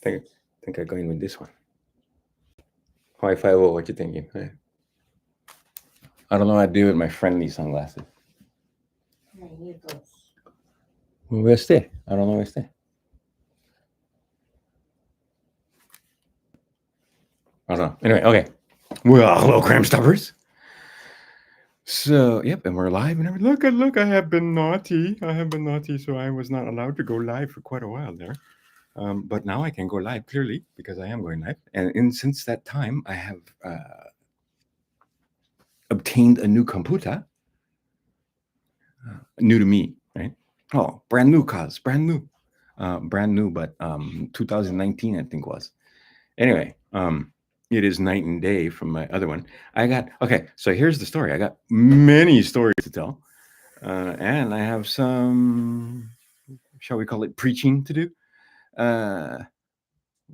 think I'm going with this one. Hawaii Five-O, what you thinking? I don't know what to do with my friendly sunglasses. Where stay? I don't know where stay. I don't know. Anyway, okay. Well, hello, Cram Stoppers. So, yep, and we're live and everything. Look, I have been naughty. So I was not allowed to go live for quite a while there. But now I can go live clearly because I am going live. And since that time, I have obtained a new computer. New to me, right? Oh, brand new, cause brand new, but 2019, I think was. Anyway, it is night and day from my other one. Okay, so here's the story. I got many stories to tell, and I have some, shall we call it preaching to do? I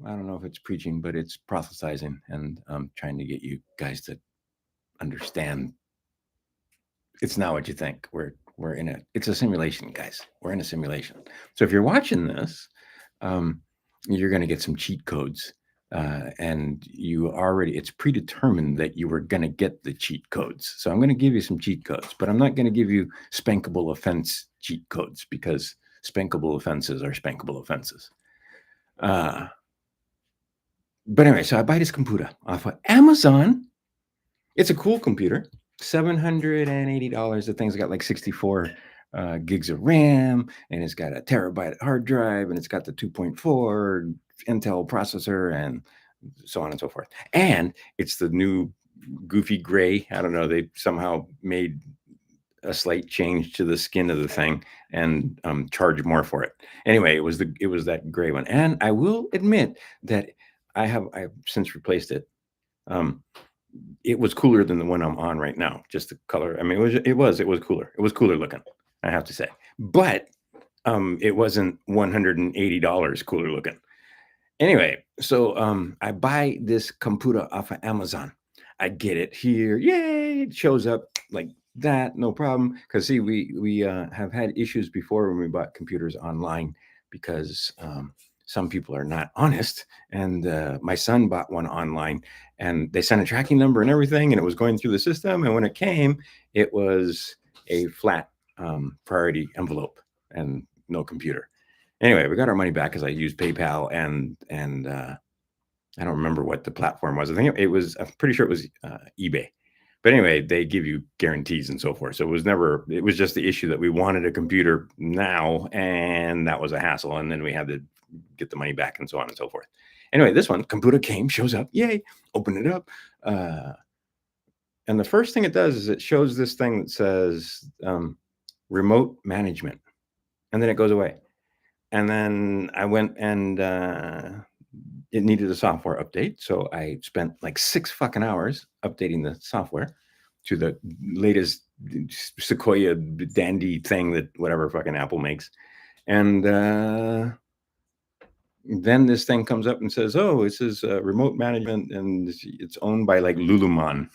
don't know if it's preaching, but it's prophesizing, and I'm trying to get you guys to understand. It's not what you think. It's a simulation, guys. We're in a simulation. So if you're watching this, you're going to get some cheat codes. And it's predetermined that you were going to get the cheat codes. So I'm going to give you some cheat codes, but I'm not going to give you spankable offense cheat codes because spankable offenses are spankable offenses. But anyway, so I buy this computer off of Amazon. It's a cool computer. $780. The thing's got like 64 gigs of RAM, and it's got a terabyte hard drive, and it's got the 2.4 Intel processor, and so on and so forth. And it's the new goofy gray. I don't know. They somehow made a slight change to the skin of the thing and charge more for it. Anyway, it was that gray one. And I will admit that I've since replaced it. It was cooler than the one I'm on right now. Just the color. I mean, it was cooler. It was cooler looking, I have to say. But it wasn't $180 cooler looking. Anyway, so I buy this computer off of Amazon. I get it here. Yay! It shows up like that, no problem. Because see, we have had issues before when we bought computers online because some people are not honest. And my son bought one online, and they sent a tracking number and everything, and it was going through the system. And when it came, it was a flat priority envelope and no computer. Anyway, we got our money back because I used PayPal and I don't remember what the platform was. I think I'm pretty sure it was eBay. But anyway, they give you guarantees and so forth. So it was just the issue that we wanted a computer now, and that was a hassle. And then we had to get the money back and so on and so forth. Anyway, this one, computer shows up, yay, open it up. And the first thing it does is it shows this thing that says remote management, and then it goes away. And then I went and it needed a software update. So I spent like 6 fucking hours updating the software to the latest Sequoia dandy thing that whatever fucking Apple makes. And then this thing comes up and says, oh, this is remote management, and it's owned by like Lululemon.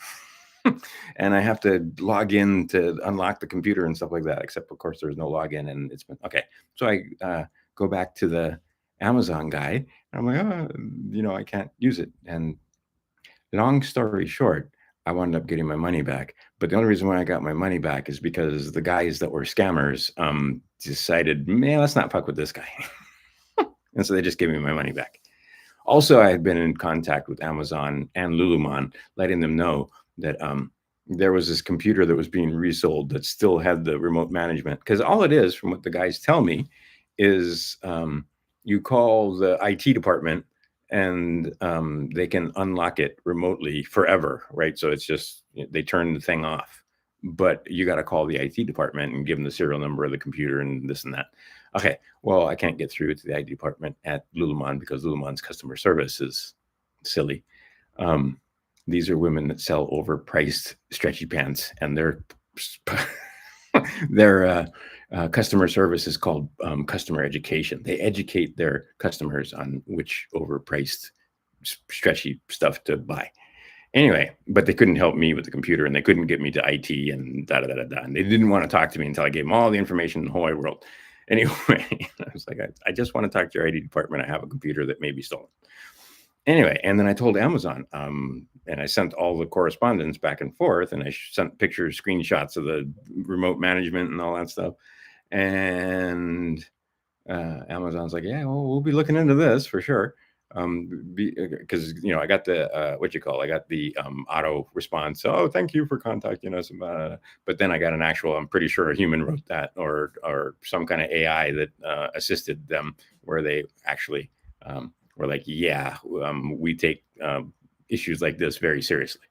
And I have to log in to unlock the computer and stuff like that, except of course there's no login, and it's been okay. So I go back to the Amazon guy, and I'm like, I can't use it. And long story short, I wound up getting my money back. But the only reason why I got my money back is because the guys that were scammers decided, man, let's not fuck with this guy. And so they just gave me my money back. Also, I had been in contact with Amazon and Lululemon, letting them know that there was this computer that was being resold that still had the remote management. Because all it is, from what the guys tell me, is you call the IT department and they can unlock it remotely forever, right? So it's just, they turn the thing off. But you got to call the IT department and give them the serial number of the computer and this and that. Okay, well, I can't get through to the IT department at Lululemon because Lululemon's customer service is silly. These are women that sell overpriced stretchy pants, and their customer service is called customer education. They educate their customers on which overpriced stretchy stuff to buy. Anyway, but they couldn't help me with the computer, and they couldn't get me to IT and da-da-da-da-da. And they didn't want to talk to me until I gave them all the information in the whole wide world. Anyway, I was like, I just want to talk to your IT department. I have a computer that may be stolen. Anyway, and then I told Amazon, and I sent all the correspondence back and forth, and I sent pictures, screenshots of the remote management and all that stuff. And Amazon's like, yeah, well, we'll be looking into this for sure. Because I got the what you call, I got the auto response. Oh, thank you for contacting us. But then I got an actual. I'm pretty sure a human wrote that, or some kind of AI that assisted them, where they actually were like, yeah, we take issues like this very seriously,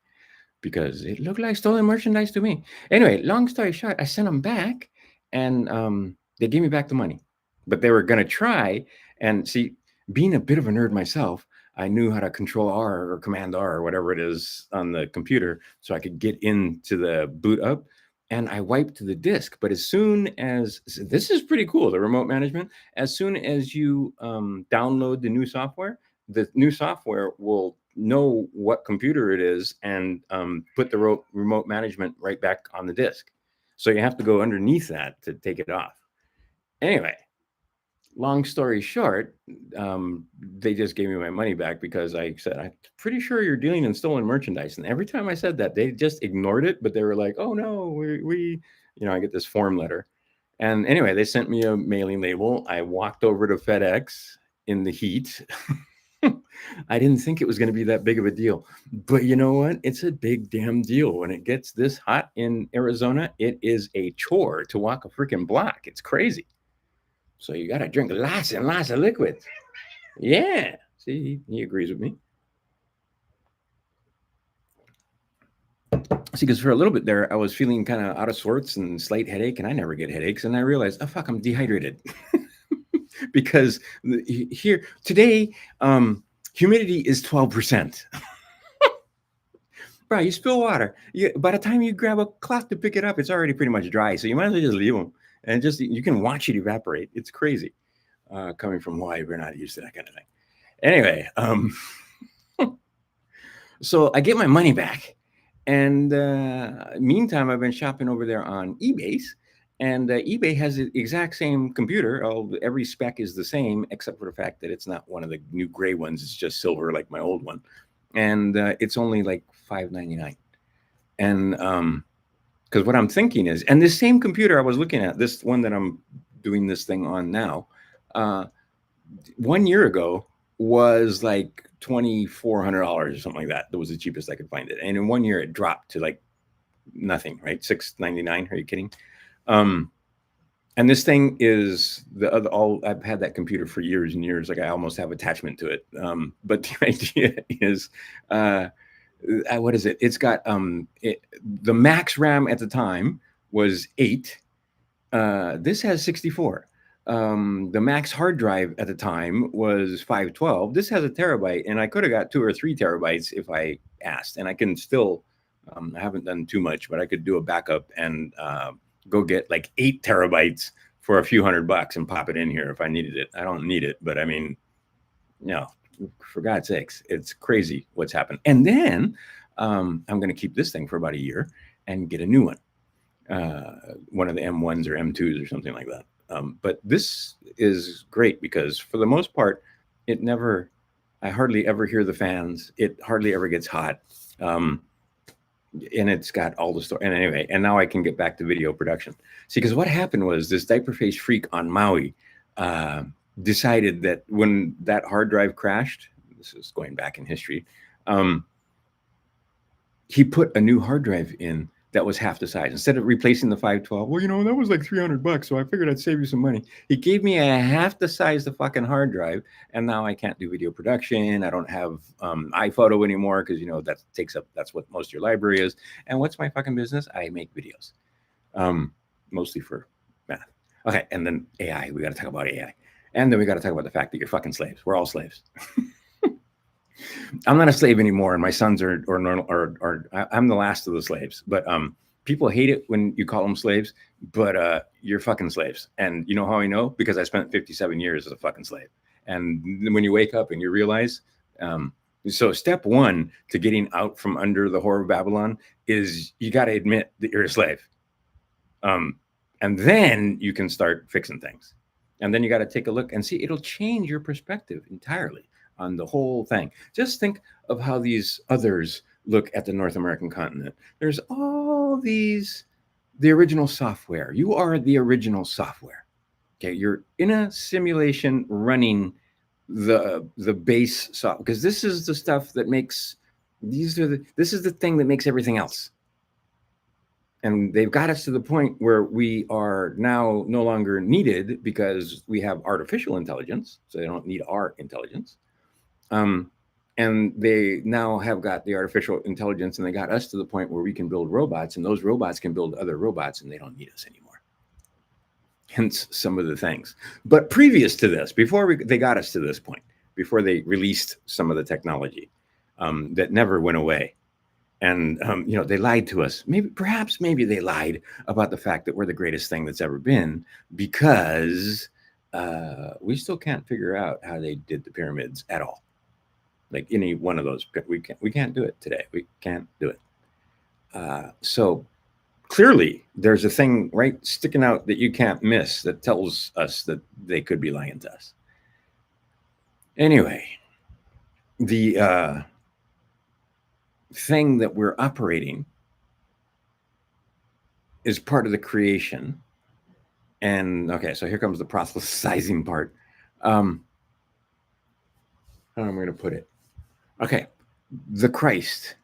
because it looked like stolen merchandise to me. Anyway, long story short, I sent them back, and they gave me back the money. But they were going to try and see, being a bit of a nerd myself, I knew how to control R or command R or whatever it is on the computer so I could get into the boot up. And I wiped the disk. But as soon as, this is pretty cool, the remote management, as soon as you download the new software will know what computer it is and put the remote management right back on the disk. So you have to go underneath that to take it off. Anyway, long story short, they just gave me my money back because I said, I'm pretty sure you're dealing in stolen merchandise. And every time I said that, they just ignored it. But they were like, oh, no, we I get this form letter. And anyway, they sent me a mailing label. I walked over to FedEx in the heat. I didn't think it was going to be that big of a deal. But you know what? It's a big damn deal. When it gets this hot in Arizona, it is a chore to walk a freaking block. It's crazy. So you got to drink lots and lots of liquids. Yeah. See, he agrees with me. See, because for a little bit there, I was feeling kind of out of sorts and slight headache, and I never get headaches. And I realized, oh, fuck, I'm dehydrated. Because here today, humidity is 12%. Bro, you spill water. By the time you grab a cloth to pick it up, it's already pretty much dry. So you might as well just leave them, and just you can watch it evaporate. It's crazy. Coming from Hawaii, we're not used to that kind of thing. Anyway, so I get my money back, and meantime, I've been shopping over there on eBay. And eBay has the exact same computer. Every spec is the same, except for the fact that it's not one of the new gray ones. It's just silver, like my old one. And it's only like $5.99. And because what I'm thinking is, and this same computer I was looking at, this one that I'm doing this thing on now, 1 year ago was like $2,400 or something like that. That was the cheapest I could find it. And in 1 year, it dropped to like nothing, right? $6.99. Are you kidding? And this thing is I've had that computer for years and years. Like I almost have attachment to it. But the idea is, what is it? It's got, the max RAM at the time was 8. This has 64. The max hard drive at the time was 512. This has a terabyte, and I could have got 2 or 3 terabytes if I asked. And I can still, I haven't done too much, but I could do a backup and, go get like 8 terabytes for a few $100 and pop it in here if I needed it. I don't need it, but I mean, for God's sakes, it's crazy what's happened. And then I'm going to keep this thing for about a year and get a new one, one of the M1s or M2s or something like that. But this is great because for the most part, I hardly ever hear the fans. It hardly ever gets hot. And it's got all the story. And anyway, and now I can get back to video production. See, because what happened was this diaper face freak on Maui decided that when that hard drive crashed, this is going back in history, he put a new hard drive in that was half the size. Instead of replacing the 512, well, that was like $300, so I figured I'd save you some money. He gave me a half the size of the fucking hard drive, and now I can't do video production. I don't have iPhoto anymore because that's what most of your library is. And what's my fucking business? I make videos, mostly for math. Okay, and then AI. We got to talk about AI, and then we got to talk about the fact that you're fucking slaves. We're all slaves. I'm not a slave anymore, and my sons are I'm the last of the slaves. But people hate it when you call them slaves, but you're fucking slaves. And you know how I know? Because I spent 57 years as a fucking slave. And when you wake up and you realize, so step one to getting out from under the whore of Babylon is you got to admit that you're a slave. And then you can start fixing things. And then you got to take a look and see, it'll change your perspective entirely on the whole thing. Just think of how these others look at the North American continent. There's all these, the original software. You are the original software. Okay, you're in a simulation running the base software, because this is the stuff that makes this is the thing that makes everything else. And they've got us to the point where we are now no longer needed because we have artificial intelligence, so they don't need our intelligence. Um, and they now have got the artificial intelligence, and they got us to the point where we can build robots, and those robots can build other robots, and they don't need us anymore. Hence some of the things. But previous to this, before they got us to this point, before they released some of the technology that never went away, and they lied to us. Maybe they lied about the fact that we're the greatest thing that's ever been, because we still can't figure out how they did the pyramids at all. Like any one of those, we can't do it today. We can't do it. So clearly, there's a thing right sticking out that you can't miss that tells us that they could be lying to us. Anyway, the thing that we're operating is part of the creation. And okay, so here comes the proselytizing part. How am I going to put it? Okay, the Christ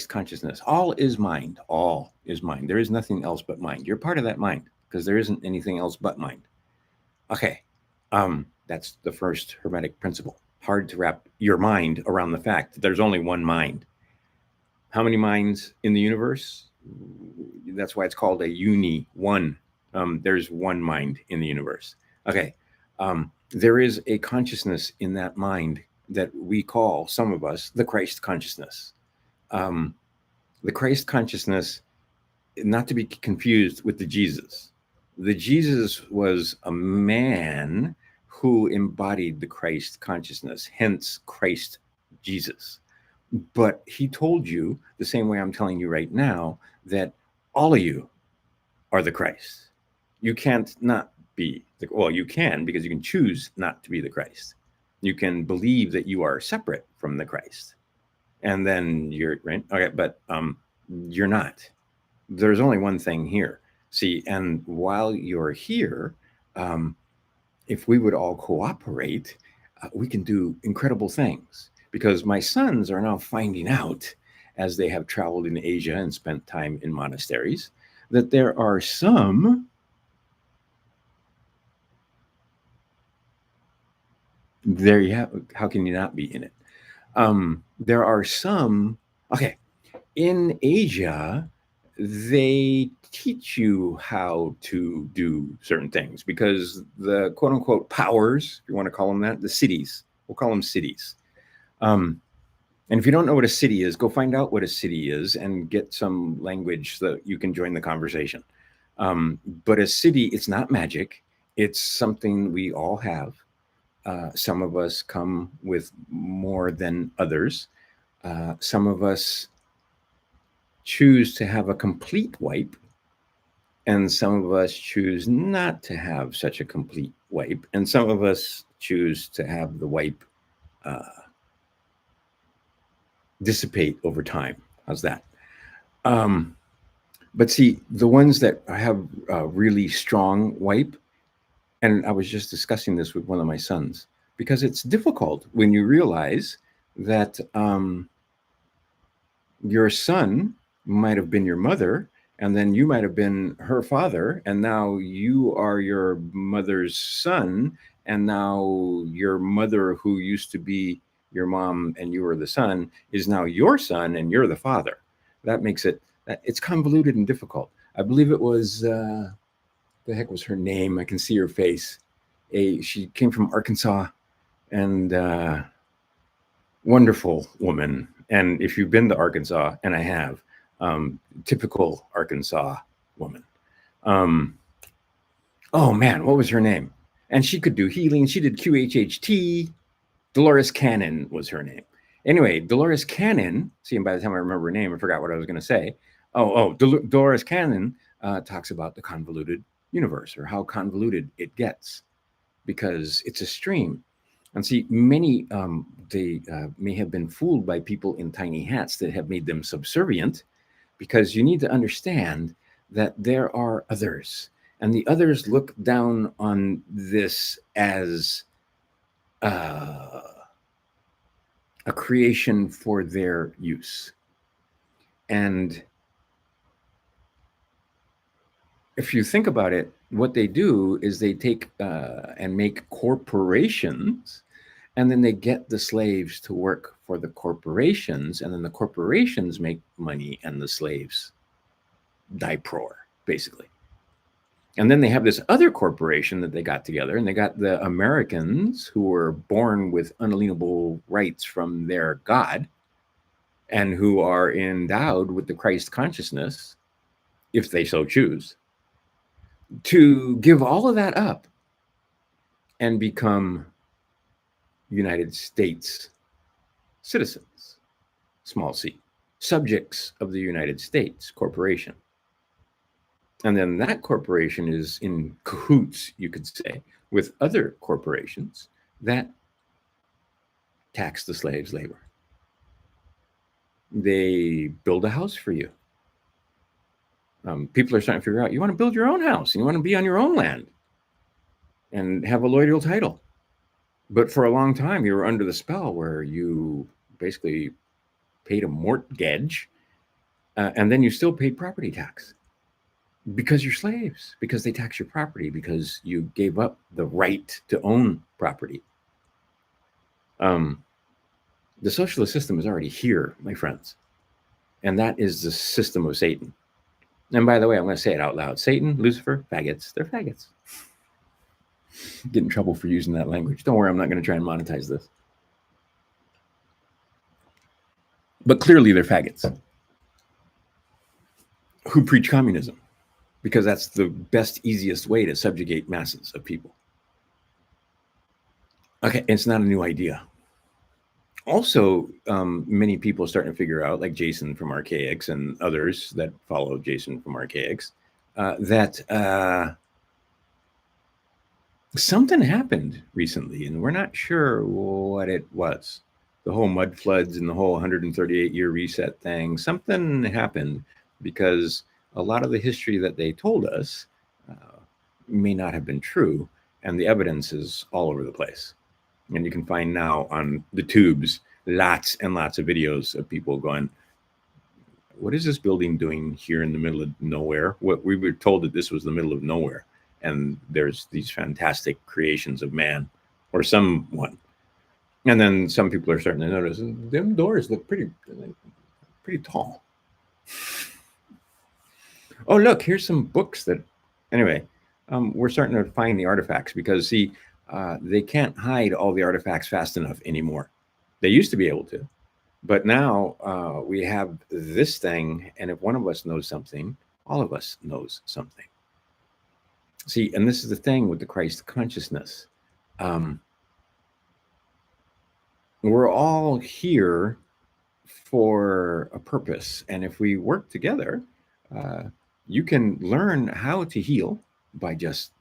consciousness. All is mind. All is mind. There is nothing else but mind. You're part of that mind because there isn't anything else but mind. Okay, that's the first Hermetic principle. Hard to wrap your mind around the fact that there's only one mind. How many minds in the universe? That's why it's called a one. There's one mind in the universe. Okay, there is a consciousness in that mind that we call, some of us, the Christ consciousness. The Christ consciousness, not to be confused with the Jesus. The Jesus was a man who embodied the Christ consciousness, hence Christ Jesus. But he told you, the same way I'm telling you right now, that all of you are the Christ. You can't not be, well, you can, because you can choose not to be the Christ. You can believe that you are separate from the Christ. And then you're, right? Okay, but you're not. There's only one thing here. See, and while you're here, if we would all cooperate, we can do incredible things. Because my sons are now finding out, as they have traveled in Asia and spent time in monasteries, that there are some there you have, how can you not be in it? There are some, okay, in Asia, they teach you how to do certain things because the quote unquote powers, if you want to call them that, the cities, we'll call them cities. And if you don't know what a city is, go find out what a city is and get some language so that you can join the conversation. But a city, it's not magic. It's something we all have. Some of us come with more than others. Some of us choose to have a complete wipe, and some of us choose not to have such a complete wipe, and some of us choose to have the wipe dissipate over time. How's that? But see, the ones that have a really strong wipe, and I was just discussing this with one of my sons, because it's difficult when you realize that your son might have been your mother, and then you might have been her father, and now you are your mother's son, and now your mother, who used to be your mom and you were the son, is now your son and you're the father. That makes it, it's convoluted and difficult. I believe it was, the heck was her name? I can see her face. She came from Arkansas, and wonderful woman. And if you've been to Arkansas, and I have, typical Arkansas woman. Oh man, what was her name? And she could do healing. She did QHHT. Dolores Cannon was her name. Anyway, Dolores Cannon, see, and by the time I remember her name, I forgot what I was going to say. Dolores Cannon talks about the convoluted universe, or how convoluted it gets. because it's a stream. And see, many they may have been fooled by people in tiny hats that have made them subservient, because you need to understand that there are others, and the others look down on this as uh, a creation for their use. And if you think about it, what they do is they take and make corporations, and then they get the slaves to work for the corporations, and then the corporations make money and the slaves die poor, basically. And then they have this other corporation that they got together, and they got the Americans who were born with unalienable rights from their God and who are endowed with the Christ consciousness, if they so choose, to give all of that up and become United States citizens, small c, subjects of the United States corporation. And then that corporation is in cahoots, you could say, with other corporations that tax the slaves' labor. They build a house for you. People are starting to figure out, you want to build your own house and you want to be on your own land and have a loyal title. But for a long time, you were under the spell where you basically paid a mortgage, and then you still paid property tax because you're slaves, because they tax your property, because you gave up the right to own property. The socialist system is already here, my friends, and that is the system of Satan. And by the way, I'm going to say it out loud. Satan, Lucifer, faggots. They're faggots. Get in trouble for using that language. Don't worry, I'm not going to try and monetize this. But clearly they're faggots who preach communism, because that's the best, easiest way to subjugate masses of people. Okay, it's not a new idea. Also, many people are starting to figure out, like Jason from Archaics and others that follow Jason from Archaics, that something happened recently, and we're not sure what it was. The whole mud floods and the whole 138-year reset thing, something happened, because a lot of the history that they told us may not have been true, and the evidence is all over the place. And you can find now on the tubes lots and lots of videos of people going, what is this building doing here in the middle of nowhere? What we were told that this was the middle of nowhere, and there's these fantastic creations of man or someone. And then some people are starting to notice them doors look pretty tall. Oh, look, here's some books that, anyway, we're starting to find the artifacts, because see, they can't hide all the artifacts fast enough anymore. They used to be able to, but now we have this thing, and if one of us knows something, all of us knows something. See, and this is the thing with the Christ consciousness. We're all here for a purpose, and if we work together, you can learn how to heal by just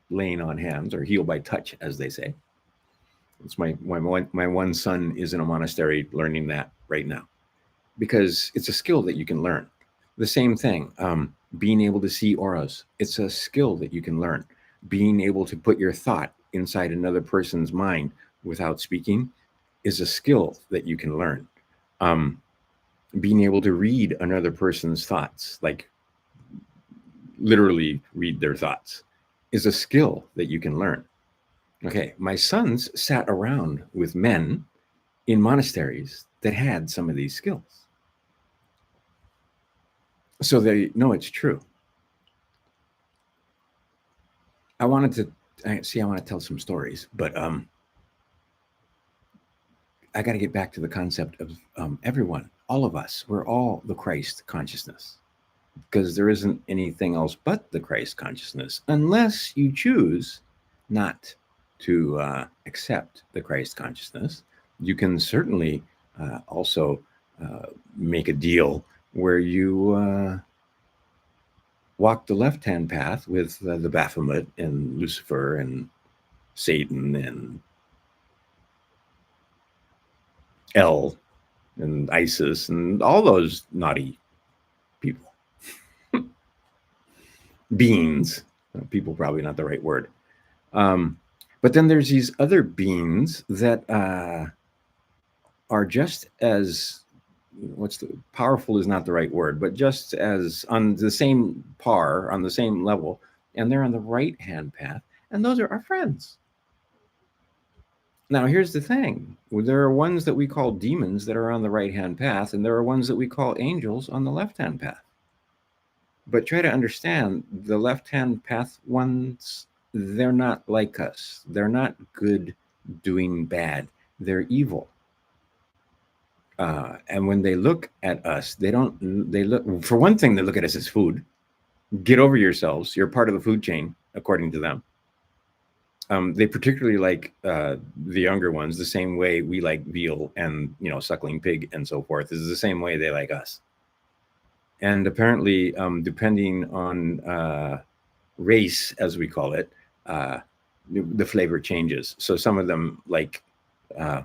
laying on hands, or heal by touch, as they say. It's my one son is in a monastery learning that right now, because it's a skill that you can learn. The same thing, being able to see auras, it's a skill that you can learn. Being able to put your thought inside another person's mind without speaking is a skill that you can learn. Being able to read another person's thoughts, like literally read their thoughts, is a skill that you can learn. Okay, my sons sat around with men in monasteries that had some of these skills, so they know it's true. I want to tell some stories, but I got to get back to the concept of everyone, all of us, we're all the Christ consciousness, because there isn't anything else but the Christ consciousness, unless you choose not to accept the Christ consciousness. You can certainly also make a deal where you walk the left-hand path with the Baphomet and Lucifer and Satan and El and ISIS and all those naughty people, beings. People probably not the right word. Um, but then there's these other beings that are just as powerful is not the right word, but just as on the same par, on the same level, and they're on the right hand path, and those are our friends. Now, here's the thing: there are ones that we call demons that are on the right hand path, and there are ones that we call angels on the left hand path. But try to understand the left hand path ones, they're not like us. They're not good doing bad, they're evil. And when they look at us, they look, for one thing, they look at us as food. Get over yourselves. You're part of the food chain, according to them. They particularly like the younger ones, the same way we like veal and, suckling pig and so forth. This is the same way they like us. And apparently, depending on race, as we call it, uh, the flavor changes. So some of them like uh,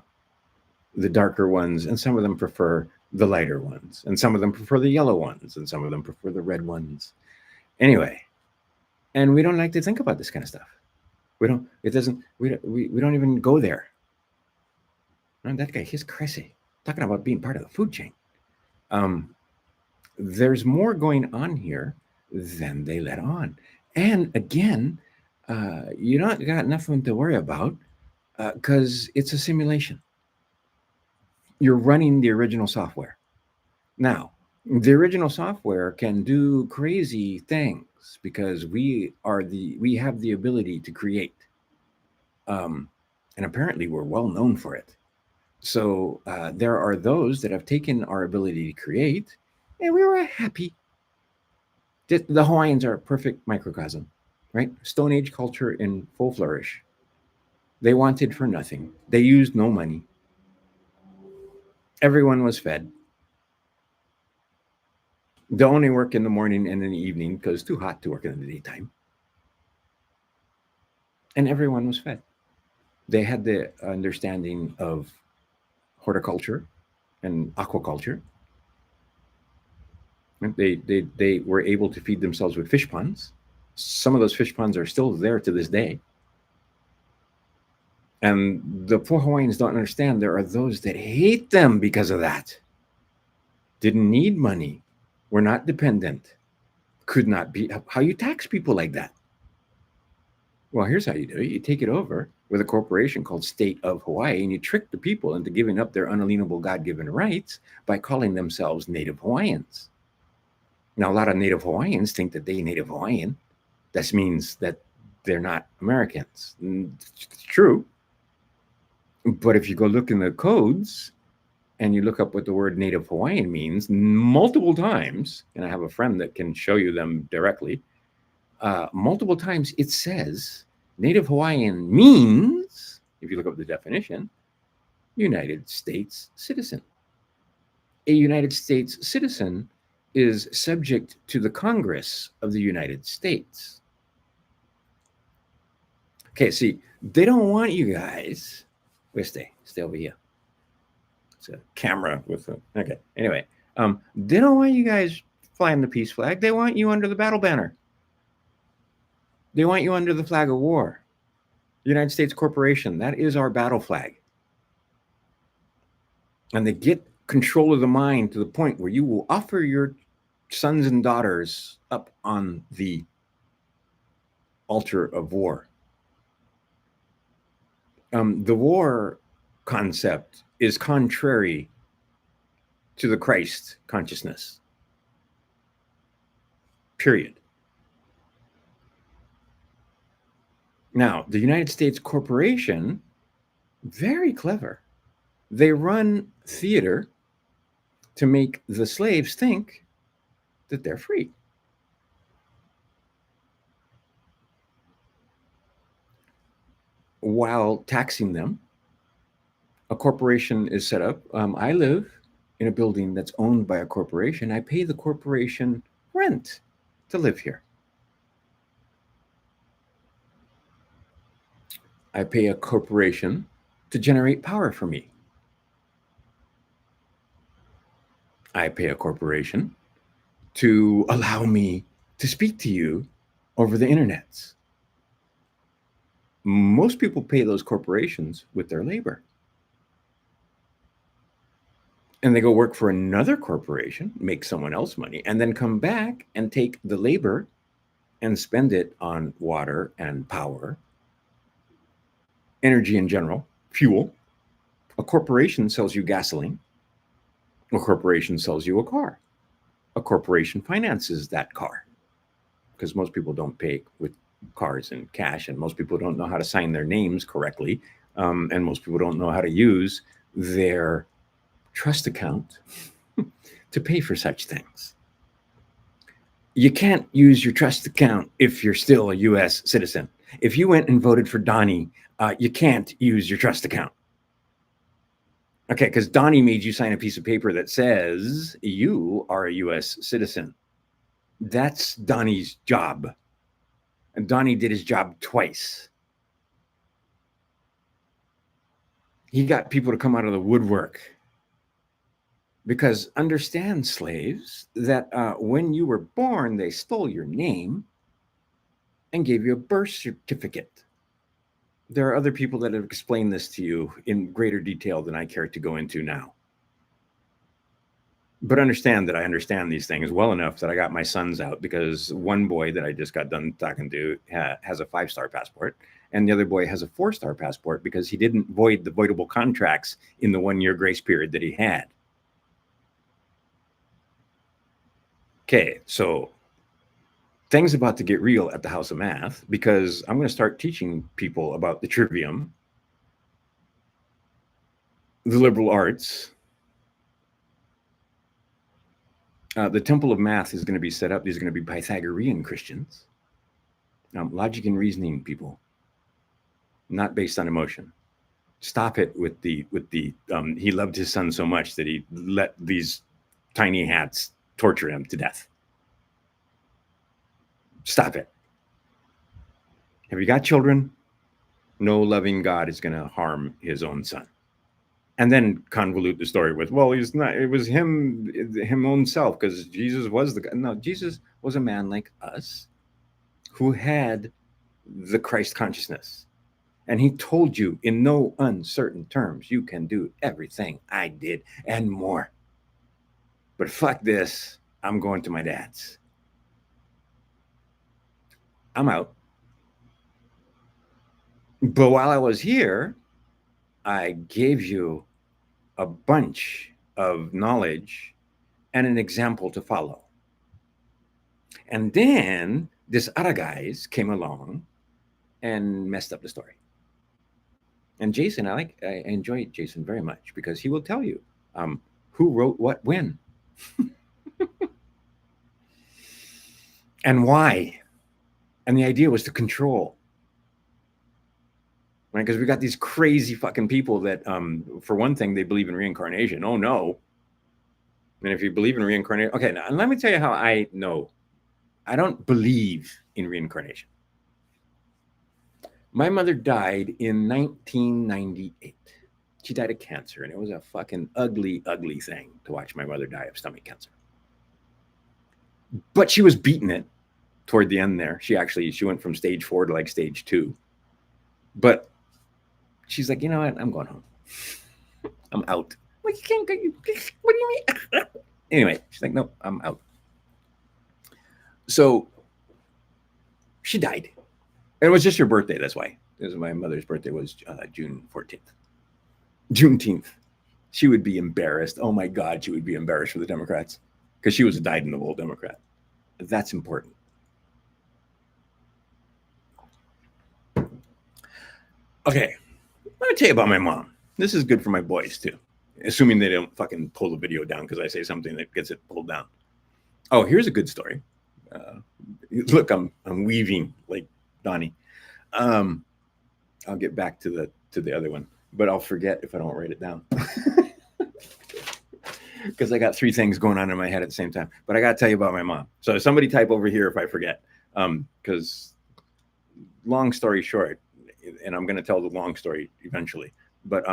the darker ones, and some of them prefer the lighter ones, and some of them prefer the yellow ones, and some of them prefer the red ones. Anyway, and we don't like to think about this kind of stuff. We don't. It doesn't. We don't even go there. And that guy, he's crazy. Talking about being part of the food chain. Um, there's more going on here than they let on. And again, you don't got nothing to worry about because it's a simulation. You're running the original software. Now, the original software can do crazy things because we have the ability to create, um, and apparently we're well known for it. So there are those that have taken our ability to create, and we were happy. The Hawaiians are a perfect microcosm, right? Stone Age culture in full flourish. They wanted for nothing. They used no money. Everyone was fed. They only work in the morning and in the evening because it's too hot to work in the daytime. And everyone was fed. They had the understanding of horticulture and aquaculture. They were able to feed themselves with fish ponds. Some of those fish ponds are still there to this day. And the poor Hawaiians don't understand there are those that hate them because of that. Didn't need money, were not dependent, could not be. How you tax people like that? Well, here's how you do it. You take it over with a corporation called State of Hawaii, and you trick the people into giving up their unalienable God-given rights by calling themselves Native Hawaiians. Now, a lot of Native Hawaiians think that they're Native Hawaiian. That means that they're not Americans. It's true. But if you go look in the codes and you look up what the word Native Hawaiian means multiple times, and I have a friend that can show you them directly, multiple times it says Native Hawaiian means, if you look up the definition, United States citizen. A United States citizen is subject to the Congress of the United States. Okay, see, they don't want you guys. Wait, stay over here. It's a camera with a. Okay, anyway, they don't want you guys flying the peace flag. They want you under the battle banner. They want you under the flag of war. United States Corporation, that is our battle flag. And they get control of the mind to the point where you will offer your sons and daughters up on the altar of war. The war concept is contrary to the Christ consciousness. Period. Now, the United States Corporation, very clever. They run theater to make the slaves think that they're free. While taxing them, a corporation is set up. I live in a building that's owned by a corporation. I pay the corporation rent. to live here. I pay a corporation to generate power for me. I pay a corporation to allow me to speak to you over the internets. Most people pay those corporations with their labor. And they go work for another corporation, make someone else money, and then come back and take the labor and spend it on water and power, energy in general, fuel. A corporation sells you gasoline. A corporation sells you a car. A corporation finances that car because most people don't pay with cars in cash, and most people don't know how to sign their names correctly, and most people don't know how to use their trust account to pay for such things. You can't use your trust account if you're still a US citizen. If you went and voted for Donnie, you can't use your trust account. Okay, because Donnie made you sign a piece of paper that says you are a US citizen. That's Donnie's job. And Donnie did his job twice. He got people to come out of the woodwork. Because understand, slaves, that when you were born, they stole your name and gave you a birth certificate. There are other people that have explained this to you in greater detail than I care to go into now. But understand that I understand these things well enough that I got my sons out, because one boy that I just got done talking to has a 5-star passport, and the other boy has a 4-star passport because he didn't void the voidable contracts in the 1-year grace period that he had. Okay, so things about to get real at the House of Math, because I'm going to start teaching people about the trivium, the liberal arts. The Temple of Math is going to be set up. These are going to be Pythagorean Christians. Logic and reasoning people, not based on emotion. Stop it with the he loved his son so much that he let these tiny hats torture him to death. Stop it. Have you got children? No loving God is going to harm his own son. And then convolute the story with, well, he's not, it was him own self, because Jesus was the guy. No, Jesus was a man like us who had the Christ consciousness. And he told you in no uncertain terms, you can do everything I did and more. But fuck this, I'm going to my dad's. I'm out. But while I was here, I gave you a bunch of knowledge and an example to follow. And then this other guys came along and messed up the story. And Jason, I enjoy Jason very much, because he will tell you who wrote what when and why. And the idea was to control. Right? Because we got these crazy fucking people that, for one thing, they believe in reincarnation. Oh, no. And if you believe in reincarnation, okay, now let me tell you how I know. I don't believe in reincarnation. My mother died in 1998. She died of cancer, and it was a fucking ugly, ugly thing to watch my mother die of stomach cancer. But she was beating it toward the end there. She went from stage 4 to like stage 2. But she's like, you know what? I'm going home. I'm out. Well, you can't go. What do you mean? Anyway, she's like, no, I'm out. So she died. And it was just your birthday. That's why. Because my mother's birthday was June 14th. Juneteenth. She would be embarrassed. Oh my God, she would be embarrassed for the Democrats, because she was a dyed-in-the-wool Democrat. That's important. Okay, let me tell you about my mom. This is good for my boys too, assuming they don't fucking pull the video down because I say something that gets it pulled down. Oh, here's a good story. Look, I'm weaving like Donnie. I'll get back to the other one, but I'll forget if I don't write it down. because I got three things going on in my head at the same time. But I got to tell you about my mom. So somebody type over here if I forget. Because long story short, and I'm going to tell the long story eventually. But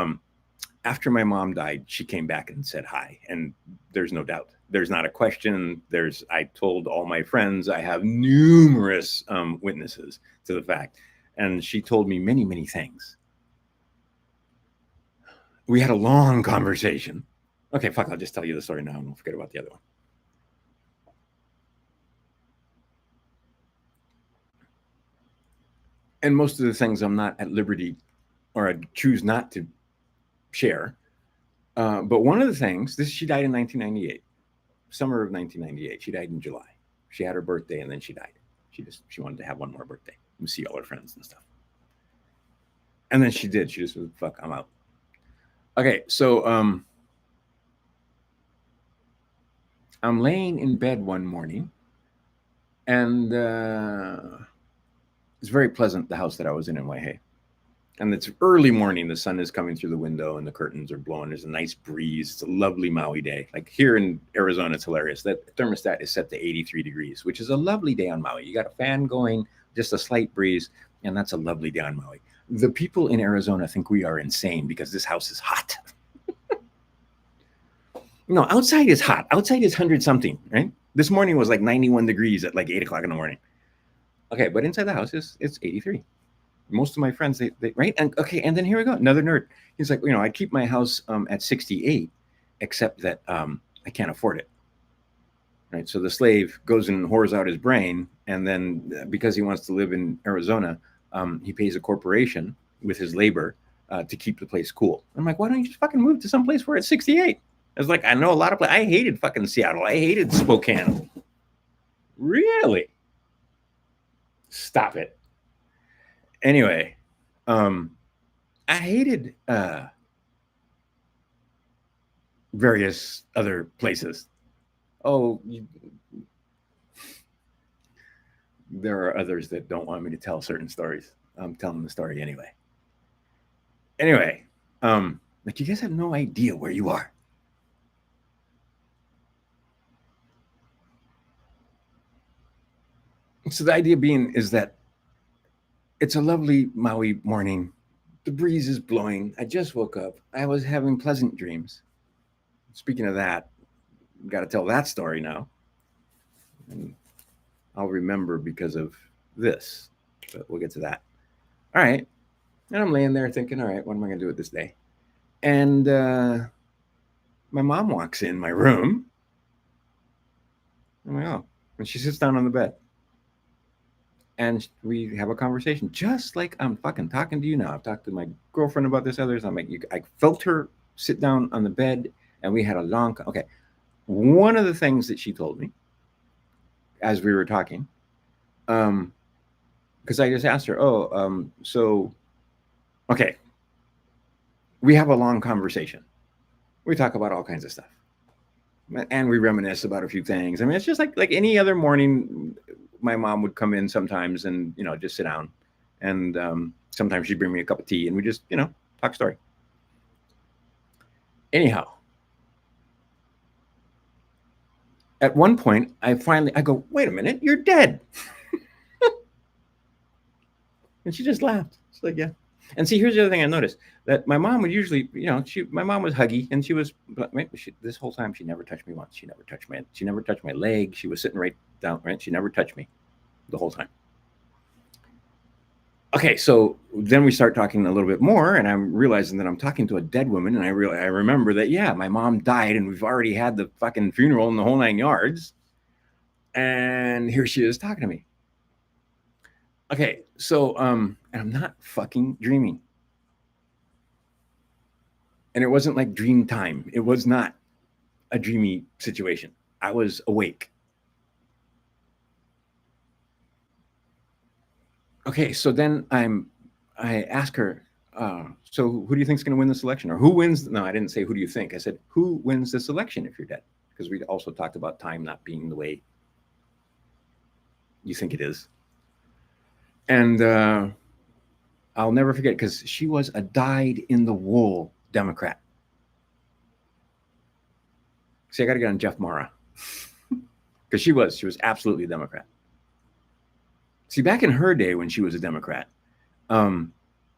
after my mom died, she came back and said hi. And there's no doubt. There's not a question. I told all my friends, I have numerous witnesses to the fact. And she told me many, many things. We had a long conversation. Okay, fuck, I'll just tell you the story now and we'll forget about the other one. And most of the things I'm not at liberty or I choose not to share. But one of the things, she died in 1998, summer of 1998. She died in July. She had her birthday and then she died. She wanted to have one more birthday and see all her friends and stuff. And then she did. She just was, fuck, I'm out. Okay, so I'm laying in bed one morning, and it's very pleasant, the house that I was in Waihe. And it's early morning. The sun is coming through the window and the curtains are blowing. There's a nice breeze. It's a lovely Maui day. Like here in Arizona, it's hilarious. That thermostat is set to 83 degrees, which is a lovely day on Maui. You got a fan going, just a slight breeze, and that's a lovely day on Maui. The people in Arizona think we are insane because this house is hot. No, outside is hot. Outside is 100 something, right? This morning was like 91 degrees at like 8 o'clock in the morning. Okay, but inside the house it's 83. Most of my friends, they right? And okay, and then here we go, another nerd. He's like, I keep my house at 68, except that I can't afford it. Right? So the slave goes and whores out his brain, and then because he wants to live in Arizona, he pays a corporation with his labor to keep the place cool. I'm like, why don't you just fucking move to some place where it's 68? I was like, I know a lot of places. I hated fucking Seattle. I hated Spokane. Really? Stop it. Anyway, I hated various other places. Oh, there are others that don't want me to tell certain stories. I'm telling the story anyway. Anyway, like you guys have no idea where you are. So the idea being is that it's a lovely Maui morning. The breeze is blowing. I just woke up. I was having pleasant dreams. Speaking of that, got to tell that story now. And I'll remember because of this, but we'll get to that. All right. And I'm laying there thinking, all right, what am I going to do with this day? And my mom walks in my room. I'm like, oh. And she sits down on the bed. And we have a conversation just like I'm fucking talking to you now. I've talked to my girlfriend about this others. I felt her sit down on the bed and we had a long, okay. One of the things that she told me as we were talking, because I just asked her, so, okay, we have a long conversation. We talk about all kinds of stuff. And we reminisce about a few things. I mean, it's just like any other morning. My mom would come in sometimes and just sit down, and sometimes she'd bring me a cup of tea and we just talk story. Anyhow, at one point I go, wait a minute, you're dead. And she just laughed. She's like, yeah. And see, here's the other thing I noticed, that my mom would usually, my mom was huggy, and this whole time she never touched me once. She never touched my leg. She was sitting right down, right? She never touched me the whole time. Okay, so then we start talking a little bit more, and I'm realizing that I'm talking to a dead woman, and I remember that, yeah, my mom died, and we've already had the fucking funeral and the whole 9 yards. And here she is talking to me. Okay, so and I'm not fucking dreaming. And it wasn't like dream time. It was not a dreamy situation. I was awake. Okay, so then I ask her, so who do you think is going to win this election? Or who wins? No, I didn't say who do you think. I said, who wins this election if you're dead? Because we also talked about time not being the way you think it is. And I'll never forget, because she was a dyed-in-the-wool Democrat. See, I got to get on Jeff Mara because she was absolutely a Democrat. See, back in her day when she was a Democrat,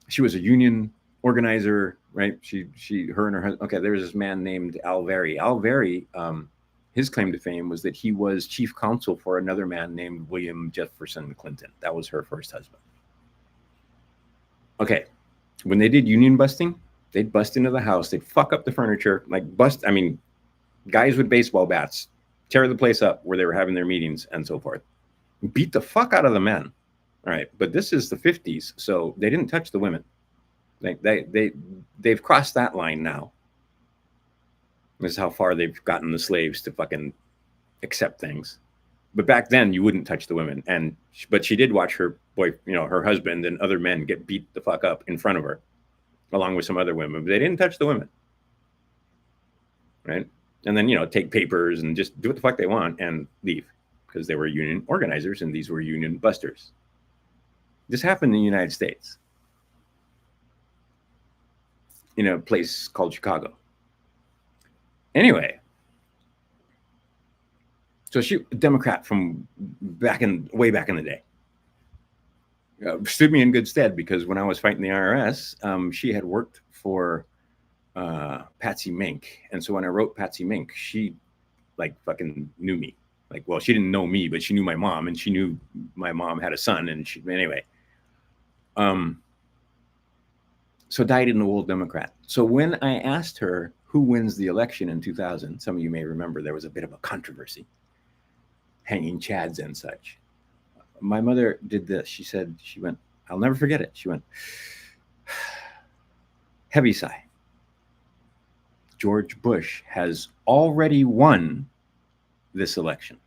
she was a union organizer, right? Her and her husband. Okay, there was this man named Al Very. Al Very, his claim to fame was that he was chief counsel for another man named William Jefferson Clinton. That was her first husband. Okay, when they did union busting, they'd bust into the house, they'd fuck up the furniture, guys with baseball bats, tear the place up where they were having their meetings and so forth. Beat the fuck out of the men. All right, but this is the 50s, so they didn't touch the women. They've crossed that line now. This is how far they've gotten the slaves to fucking accept things. But back then, you wouldn't touch the women, but she did watch her her husband and other men get beat the fuck up in front of her, along with some other women. But they didn't touch the women, right? And then take papers and just do what the fuck they want and leave, because they were union organizers and these were union busters. This happened in the United States, in a place called Chicago. Anyway, so she, a Democrat from way back in the day, stood me in good stead, because when I was fighting the IRS, she had worked for Patsy Mink, and so when I wrote Patsy Mink, she fucking knew me. Well, she didn't know me, but she knew my mom, and she knew my mom had a son, and anyway. So dyed-in-the-wool Democrat. So when I asked her who wins the election in 2000, some of you may remember there was a bit of a controversy, hanging chads and such. My mother did this. She went, I'll never forget it. She went, heavy sigh. George Bush has already won this election.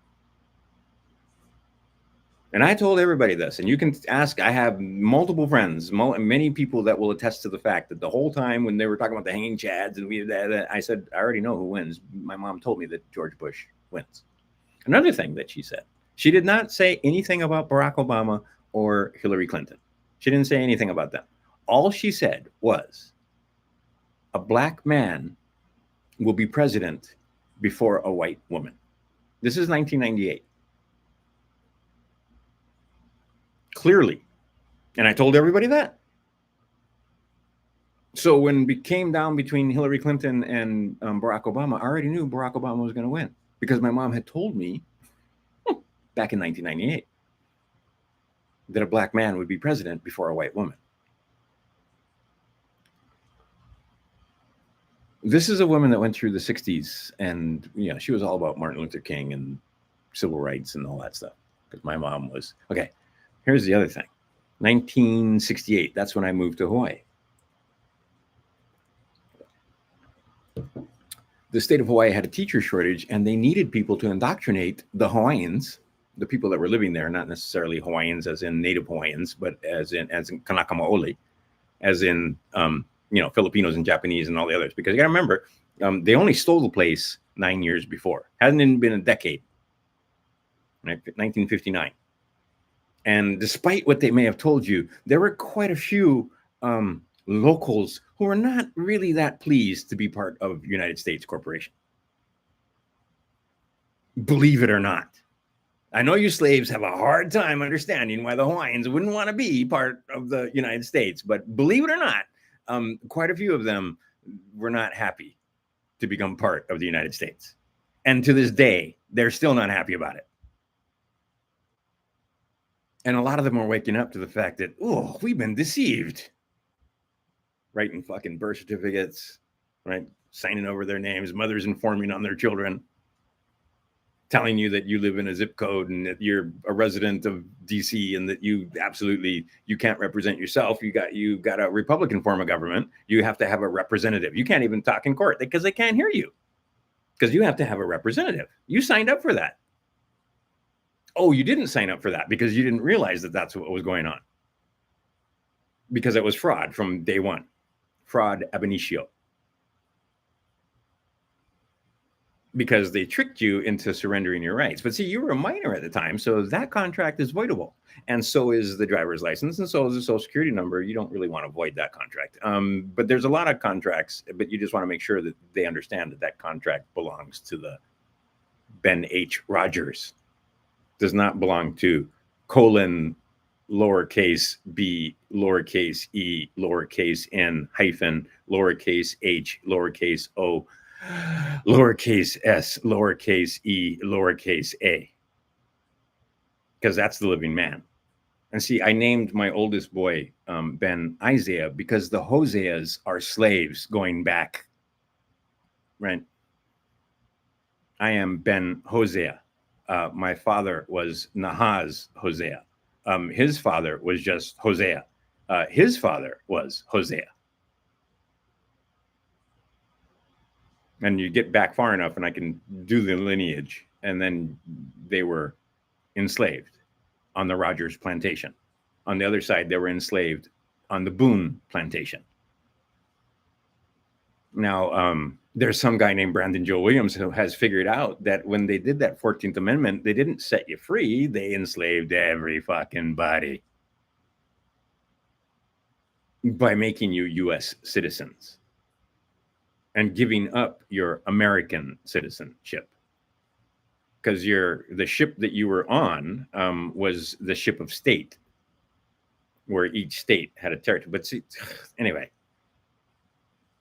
And I told everybody this, and you can ask, I have multiple friends, many people that will attest to the fact that the whole time when they were talking about the hanging chads, and I said, I already know who wins. My mom told me that George Bush wins. Another thing that she said, she did not say anything about Barack Obama or Hillary Clinton. She didn't say anything about them. All she said was, a black man will be president before a white woman. This is 1998. Clearly. And I told everybody that. So when it came down between Hillary Clinton and Barack Obama, I already knew Barack Obama was going to win, because my mom had told me back in 1998 that a black man would be president before a white woman. This is a woman that went through the 60s, and she was all about Martin Luther King and civil rights and all that stuff, because my mom was. Okay, here's the other thing. 1968, that's when I moved to Hawaii. The state of Hawaii had a teacher shortage, and they needed people to indoctrinate the Hawaiians, the people that were living there, not necessarily Hawaiians as in native Hawaiians, but as in Kanaka Maoli, as in Filipinos and Japanese and all the others. Because you got to remember, they only stole the place 9 years before. Hasn't even been a decade. Right? 1959. And despite what they may have told you, there were quite a few locals who were not really that pleased to be part of United States Corporation. Believe it or not. I know you slaves have a hard time understanding why the Hawaiians wouldn't want to be part of the United States, but believe it or not, quite a few of them were not happy to become part of the United States. And to this day, they're still not happy about it. And a lot of them are waking up to the fact that, oh, we've been deceived. Writing fucking birth certificates, right? Signing over their names, mothers informing on their children, telling you that you live in a zip code and that you're a resident of DC and that you can't represent yourself. You got a Republican form of government. You have to have a representative. You can't even talk in court because they can't hear you, because you have to have a representative. You signed up for that. Oh, you didn't sign up for that because you didn't realize that that's what was going on, because it was fraud from day one. Fraud ab initio. because they tricked you into surrendering your rights. But see, you were a minor at the time, so that contract is voidable, and so is the driver's license, and so is the social security number. You don't really want to void that contract. But there's a lot of contracts, but you just want to make sure that they understand that that contract belongs to the Ben H. Rogers, does not belong to colon lowercase b lowercase e lowercase n hyphen lowercase h lowercase o lowercase s lowercase e lowercase a, because that's the living man. And see, I named my oldest boy Ben Isaiah because the Hoseas are slaves going back, right? I am Ben Hosea. My father was Nahaz Hosea. His father was just Hosea. His father was Hosea. And you get back far enough, and I can do the lineage. And then they were enslaved on the Rogers plantation. On the other side, they were enslaved on the Boone plantation. Now, there's some guy named Brandon Joe Williams who has figured out that when they did that 14th Amendment, they didn't set you free. They enslaved every fucking body by making you U.S. citizens and giving up your American citizenship. Because the ship that you were on was the ship of state, where each state had a territory. But see, anyway.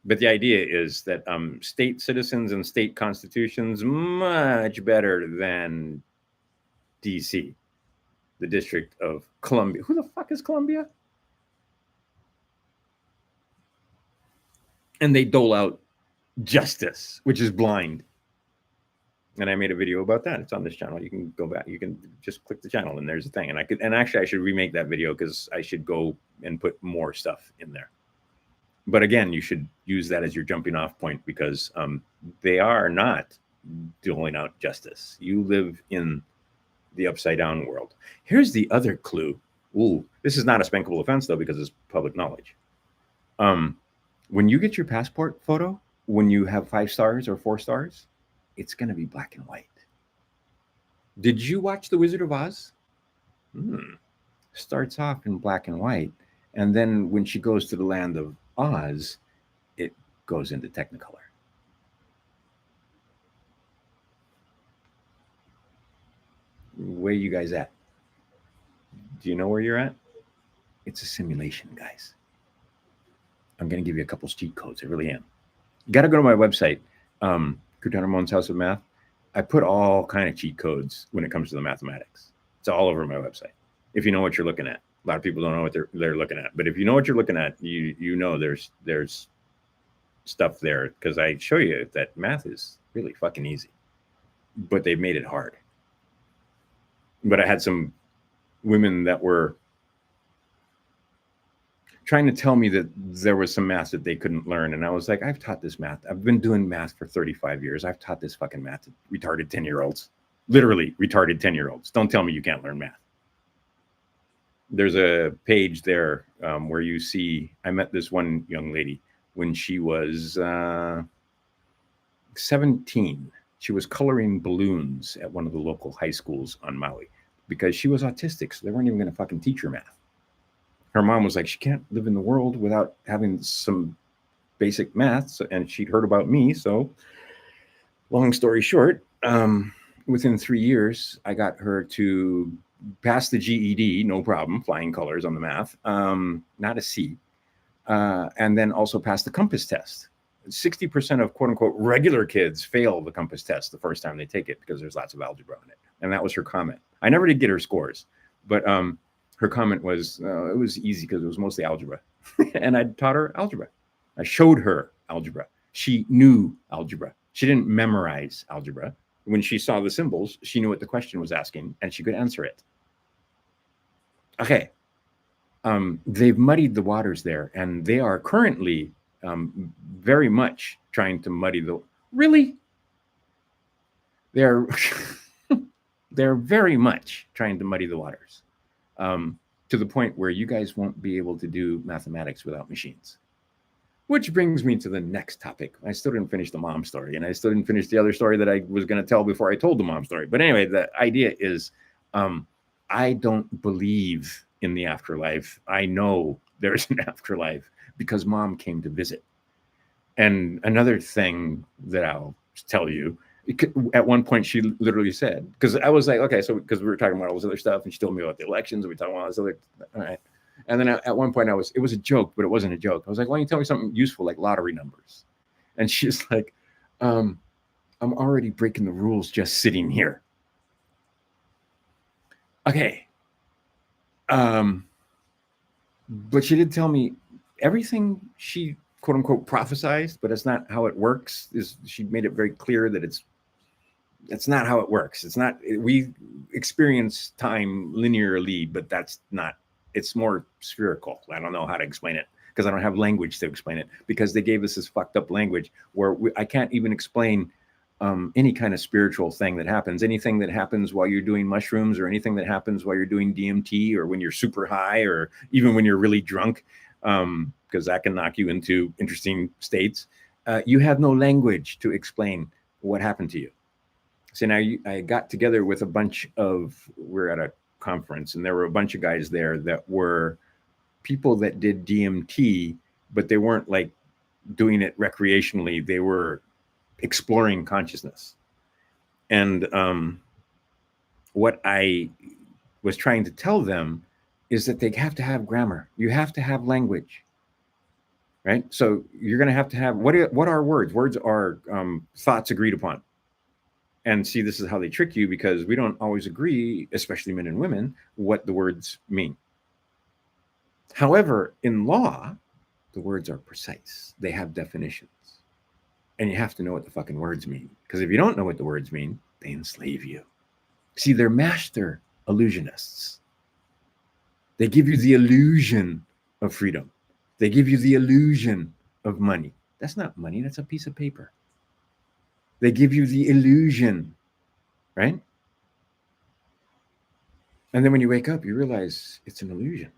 But the idea is that state citizens and state constitutions much better than D.C., the District of Columbia. Who the fuck is Columbia? And they dole out justice, which is blind. And I made a video about that. It's on this channel. You can go back. You can just click the channel, and there's a thing. And actually, I should remake that video because I should go and put more stuff in there. But again, you should use that as your jumping off point, because they are not doling out justice. You live in the upside down world. Here's the other clue. Ooh, this is not a spankable offense, though, because it's public knowledge. When you get your passport photo, when you have 5 stars or 4 stars, it's going to be black and white. Did you watch The Wizard of Oz? Starts off in black and white. And then when she goes to the land of Oz, it goes into Technicolor. Where you guys at? Do you know where you're at? It's a simulation, guys. I'm going to give you a couple cheat codes. I really am. You got to go to my website, Kurt Ramon's House of Math. I put all kind of cheat codes when it comes to the mathematics. It's all over my website. If you know what you're looking at. A lot of people don't know what they're looking at, but if you know what you're looking at, you know there's stuff there, because I show you that math is really fucking easy, but they've made it hard. But I had some women that were trying to tell me that there was some math that they couldn't learn, and I was like, I've taught this math. I've been doing math for 35 years. I've taught this fucking math to retarded 10-year-olds, literally retarded 10-year-olds. Don't tell me you can't learn math. There's a page there where you see, I met this one young lady when she was 17. She was coloring balloons at one of the local high schools on Maui because she was autistic, so they weren't even going to fucking teach her math. Her mom was like, she can't live in the world without having some basic math, and she'd heard about me. So long story short, within 3 years, I got her to pass the GED, no problem, flying colors on the math, not a C, and then also pass the compass test. 60% of quote unquote regular kids fail the compass test the first time they take it because there's lots of algebra in it. And that was her comment. I never did get her scores, but her comment was, it was easy because it was mostly algebra. And I taught her algebra. I showed her algebra. She knew algebra. She didn't memorize algebra. When she saw the symbols, she knew what the question was asking, and she could answer it. Okay. They've muddied the waters there, and they are currently very much trying to muddy the... Really? They're very much trying to muddy the waters to the point where you guys won't be able to do mathematics without machines. Which brings me to the next topic. I still didn't finish the mom story, and I still didn't finish the other story that I was going to tell before I told the mom story. But anyway, the idea is um, I don't believe in the afterlife. I know there's an afterlife because mom came to visit. And another thing that I'll tell you, at one point she literally said, because I was like, okay, so because we were talking about all this other stuff, and she told me about the elections, and we talked about all this other, all right. And then at one point it was a joke, but it wasn't a joke. I was like, why don't you tell me something useful like lottery numbers? And she's like, um, I'm already breaking the rules just sitting here. Okay. But she did tell me everything she quote unquote prophesized, but it's not how it works. Is she made it very clear that it's not how it works. It's not, we experience time linearly, but that's not, it's more spherical. I don't know how to explain it because I don't have language to explain it, because they gave us this fucked up language where I can't even explain any kind of spiritual thing that happens, anything that happens while you're doing mushrooms, or anything that happens while you're doing DMT, or when you're super high, or even when you're really drunk, because that can knock you into interesting states. You have no language to explain what happened to you. So now I got together with a bunch of, we're at a conference, and there were a bunch of guys there that were people that did DMT, but they weren't like doing it recreationally. They were exploring consciousness. And what I was trying to tell them is that they have to have grammar. You have to have language, right? So you're going to have what are words? Words are thoughts agreed upon. And see, this is how they trick you, because we don't always agree, especially men and women, what the words mean. However, in law, the words are precise. They have definitions. And you have to know what the fucking words mean. Because if you don't know what the words mean, they enslave you. See, they're master illusionists. They give you the illusion of freedom. They give you the illusion of money. That's not money, that's a piece of paper. They give you the illusion, right? And then when you wake up, you realize it's an illusion.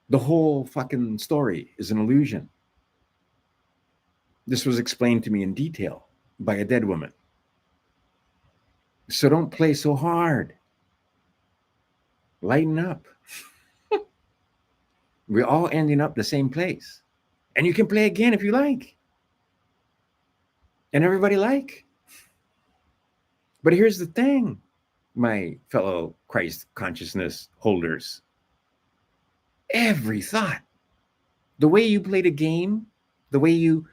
The whole fucking story is an illusion. This was explained to me in detail by a dead woman. So don't play so hard. Lighten up. We're all ending up the same place. And you can play again if you like. And everybody like. But here's the thing, my fellow Christ consciousness holders. Every thought, the way you played a game, the way you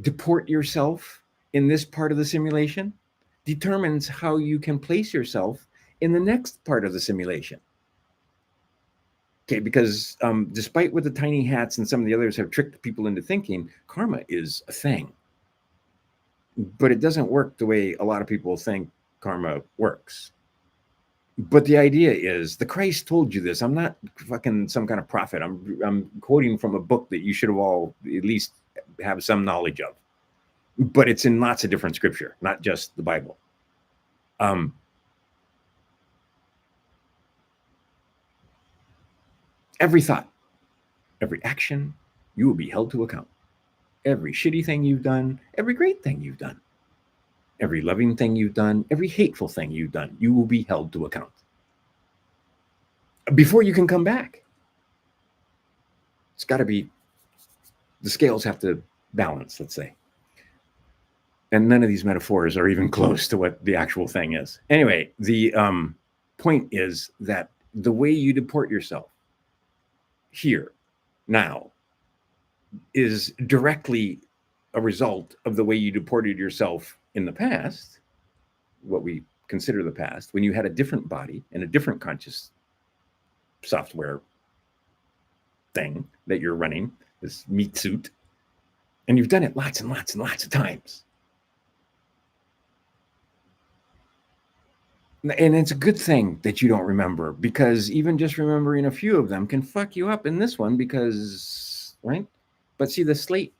deport yourself in this part of the simulation determines how you can place yourself in the next part of the simulation. Okay, because despite what the tiny hats and some of the others have tricked people into thinking, karma is a thing. But it doesn't work the way a lot of people think karma works. But the idea is, the Christ told you this. I'm not fucking some kind of prophet. I'm quoting from a book that you should have all at least have some knowledge of. But it's in lots of different scripture, not just the Bible. Every thought, every action, you will be held to account. Every shitty thing you've done, every great thing you've done, every loving thing you've done, every hateful thing you've done, you will be held to account. Before you can come back. It's got to be, the scales have to balance, let's say. And none of these metaphors are even close to what the actual thing is. Anyway, the point is that the way you deport yourself here, now, is directly a result of the way you deported yourself in the past, what we consider the past, when you had a different body and a different conscious software thing that you're running, this meat suit, and you've done it lots and lots and lots of times. And it's a good thing that you don't remember, because even just remembering a few of them can fuck you up in this one, because, right? But see, the slate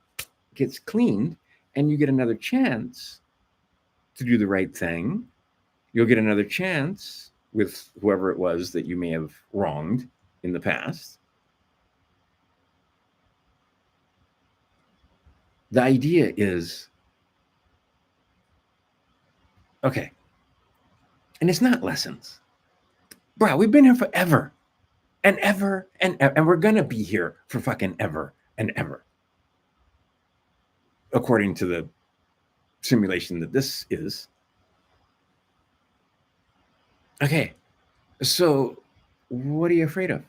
gets cleaned and you get another chance to do the right thing. You'll get another chance with whoever it was that you may have wronged in the past. The idea is, okay, and it's not lessons. Bro, we've been here forever and ever and we're gonna be here for fucking ever and ever, according to the simulation that this is. Okay, so what are you afraid of?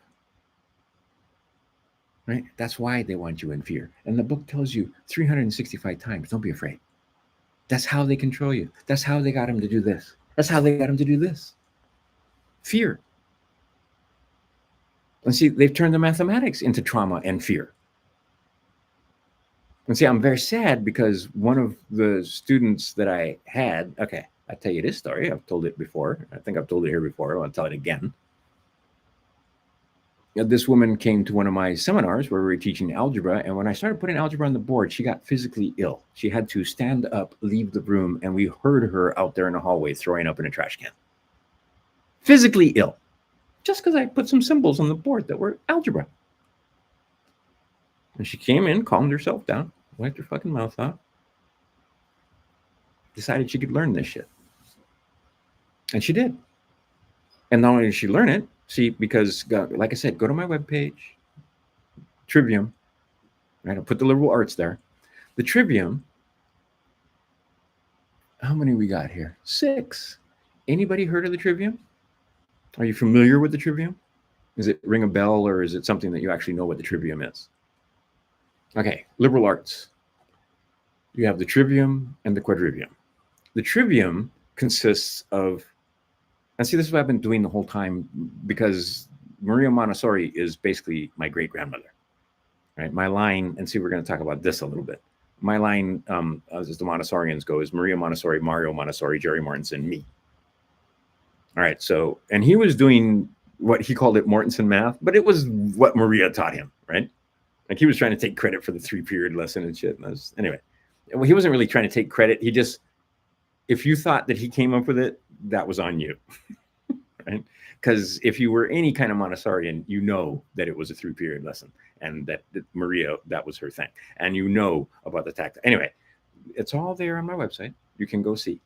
Right? That's why they want you in fear. And the book tells you 365 times, don't be afraid. That's how they control you. That's how they got him to do this. That's how they got him to do this. Fear. And see, they've turned the mathematics into trauma and fear. And see, I'm very sad because one of the students that I had, okay, I'll tell you this story. I've told it before. I think I've told it here before. I want to tell it again. This woman came to one of my seminars where we were teaching algebra. And when I started putting algebra on the board, she got physically ill. She had to stand up, leave the room, and we heard her out there in the hallway throwing up in a trash can. Physically ill. Just because I put some symbols on the board that were algebra. And she came in, calmed herself down, wiped her fucking mouth out, decided she could learn this shit. And she did. And not only did she learn it, see, because, like I said, go to my webpage, Trivium, right? I'll put the liberal arts there. The Trivium, how many we got here? 6. Anybody heard of the Trivium? Are you familiar with the Trivium? Does it ring a bell, or is it something that you actually know what the Trivium is? Okay, liberal arts. You have the Trivium and the Quadrivium. The Trivium consists of, and see, this is what I've been doing the whole time, because Maria Montessori is basically my great-grandmother, right? My line, and see, we're going to talk about this a little bit. My line, as the Montessorians go, is Maria Montessori, Mario Montessori, Jerry Mortensen, me. All right, so, and he was doing what he called it Mortensen math, but it was what Maria taught him, right? Like he was trying to take credit for the 3-period lesson and shit. And anyway, well, he wasn't really trying to take credit. He just, if you thought that he came up with it, that was on you, right? Because if you were any kind of Montessorian, you know that it was a 3-period lesson and that Maria, that was her thing. And you know about the tactile. Anyway, it's all there on my website. You can go see.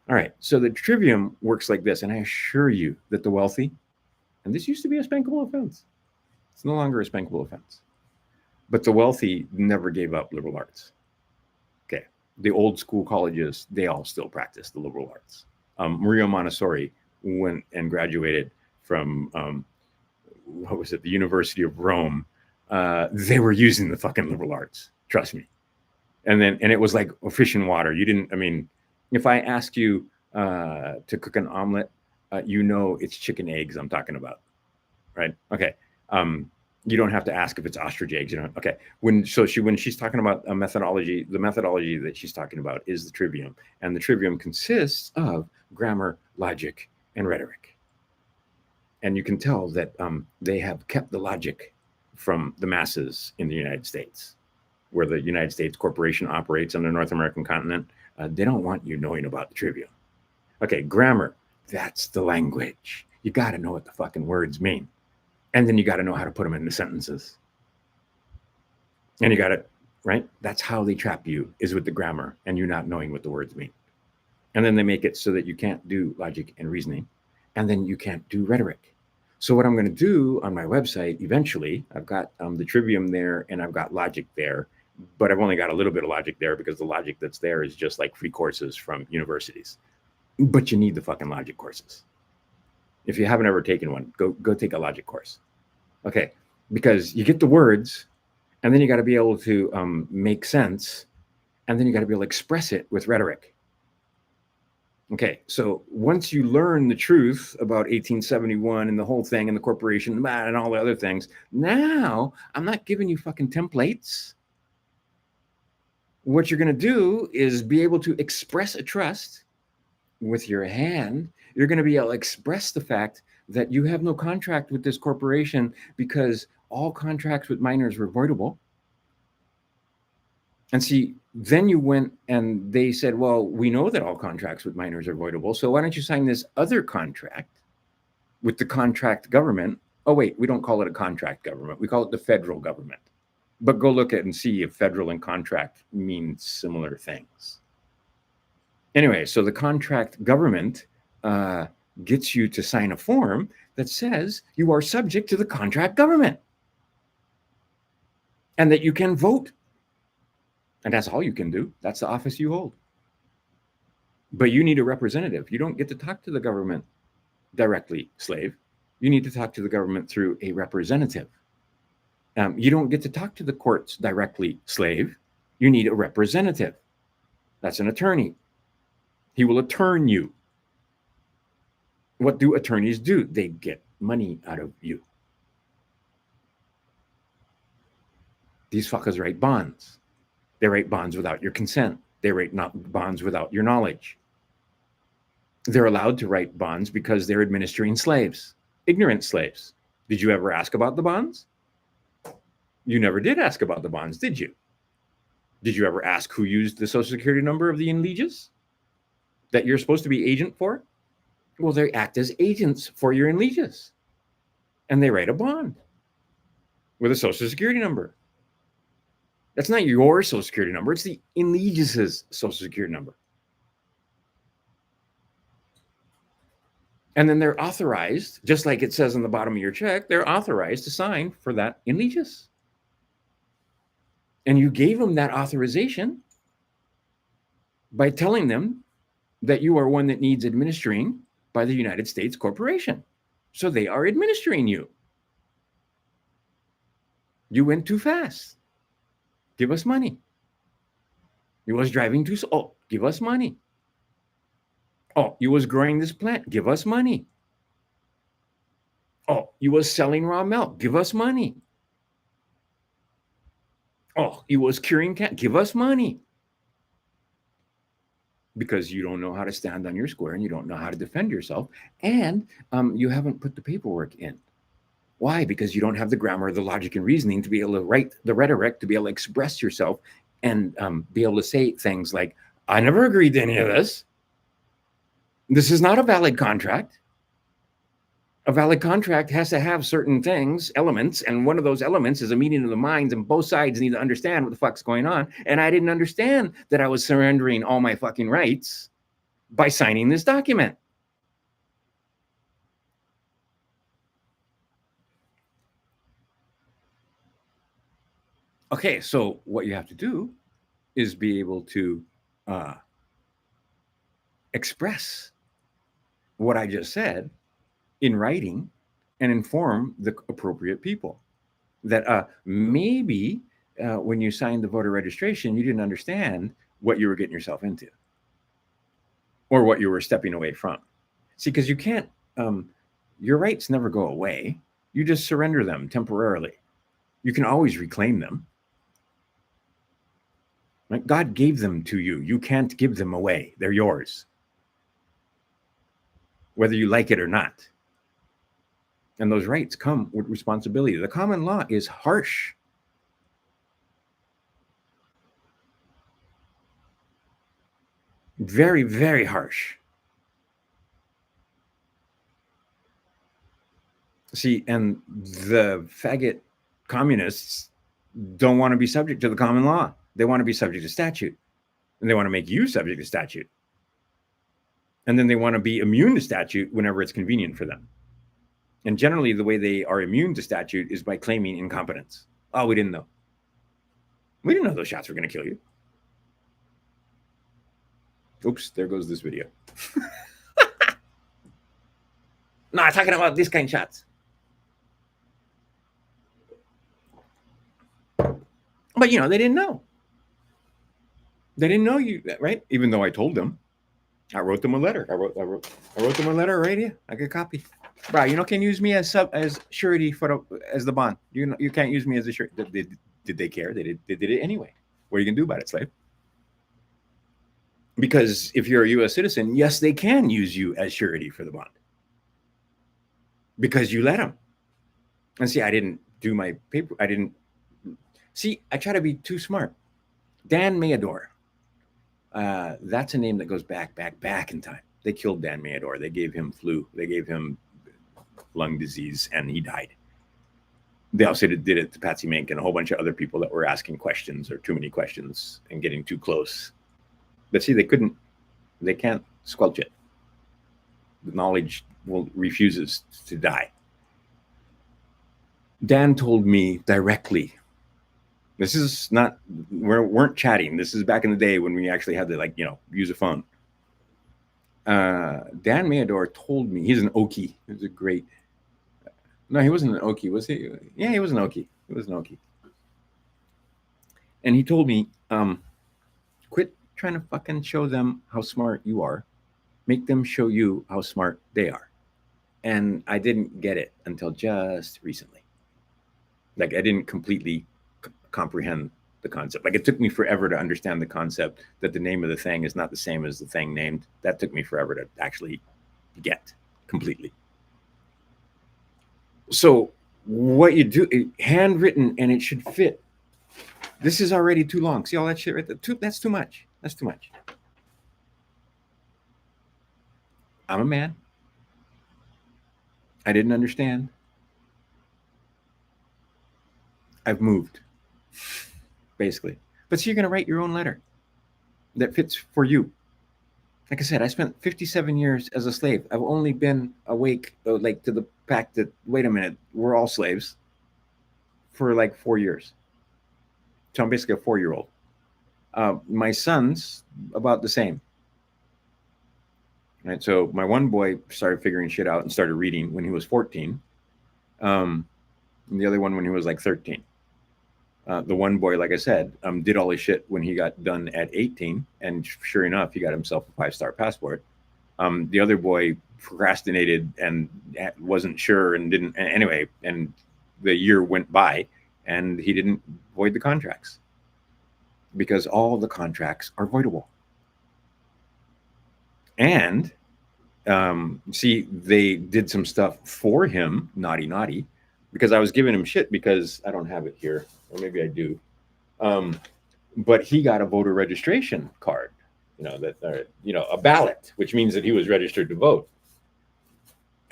All right, so the Trivium works like this, and I assure you that the wealthy, and this used to be a spankable offense. It's no longer a spankable offense. But the wealthy never gave up liberal arts. Okay, the old school colleges, they all still practice the liberal arts. Maria Montessori went and graduated from, what was it, the University of Rome. They were using the fucking liberal arts, trust me. And it was like fish in water. You didn't, I mean, if I ask you to cook an omelet, you know it's chicken eggs I'm talking about, right? Okay. You don't have to ask if it's ostrich eggs, you know. Okay. When she's talking about a methodology, the methodology that she's talking about is the Trivium, and the Trivium consists of grammar, logic, and rhetoric. And you can tell that they have kept the logic from the masses in the United States, where the United States corporation operates on the North American continent. They don't want you knowing about the Trivium. Okay, grammar, that's the language. You got to know what the fucking words mean. And then you got to know how to put them into sentences. And you got to, right? That's how they trap you, is with the grammar and you not knowing what the words mean. And then they make it so that you can't do logic and reasoning. And then you can't do rhetoric. So what I'm going to do on my website eventually, I've got the Trivium there and I've got logic there. But I've only got a little bit of logic there because the logic that's there is just like free courses from universities. But you need the fucking logic courses. If you haven't ever taken one, go take a logic course. Okay, because you get the words, and then you got to be able to make sense, and then you got to be able to express it with rhetoric. Okay, so once you learn the truth about 1871 and the whole thing and the corporation and all the other things, now I'm not giving you fucking templates. What you're going to do is be able to express a trust with your hand. You're going to be able to express the fact that you have no contract with this corporation because all contracts with minors were voidable. And see, then you went and they said, well, we know that all contracts with minors are voidable. So why don't you sign this other contract with the contract government? Oh, wait, we don't call it a contract government. We call it the federal government. But go look at and see if federal and contract mean similar things. Anyway, so the contract government gets you to sign a form that says you are subject to the contract government and that you can vote. And that's all you can do. That's the office you hold. But you need a representative. You don't get to talk to the government directly, slave. You need to talk to the government through a representative. You don't get to talk to the courts directly, slave. You need a representative. That's an attorney. He will attorney you. What do attorneys do? They get money out of you. These fuckers write bonds. They write bonds without your consent. They write not bonds without your knowledge. They're allowed to write bonds because they're administering slaves, ignorant slaves. Did you ever ask about the bonds? You never did ask about the bonds, did you? Did you ever ask who used the social security number of the in-lieges that you're supposed to be agent for? Well, they act as agents for your in-lieges. And they write a bond with a social security number. That's not your social security number. It's the in-lieges' social security number. And then they're authorized, just like it says on the bottom of your check, they're authorized to sign for that in-lieges. And you gave them that authorization by telling them that you are one that needs administering by the United States corporation. So they are administering you. You went too fast. Give us money. You was driving too slow. Oh, give us money. Oh, you was growing this plant. Give us money. Oh, you was selling raw milk. Give us money. Oh, you was curing cat. Give us money. Because you don't know how to stand on your square and you don't know how to defend yourself. And you haven't put the paperwork in. Why? Because you don't have the grammar, the logic, and reasoning to be able to write the rhetoric, to be able to express yourself and be able to say things like, I never agreed to any of this. This is not a valid contract. A valid contract has to have certain things, elements, and one of those elements is a meeting of the minds, and both sides need to understand what the fuck's going on. And I didn't understand that I was surrendering all my fucking rights by signing this document. Okay, so what you have to do is be able to express what I just said in writing and inform the appropriate people that maybe when you signed the voter registration, you didn't understand what you were getting yourself into or what you were stepping away from. See, because you can't, your rights never go away. You just surrender them temporarily. You can always reclaim them. Right? God gave them to you. You can't give them away. They're yours, whether you like it or not. And those rights come with responsibility. The common law is harsh. Very, very harsh. See, and the faggot communists don't want to be subject to the common law. They want to be subject to statute. And they want to make you subject to statute. And then they want to be immune to statute whenever it's convenient for them. And generally, the way they are immune to statute is by claiming incompetence. Oh, we didn't know. We didn't know those shots were going to kill you. Oops, there goes this video. No, I'm talking about this kind of shots. But, you know, they didn't know. They didn't know you, right? Even though I told them. I wrote them a letter. I wrote them a letter right here. I got a copy. Bro, you know, can use me as surety for as the bond. You can't use me as a surety. Did they care? They did it anyway. What are you gonna do about it, slave? Because if you're a U.S. citizen, yes, they can use you as surety for the bond. Because you let them. And see, I didn't do my paper. I didn't. See, I try to be too smart. Dan Mayador. That's a name that goes back in time. They killed Dan Mayador. They gave him flu. They gave him lung disease, and he died. They also did it to Patsy Mink and a whole bunch of other people that were asking questions or too many questions and getting too close. But see, they can't squelch it. The knowledge refuses to die. Dan told me directly. This is not, we weren't chatting. This is back in the day when we actually had to, like, use a phone. Dan Mayador told me, he's an Okie. He was a great, no, he wasn't an Okie, was he? Yeah, he was an Okie. He was an Okie. And he told me, quit trying to fucking show them how smart you are. Make them show you how smart they are. And I didn't get it until just recently. Like, I didn't completely comprehend the concept. Like, it took me forever to understand the concept that the name of the thing is not the same as the thing named. That took me forever to actually get completely. So what you do, handwritten, and it should fit. This is already too long. See all that shit right there? That's too much. That's too much. I'm a man. I didn't understand. I've moved, basically. But so you're going to write your own letter that fits for you. Like I said, I spent 57 years as a slave. I've only been awake, like, to the fact that, wait a minute, we're all slaves, for like 4 years. So I'm basically a 4-year-old. My son's about the same. Right. So my one boy started figuring shit out and started reading when he was 14. And the other one when he was like 13. The one boy, like I said, did all his shit when he got done at 18. And sure enough, he got himself a 5-star passport. The other boy procrastinated and wasn't sure and didn't. Anyway, and the year went by and he didn't void the contracts because all the contracts are voidable. And see, they did some stuff for him, naughty, because I was giving him shit because I don't have it here, or maybe I do. But he got a voter registration card, a ballot, which means that he was registered to vote.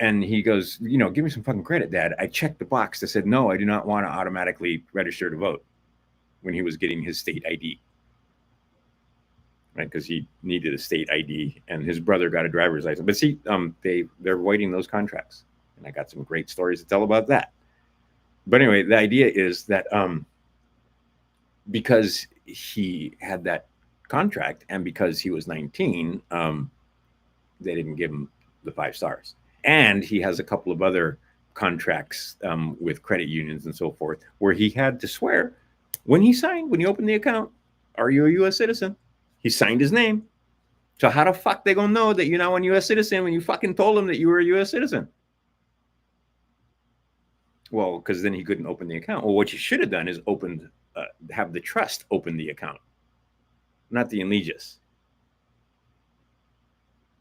And he goes, give me some fucking credit, Dad. I checked the box that said, no, I do not want to automatically register to vote, when he was getting his state ID. Right, because he needed a state ID, and his brother got a driver's license. But see, they're voiding those contracts, and I got some great stories to tell about that. But anyway, the idea is that because he had that contract, and because he was 19, they didn't give him the 5 stars. And he has a couple of other contracts with credit unions and so forth, where he had to swear when he opened the account, are you a U.S. citizen? He signed his name. So how the fuck they gonna know that you're now a U.S. citizen when you fucking told them that you were a U.S. citizen? Well, because then he couldn't open the account. Well, what you should have done is have the trust open the account, not the allegiance.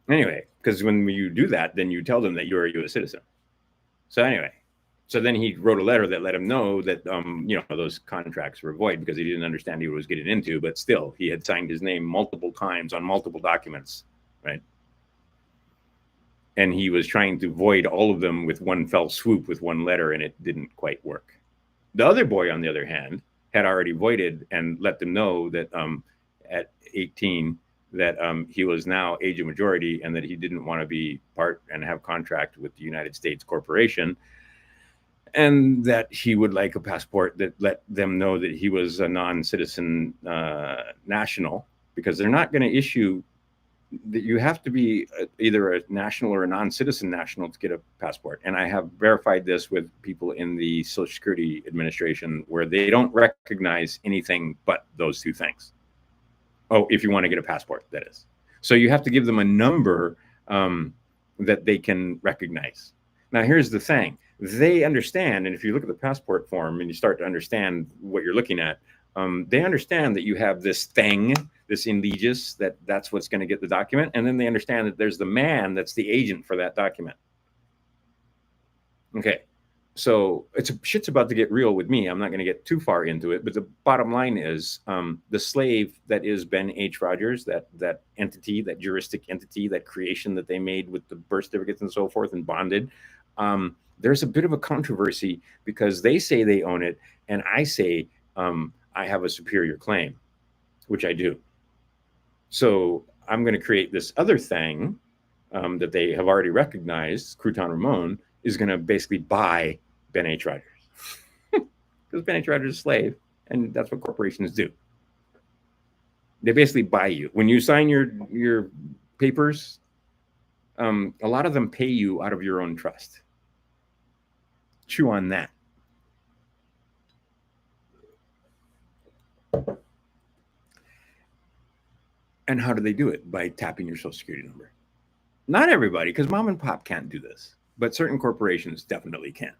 Anyway, because when you do that, then you tell them that you're a U.S. citizen. So anyway, so then he wrote a letter that let him know that, those contracts were void because he didn't understand what he was getting into. But still, he had signed his name multiple times on multiple documents, right? And he was trying to void all of them with one fell swoop with one letter, and it didn't quite work. The other boy, on the other hand, had already voided and let them know that at 18, that he was now age of majority and that he didn't want to be part and have contract with the United States corporation, and that he would like a passport that let them know that he was a non-citizen national, because they're not going to issue that you have to be either a national or a non-citizen national to get a passport. And I have verified this with people in the Social Security Administration, where they don't recognize anything but those two things. Oh, if you want to get a passport, that is. So you have to give them a number that they can recognize. Now, here's the thing. They understand, and if you look at the passport form and you start to understand what you're looking at, they understand that you have this thing, this indiges, that's what's going to get the document. And then they understand that there's the man that's the agent for that document. Okay. So shit's about to get real with me. I'm not going to get too far into it, but the bottom line is the slave that is Ben H. Rogers, that entity, that juristic entity, that creation that they made with the birth certificates and so forth and bonded, there's a bit of a controversy because they say they own it, and I say I have a superior claim, which I do. So I'm going to create this other thing that they have already recognized. Crouton Ramon is going to basically buy Ben H. Rogers because Ben H. Rogers is a slave, and that's what corporations do. They basically buy you when you sign your papers. A lot of them pay you out of your own trust. Chew on that. And how do they do it? By tapping your social security number. Not everybody, because mom and pop can't do this, but certain corporations definitely can.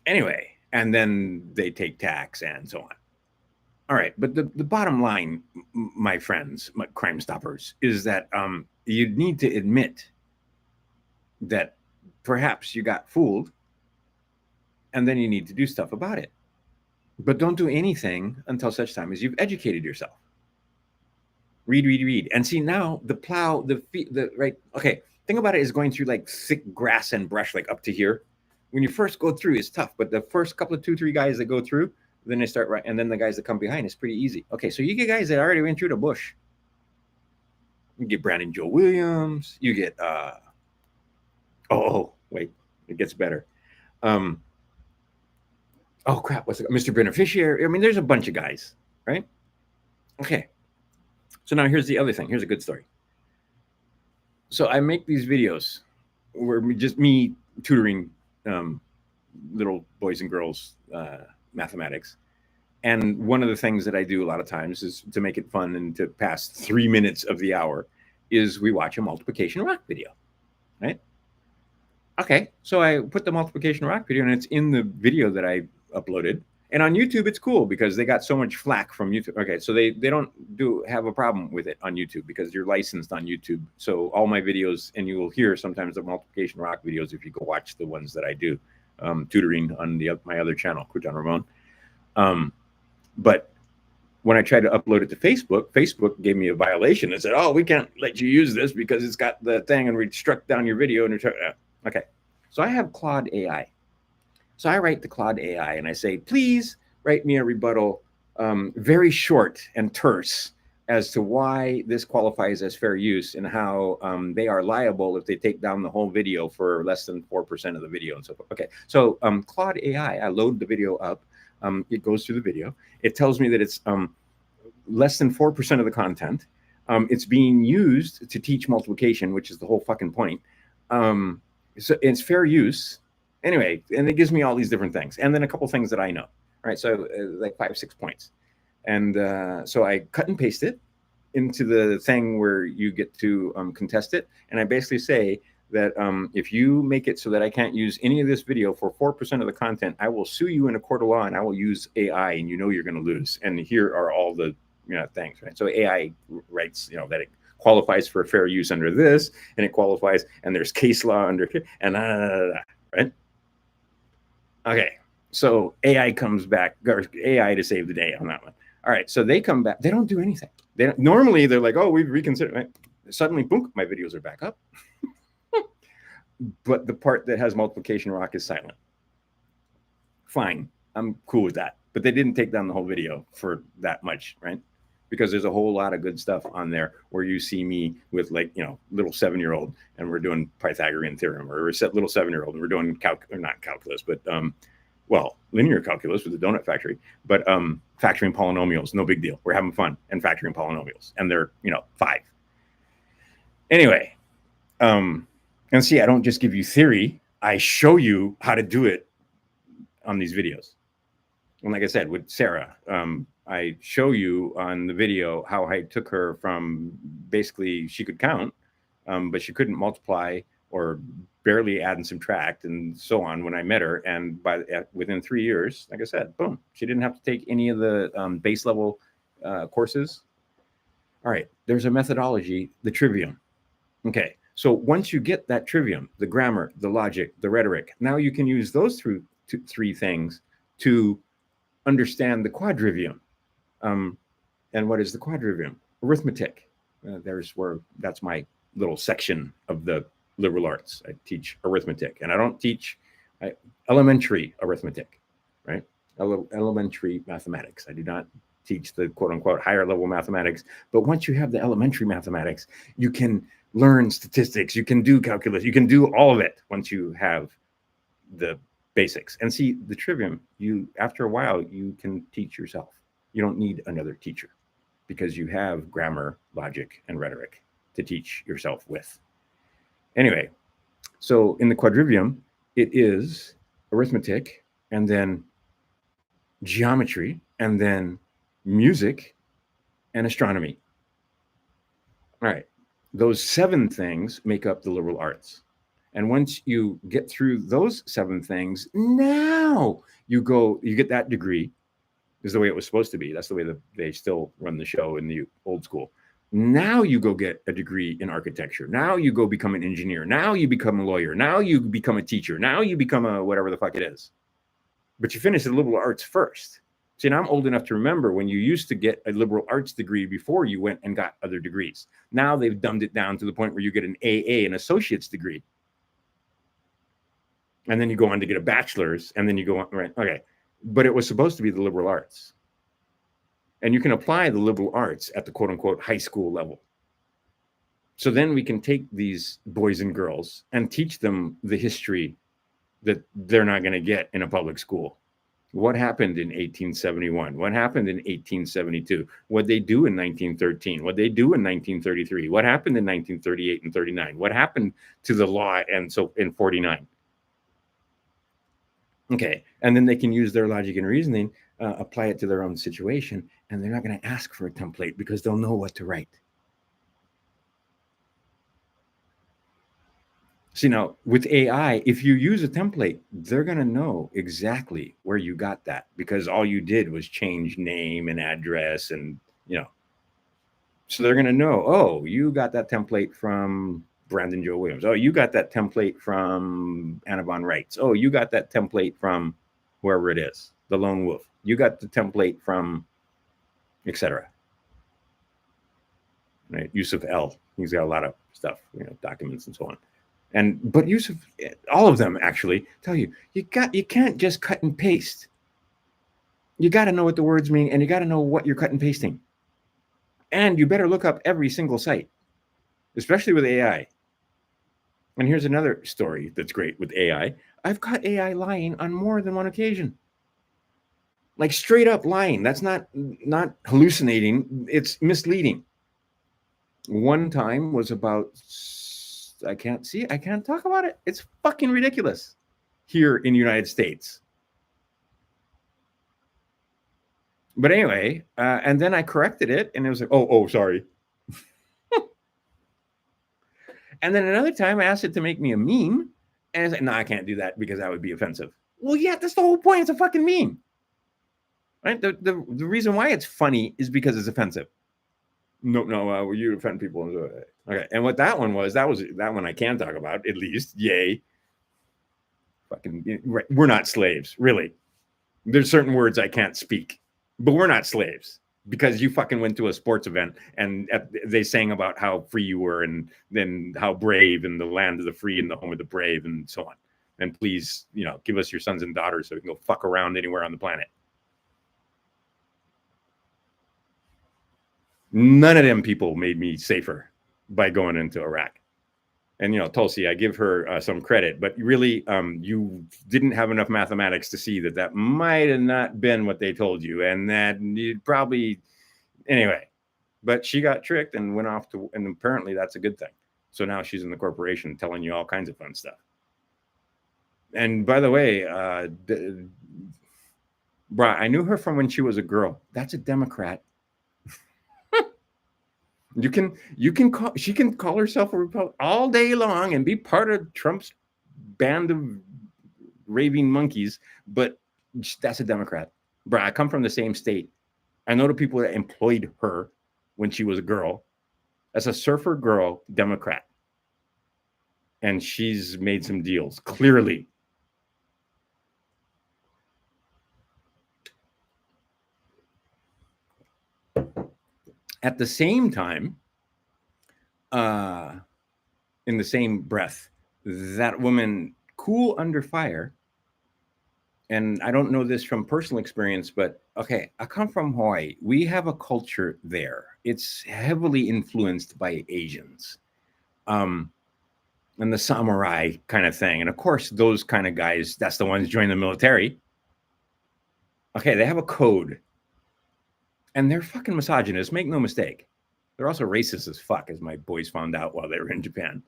Anyway, and then they take tax and so on. All right, but the bottom line, my friends, my Crime Stoppers, is that you need to admit that perhaps you got fooled, and then you need to do stuff about it. But don't do anything until such time as you've educated yourself. Read, read, read, and see now the plow, the right. Okay, thing about it is going through like thick grass and brush, like up to here. When you first go through, it's tough, but the first couple of 2, 3 guys that go through, then they start right, and then the guys that come behind, it's pretty easy. Okay, so you get guys that already went through the bush. You get Brandon Joe Williams. You get oh wait, it gets better. Oh crap, what's it, Mr. Beneficiary? I mean, there's a bunch of guys, right? Okay. So now here's the other thing. Here's a good story. So I make these videos where just me tutoring little boys and girls mathematics. And one of the things that I do a lot of times is to make it fun and to pass 3 minutes of the hour is we watch a multiplication rock video, right? Okay, so I put the multiplication rock video and it's in the video that I uploaded. And on YouTube, it's cool because they got so much flack from YouTube. Okay, so they don't have a problem with it on YouTube because you're licensed on YouTube. So all my videos, and you will hear sometimes the multiplication rock videos if you go watch the ones that I do tutoring on my other channel, Crouton Ramon. But when I tried to upload it to Facebook, Facebook gave me a violation and said, "Oh, we can't let you use this because it's got the thing, and we struck down your video." And okay, so I have Claude AI. So I write to Claude AI and I say, please write me a rebuttal, very short and terse, as to why this qualifies as fair use and how they are liable if they take down the whole video for less than 4% of the video and so forth. Okay, so Claude AI, I load the video up. It goes through the video. It tells me that it's less than 4% of the content. It's being used to teach multiplication, which is the whole fucking point. So it's fair use. Anyway, and it gives me all these different things, and then a couple things that I know, right? So like 5, 6 points, and so I cut and paste it into the thing where you get to contest it, and I basically say that if you make it so that I can't use any of this video for 4% of the content, I will sue you in a court of law, and I will use AI, and you know you're going to lose. And here are all the things, right? So AI writes, that it qualifies for fair use under this, and it qualifies, and there's case law under, and right? Okay, so AI comes back, or AI to save the day on that one. All right, so they come back. They don't do anything. They don't, normally they're like, oh, we've reconsidered. Right? Suddenly, boom, my videos are back up. But the part that has multiplication rock is silent. Fine, I'm cool with that. But they didn't take down the whole video for that much, right? Because there's a whole lot of good stuff on there where you see me with little 7-year-old and we're doing Pythagorean theorem, or little 7-year-old and we're doing not calculus, but linear calculus with the donut factory, but factoring polynomials, no big deal. We're having fun and factoring polynomials, and they're 5. Anyway, and see, I don't just give you theory; I show you how to do it on these videos. And like I said, with Sarah, I show you on the video how I took her from basically she could count, but she couldn't multiply or barely add and subtract and so on when I met her. And within 3 years, like I said, boom, she didn't have to take any of the base level courses. All right, there's a methodology, the trivium. Okay, so once you get that trivium, the grammar, the logic, the rhetoric, now you can use those 3 things to understand the quadrivium. And what is the quadrivium? Arithmetic. That's my little section of the liberal arts. I teach arithmetic, and I don't teach elementary arithmetic, right? Elementary mathematics. I do not teach the quote unquote higher level mathematics. But once you have the elementary mathematics, you can learn statistics, you can do calculus, you can do all of it once you have the basics. And see, the trivium, you after a while, you can teach yourself. You don't need another teacher because you have grammar, logic, and rhetoric to teach yourself with. Anyway, so in the quadrivium, it is arithmetic and then geometry and then music and astronomy. All right. Those 7 things make up the liberal arts. And once you get through those 7 things, now you get that degree, is the way it was supposed to be. That's the way that they still run the show in the old school. Now you go get a degree in architecture. Now you go become an engineer. Now you become a lawyer. Now you become a teacher. Now you become a whatever the fuck it is. But you finish the liberal arts first. See, and I'm old enough to remember when you used to get a liberal arts degree before you went and got other degrees. Now they've dumbed it down to the point where you get an AA, an associate's degree. And then you go on to get a bachelor's, and then you go on, right? Okay. But it was supposed to be the liberal arts. And you can apply the liberal arts at the quote unquote high school level. So then we can take these boys and girls and teach them the history that they're not going to get in a public school. What happened in 1871? What happened in 1872? What they do in 1913? What they do in 1933? What happened in 1938 and 39? What happened to the law and so in 49? Okay, and then they can use their logic and reasoning, apply it to their own situation, and they're not going to ask for a template because they'll know what to write. See, now with AI, if you use a template, they're going to know exactly where you got that because all you did was change name and address and, so they're going to know, oh, you got that template from Brandon Joe Williams. Oh, you got that template from Anna von Reitz. Oh, you got that template from whoever it is, the Lone Wolf. You got the template from, etc. Right? Yusuf L. He's got a lot of stuff, documents and so on. But Yusuf, all of them actually tell you can't just cut and paste. You got to know what the words mean, and you got to know what you're cut and pasting. And you better look up every single site, especially with AI. And here's another story that's great with AI. I've caught AI lying on more than one occasion. Like straight up lying. That's not hallucinating. It's misleading. One time was about, I can't talk about it. It's fucking ridiculous here in the United States. But anyway, and then I corrected it and it was like, oh, sorry. And then another time I asked it to make me a meme and I said, no, I can't do that because that would be offensive. Well, yeah, that's the whole point. It's a fucking meme. Right? The reason why it's funny is because it's offensive. No, you offend people. Okay. And what that one was that one I can talk about, at least. Yay. Fucking, we're not slaves, really. There's certain words I can't speak, but we're not slaves because you fucking went to a sports event and they sang about how free you were and then how brave and the land of the free and the home of the brave and so on. And please, give us your sons and daughters so we can go fuck around anywhere on the planet. None of them people made me safer by going into Iraq. And, Tulsi, I give her some credit, but really, you didn't have enough mathematics to see that might have not been what they told you. And that you'd probably, anyway, but she got tricked and went off to, and apparently that's a good thing. So now she's in the corporation telling you all kinds of fun stuff. And by the way, I knew her from when she was a girl. That's a Democrat. She can call herself a Republican all day long and be part of Trump's band of raving monkeys, but that's a Democrat. I come from the same state. I know the people that employed her when she was a girl. As a surfer girl, Democrat. And she's made some deals, clearly. At the same time, in the same breath, that woman cool under fire. And I don't know this from personal experience, but okay, I come from Hawaii. We have a culture there. It's heavily influenced by Asians. Um, and the samurai kind of thing. And of course, those kind of guys, that's the ones join the military. Okay, they have a code. And they're fucking misogynist, make no mistake. They're also racist as fuck, as my boys found out while they were in Japan.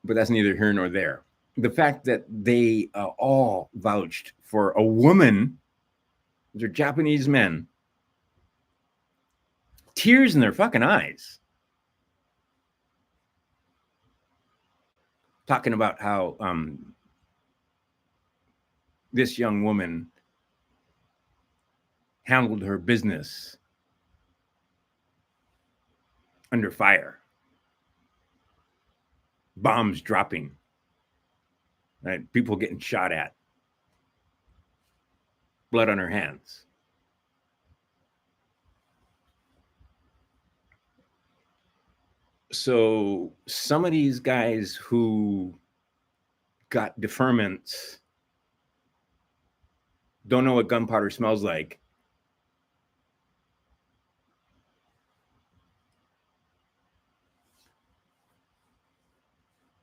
But that's neither here nor there. The fact that they all vouched for a woman, they're Japanese men, tears in their fucking eyes, talking about how this young woman handled her business under fire, bombs dropping, right? People getting shot at, blood on her hands. So some of these guys who got deferments don't know what gunpowder smells like.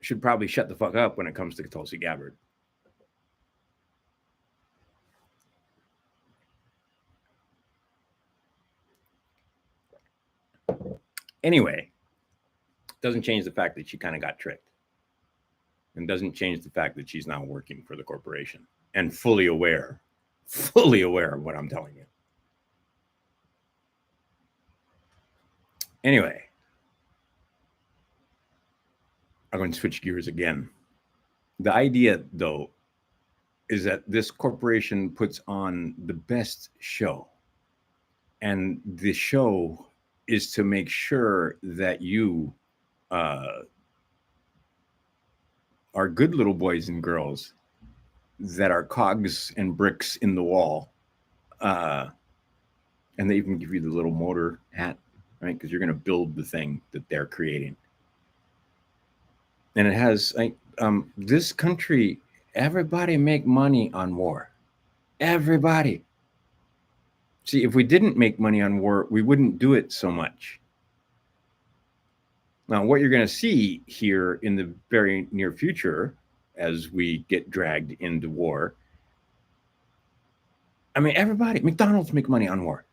Should probably shut the fuck up when it comes to Tulsi Gabbard. Anyway, doesn't change the fact that she kind of got tricked, and doesn't change the fact that she's now working for the corporation and fully aware of what I'm telling you. Anyway, I'm going to switch gears again. The idea, though, is that this corporation puts on the best show. And the show is to make sure that you are good little boys and girls that are cogs and bricks in the wall. And they even give you the little motor hat, right? Because you're going to build the thing that they're creating. And it has like this country, everybody make money on war. Everybody. See, if we didn't make money on war, we wouldn't do it so much. Now, what you're going to see here in the very near future, as we get dragged into war, I mean, everybody, McDonald's make money on war.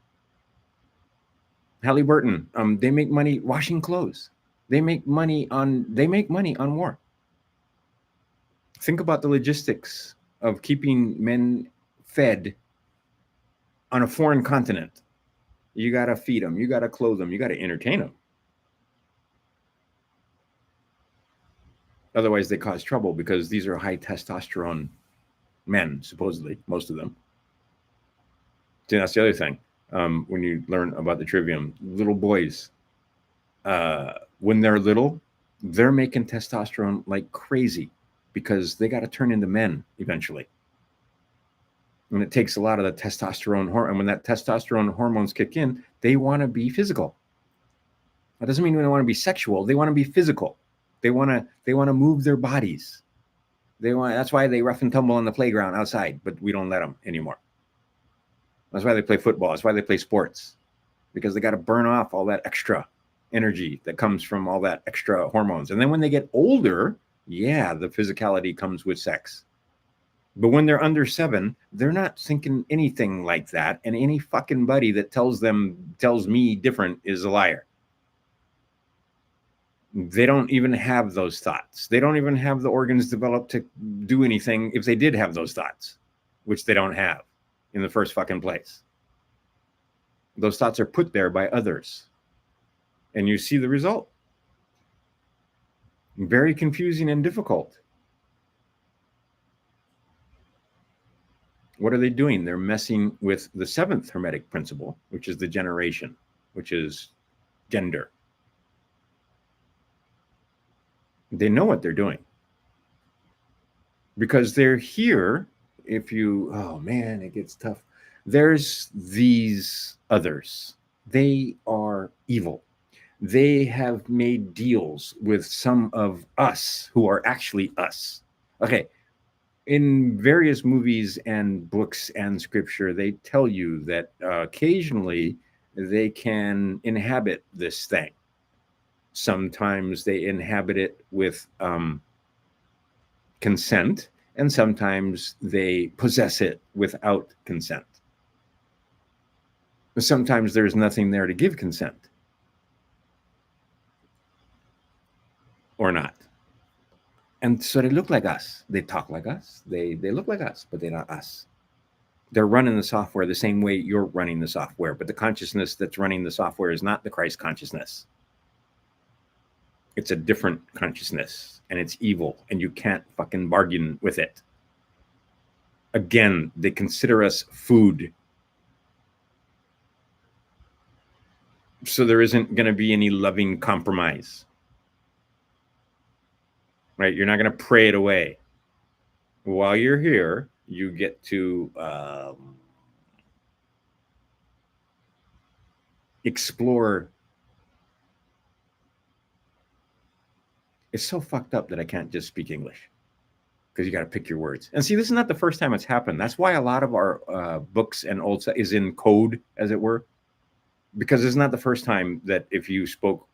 Halliburton, they make money washing clothes. They make money on war. Think about the logistics of keeping men fed on a foreign continent. You got to feed them, you got to clothe them, you got to entertain them. Otherwise, they cause trouble because these are high testosterone men, supposedly, most of them. See, that's the other thing. When you learn about the trivium, little boys, when they're little, they're making testosterone like crazy because they got to turn into men eventually. And it takes a lot of the testosterone hormone. And when that testosterone hormones kick in, they want to be physical. That doesn't mean they want to be sexual. They want to be physical. They want to move their bodies. That's why they rough and tumble on the playground outside, but we don't let them anymore. That's why they play football. That's why they play sports, because they got to burn off all that extra energy that comes from all that extra hormones. And then when they get older, yeah, the physicality comes with sex. But when they're under 7, they're not thinking anything like that. And any fucking buddy that tells me different is a liar. They don't even have those thoughts. They don't even have the organs developed to do anything if they did have those thoughts, which they don't have in the first fucking place. Those thoughts are put there by others. And you see the result. Very confusing and difficult. What are they doing? They're messing with the 7th Hermetic principle, which is the generation, which is gender. They know what they're doing. Because they're here, oh man, it gets tough. There's these others. They are evil. they have made deals with some of us who are actually us. Okay, in various movies and books and scripture, they tell you that occasionally they can inhabit this thing. Sometimes they inhabit it with consent, and sometimes they possess it without consent. Sometimes there's nothing there to give consent or not. And so they look like us. They talk like us. They look like us, but they're not us. They're running the software the same way you're running the software, but the consciousness that's running the software is not the Christ consciousness. It's a different consciousness, and it's evil, and you can't fucking bargain with it. Again, they consider us food. So there isn't going to be any loving compromise. Right? You're not going to pray it away. While you're here, you get to explore. It's so fucked up that I can't just speak English, because you got to pick your words. And see, this is not the first time it's happened. That's why a lot of our books and old stuff is in code, as it were, because it's not the first time that if you spoke,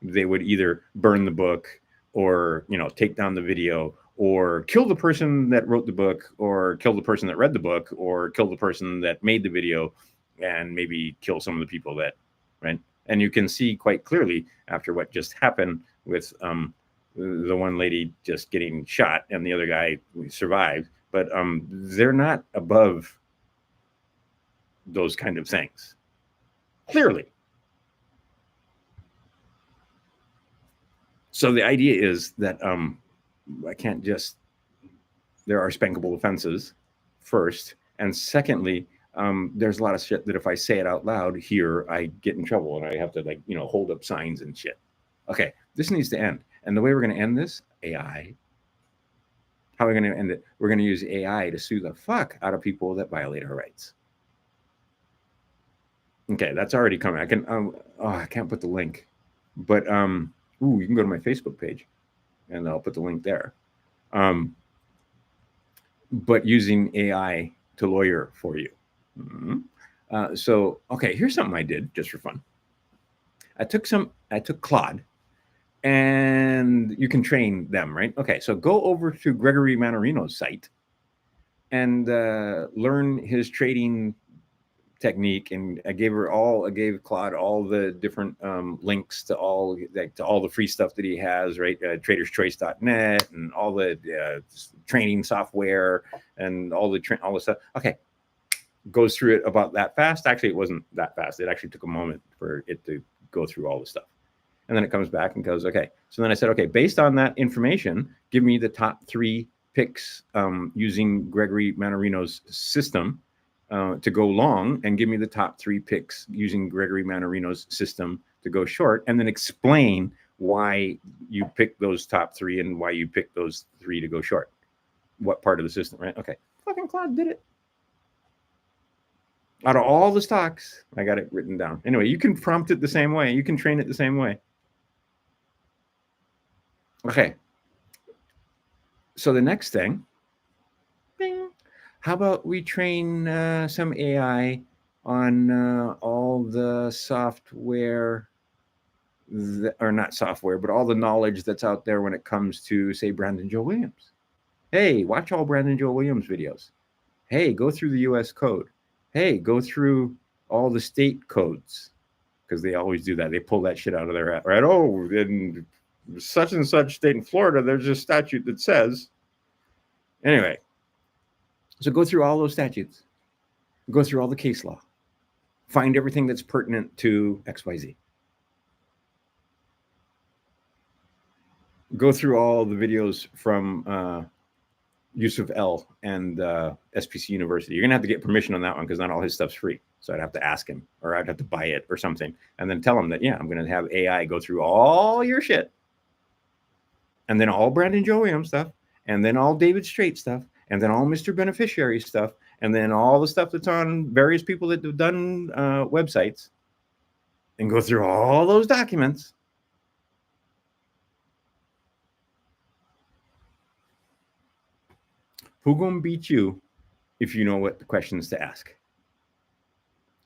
they would either burn the book, or take down the video, or kill the person that wrote the book, or kill the person that read the book, or kill the person that made the video, and maybe kill some of the people that, right? And you can see quite clearly after what just happened with the one lady just getting shot and the other guy survived, but they're not above those kind of things, clearly. So the idea is that I can't just, there are spankable offenses first, and secondly, there's a lot of shit that if I say it out loud here, I get in trouble and I have to hold up signs and shit. Okay, this needs to end. And the way we're going to end this, AI. How are we going to end it? We're going to use AI to sue the fuck out of people that violate our rights. Okay, that's already coming. I can, I can't put the link, but you can go to my Facebook page, and I'll put the link there. But using AI to lawyer for you. Mm-hmm. So, okay, here's something I did just for fun. I took Claude, and you can train them, right? Okay, so go over to Gregory Manarino's site and learn his trading technique. And I gave Claude all the different links to all the free stuff that he has, right? Traderschoice.net and all the training software and all the stuff. Okay, goes through it about that fast. Actually, it wasn't that fast. It actually took a moment for it to go through all the stuff. And then it comes back and goes, okay. So then I said, okay, based on that information, give me the top 3 picks using Gregory Manarino's system to go long, and give me the top 3 picks using Gregory Manarino's system to go short, and then explain why you picked those top 3 and why you picked those 3 to go short. What part of the system, right? Okay. Fucking Claude did it. Out of all the stocks, I got it written down. Anyway, you can prompt it the same way. You can train it the same way. Okay. So the next thing, bing, how about we train some AI on all the software, or not software, but all the knowledge that's out there when it comes to, say, Brandon Joe Williams. Hey, watch all Brandon Joe Williams videos. Hey, go through the US code. Hey, go through all the state codes, because they always do that. They pull that shit out of their, right? Oh, in such and such state in Florida, there's a statute that says. Anyway, so go through all those statutes. Go through all the case law. Find everything that's pertinent to XYZ. Go through all the videos from Yusuf L and SPC University. You're going to have to get permission on that one, because not all his stuff's free. So I'd have to ask him, or I'd have to buy it or something, and then tell him that, yeah, I'm going to have AI go through all your shit, and then all Brandon Joe Williams stuff, and then all David Straight stuff, and then all Mr. Beneficiary stuff, and then all the stuff that's on various people that have done websites. and go through all those documents. Who gonna beat you if you know what the questions to ask?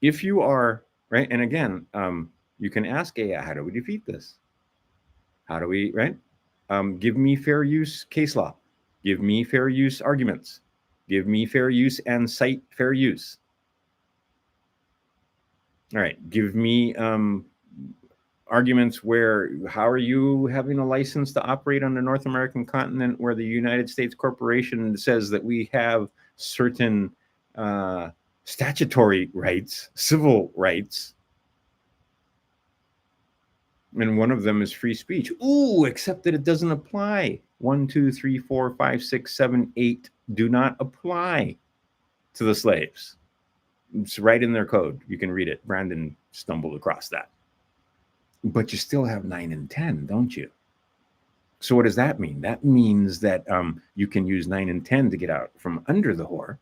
If you are right, and again, you can ask AI, how do we defeat this? How do we, right? Give me fair use case law. Give me fair use arguments. Give me fair use and cite fair use. All right. Give me arguments where how are you having a license to operate on the North American continent where the United States Corporation says that we have certain statutory rights, civil rights, and one of them is free speech. Ooh, except that it doesn't apply. 1, 2, 3, 4, 5, 6, 7, 8 do not apply to the slaves. It's right in their code. You can read it. Brandon stumbled across that. But you still have 9 and 10, don't you? So what does that mean? That means that you can use 9 and 10 to get out from under the whore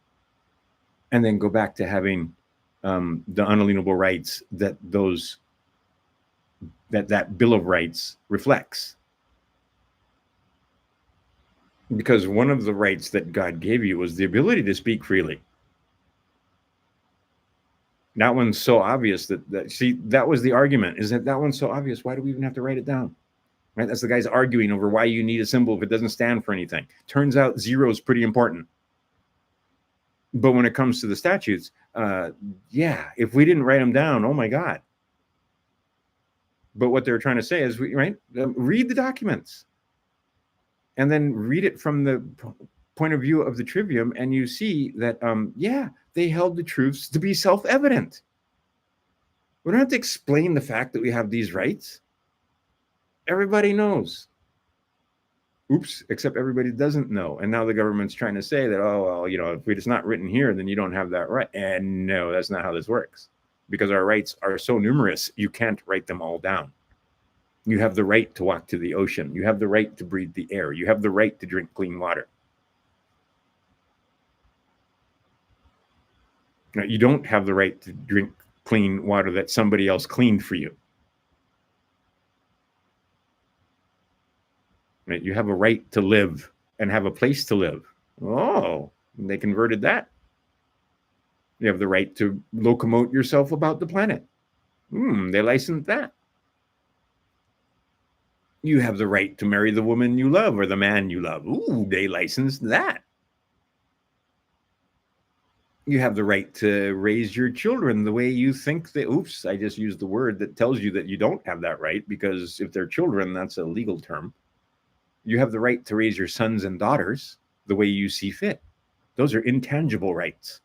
and then go back to having the unalienable rights that that Bill of Rights reflects. Because one of the rights that God gave you was the ability to speak freely. That one's so obvious that see, that was the argument, is that one's so obvious. Why do we even have to write it down? Right? That's the guys arguing over why you need a symbol if it doesn't stand for anything. Turns out 0 is pretty important. But when it comes to the statutes, yeah, if we didn't write them down, oh my God. But what they're trying to say is, right? Read the documents. And then read it from the point of view of the trivium, and you see that, yeah, they held the truths to be self-evident. We don't have to explain the fact that we have these rights. Everybody knows. Oops, except everybody doesn't know. And now the government's trying to say that, oh, well, you know, if it's not written here, then you don't have that right. And no, that's not how this works. Because our rights are so numerous, you can't write them all down. You have the right to walk to the ocean. You have the right to breathe the air. You have the right to drink clean water. Now, you don't have the right to drink clean water that somebody else cleaned for you. Right? You have a right to live and have a place to live. Oh, they converted that. You have the right to locomote yourself about the planet. They licensed that. You have the right to marry the woman you love or the man you love. Ooh, they licensed that. You have the right to raise your children the way you think that, oops, I just used the word that tells you that you don't have that right, because if they're children, that's a legal term. You have the right to raise your sons and daughters the way you see fit. Those are intangible rights.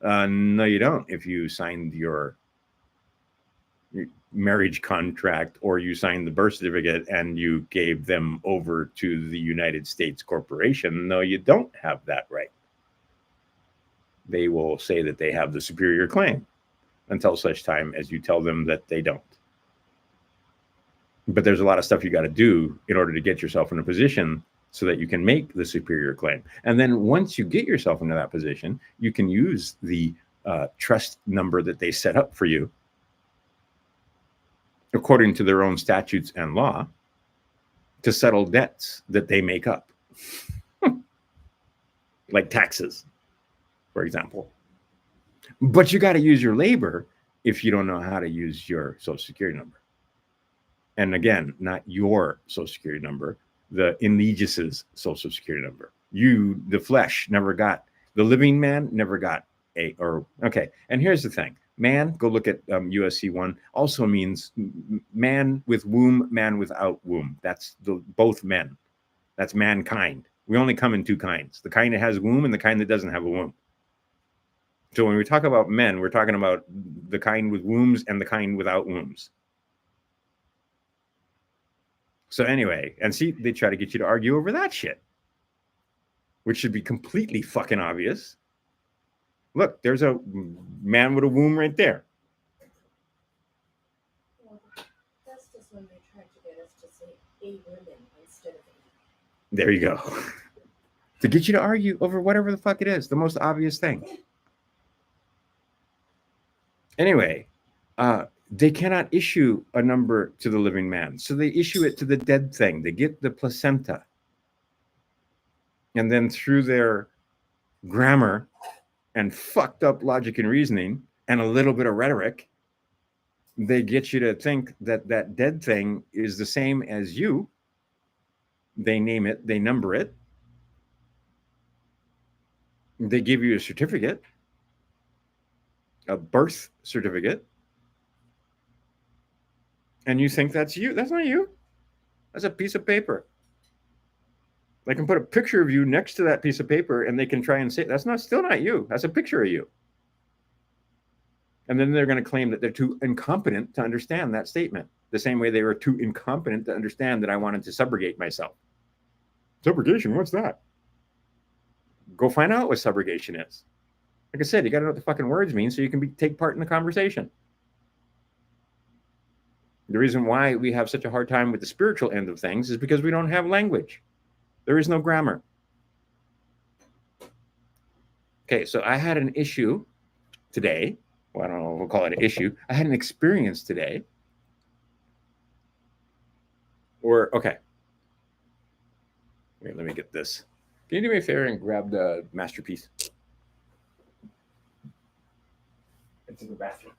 No, you don't. If you signed your marriage contract or you signed the birth certificate and you gave them over to the United States Corporation, no, you don't have that right. They will say that they have the superior claim until such time as you tell them that they don't. But there's a lot of stuff you got to do in order to get yourself in a position so that you can make the superior claim. And then once you get yourself into that position, you can use the trust number that they set up for you according to their own statutes and law to settle debts that they make up, like taxes, for example. But you got to use your labor if you don't know how to use your Social Security number. And again, not your Social Security number, the Eligis's Social Security number. You, the flesh, never got, the living man never got okay. And here's the thing. Man, go look at USC 1, also means man with womb, man without womb. That's both men. That's mankind. We only come in 2 kinds, the kind that has womb and the kind that doesn't have a womb. So when we talk about men, we're talking about the kind with wombs and the kind without wombs. So anyway, and see, they try to get you to argue over that shit, which should be completely fucking obvious. Look, there's a man with a womb right there. Well, that's just when they tried to get us to say a women instead of a. There you go. To get you to argue over whatever the fuck it is, the most obvious thing. Anyway, They cannot issue a number to the living man, so they issue it to the dead thing. They get the placenta, and then through their grammar and fucked up logic and reasoning and a little bit of rhetoric, they get you to think that that dead thing is the same as you. They name it, they number it, they give you a certificate, a birth certificate, and you think that's you. That's not you. That's a piece of paper. They can put a picture of you next to that piece of paper and they can try and say that's not still not you. That's a picture of you. And then they're going to claim that they're too incompetent to understand that statement. The same way they were too incompetent to understand that I wanted to subrogate myself. Subrogation, what's that? Go find out what subrogation is. Like I said, you got to know what the fucking words mean so you can take part in the conversation. The reason why we have such a hard time with the spiritual end of things is because we don't have language. There is no grammar. Okay, so I had an issue today. Well, I don't know if we'll call it an issue. I had an experience today. Okay. Wait, let me get this. Can you do me a favor and grab the masterpiece? It's in the bathroom.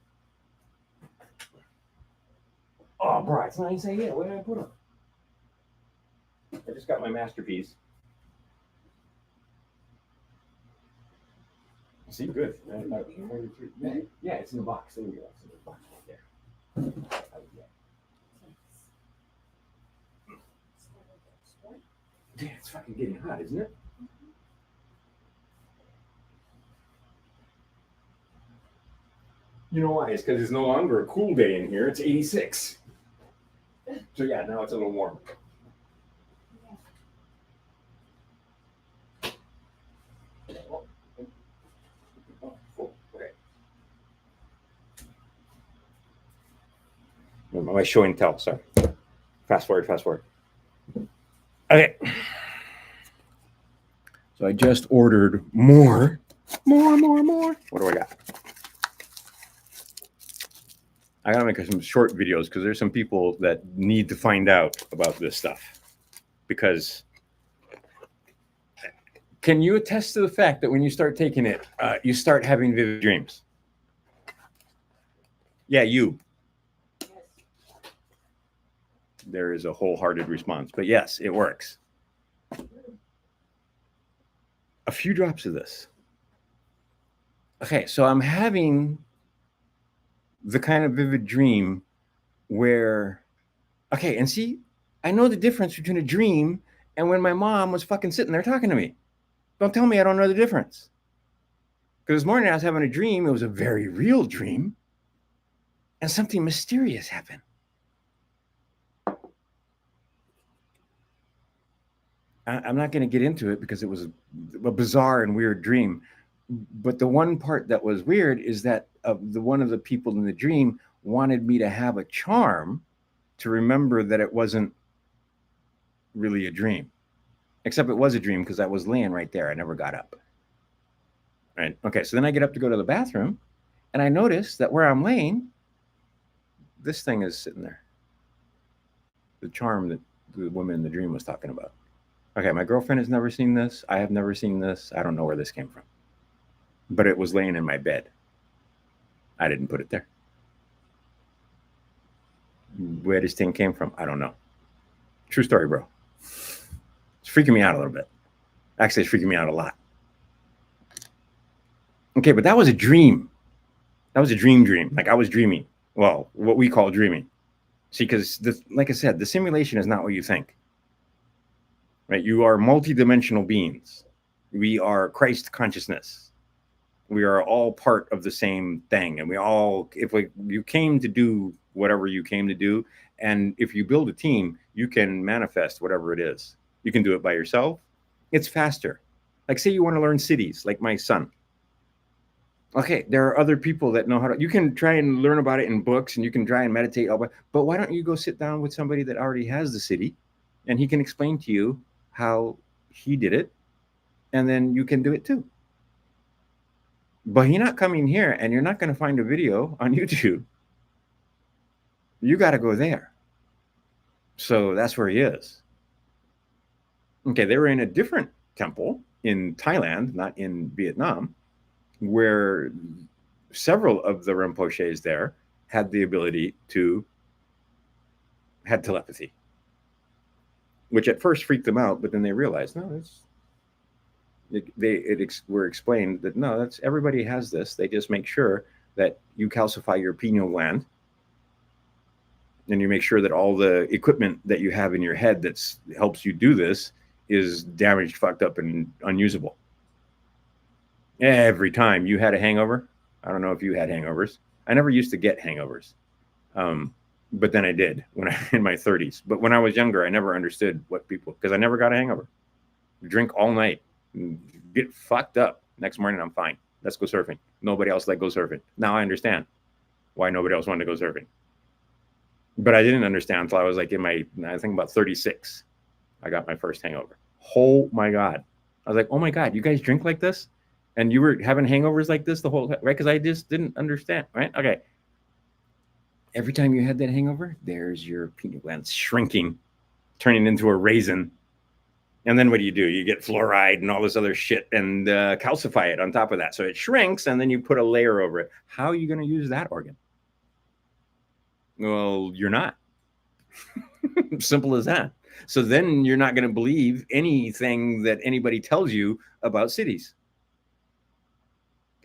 Oh, bro, it's not insane yet. Where did I put them? I just got my masterpiece. See, good. Yeah, it's in the box. There we go. It's in the box right there. Yeah, it's fucking getting hot, isn't it? You know why? It's because it's no longer a cool day in here. It's 86. So yeah, now it's a little warm. My show and tell. Sorry. Fast forward. Okay. So I just ordered more. What do I got? I gotta make some short videos because there's some people that need to find out about this stuff. Because can you attest to the fact that when you start taking it, you start having vivid dreams? Yeah, you. Yes. There is a wholehearted response, but yes, it works. A few drops of this. Okay, so I'm having the kind of vivid dream where, okay, and see, I know the difference between a dream and when my mom was fucking sitting there talking to me. Don't tell me I don't know the difference. Because this morning I was having a dream. It was a very real dream. And something mysterious happened. I'm not going to get into it because it was a bizarre and weird dream. But the one part that was weird is that one of the people in the dream wanted me to have a charm to remember that it wasn't really a dream. Except it was a dream because I was laying right there. I never got up. Right. Okay. So then I get up to go to the bathroom and I notice that where I'm laying, this thing is sitting there. The charm that the woman in the dream was talking about. Okay. My girlfriend has never seen this. I have never seen this. I don't know where this came from. But it was laying in my bed. I didn't put it there. Where this thing came from, I don't know. True story, bro. It's freaking me out a little bit. Actually, it's freaking me out a lot. Okay, but that was a dream. That was a dream. Like I was dreaming. Well, what we call dreaming. See, because like I said, the simulation is not what you think. Right? You are multidimensional beings. We are Christ consciousness. We are all part of the same thing. And you came to do whatever you came to do, and if you build a team, you can manifest whatever it is. You can do it by yourself. It's faster. Like say you want to learn cities, like my son. Okay, there are other people that know how to, you can try and learn about it in books and you can try and meditate, but why don't you go sit down with somebody that already has the city and he can explain to you how he did it, and then you can do it too. But you're not coming here and you're not going to find a video on YouTube You got to go there. So that's where he is. Okay, they were in a different temple in Thailand, not in Vietnam, where several of the Rinpoches there had the ability to had telepathy, which at first freaked them out, but then they realized no, were explained that no, that's everybody has this. They just make sure that you calcify your pineal gland, and you make sure that all the equipment that you have in your head that helps you do this is damaged, fucked up, and unusable. Every time you had a hangover, I don't know if you had hangovers. I never used to get hangovers, um, but then I did when I in my 30s. But when I was younger, I never understood what people because I never got a hangover. Drink all night, get fucked up. Next morning, I'm fine. Let's go surfing. Nobody else let go surfing. Now I understand why nobody else wanted to go surfing. But I didn't understand until I was like in my, I think about 36. I got my first hangover. Oh my God. I was like, oh my God, you guys drink like this? And you were having hangovers like this the whole time, right? Because I just didn't understand, right? Okay. Every time you had that hangover, there's your pineal gland shrinking, turning into a raisin. And then what do? You get fluoride and all this other shit and calcify it on top of that. So it shrinks and then you put a layer over it. How are you going to use that organ? Well, you're not. Simple as that. So then you're not going to believe anything that anybody tells you about cities.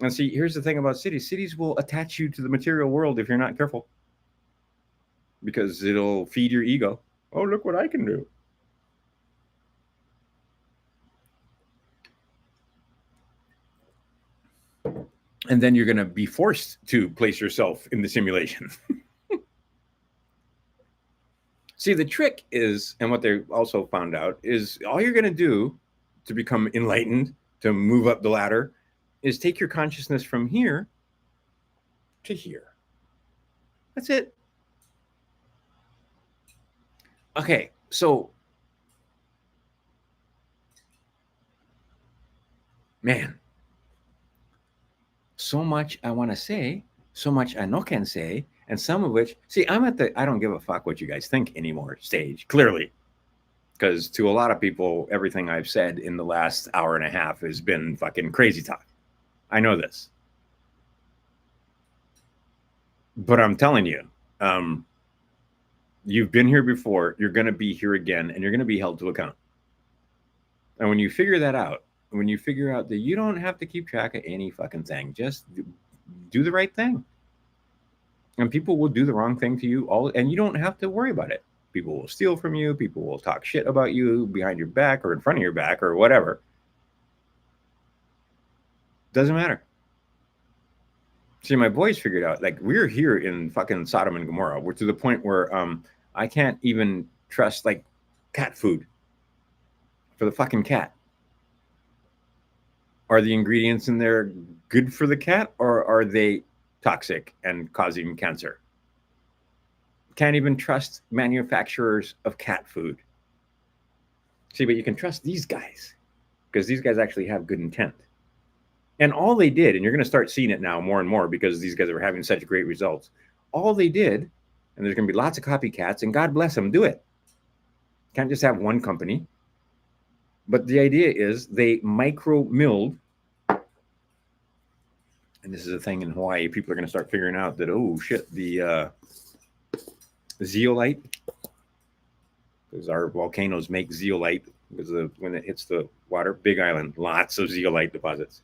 And see, here's the thing about cities cities will attach you to the material world if you're not careful because it'll feed your ego. Oh, look what I can do. And then you're going to be forced to place yourself in the simulation. See, the trick is, and what they also found out is all you're going to do to become enlightened, to move up the ladder, is take your consciousness from here to here. That's it. Okay, so, man, so much I want to say, so much I no can say, and some of which, see, I'm at the I don't give a fuck what you guys think anymore stage, clearly. Because to a lot of people, everything I've said in the last hour and a half has been fucking crazy talk. I know this. But I'm telling you, you've been here before, you're going to be here again, and you're going to be held to account. And when you figure that out, when you figure out that you don't have to keep track of any fucking thing, just do the right thing. And people will do the wrong thing to you all, and you don't have to worry about it. People will steal from you. People will talk shit about you behind your back or in front of your back or whatever. Doesn't matter. See, my boys figured out, like, we're here in fucking Sodom and Gomorrah. We're to the point where I can't even trust, like, cat food for the fucking cat. Are the ingredients in there good for the cat or are they toxic and causing cancer? Can't even trust manufacturers of cat food. See, but you can trust these guys because these guys actually have good intent. And all they did, and you're going to start seeing it now more and more because these guys are having such great results. All they did, and there's going to be lots of copycats, and God bless them, do it. Can't just have one company. But the idea is they micro milled, and this is a thing in Hawaii. People are going to start figuring out that, oh shit, the zeolite, because our volcanoes make zeolite because when it hits the water, Big Island, lots of zeolite deposits.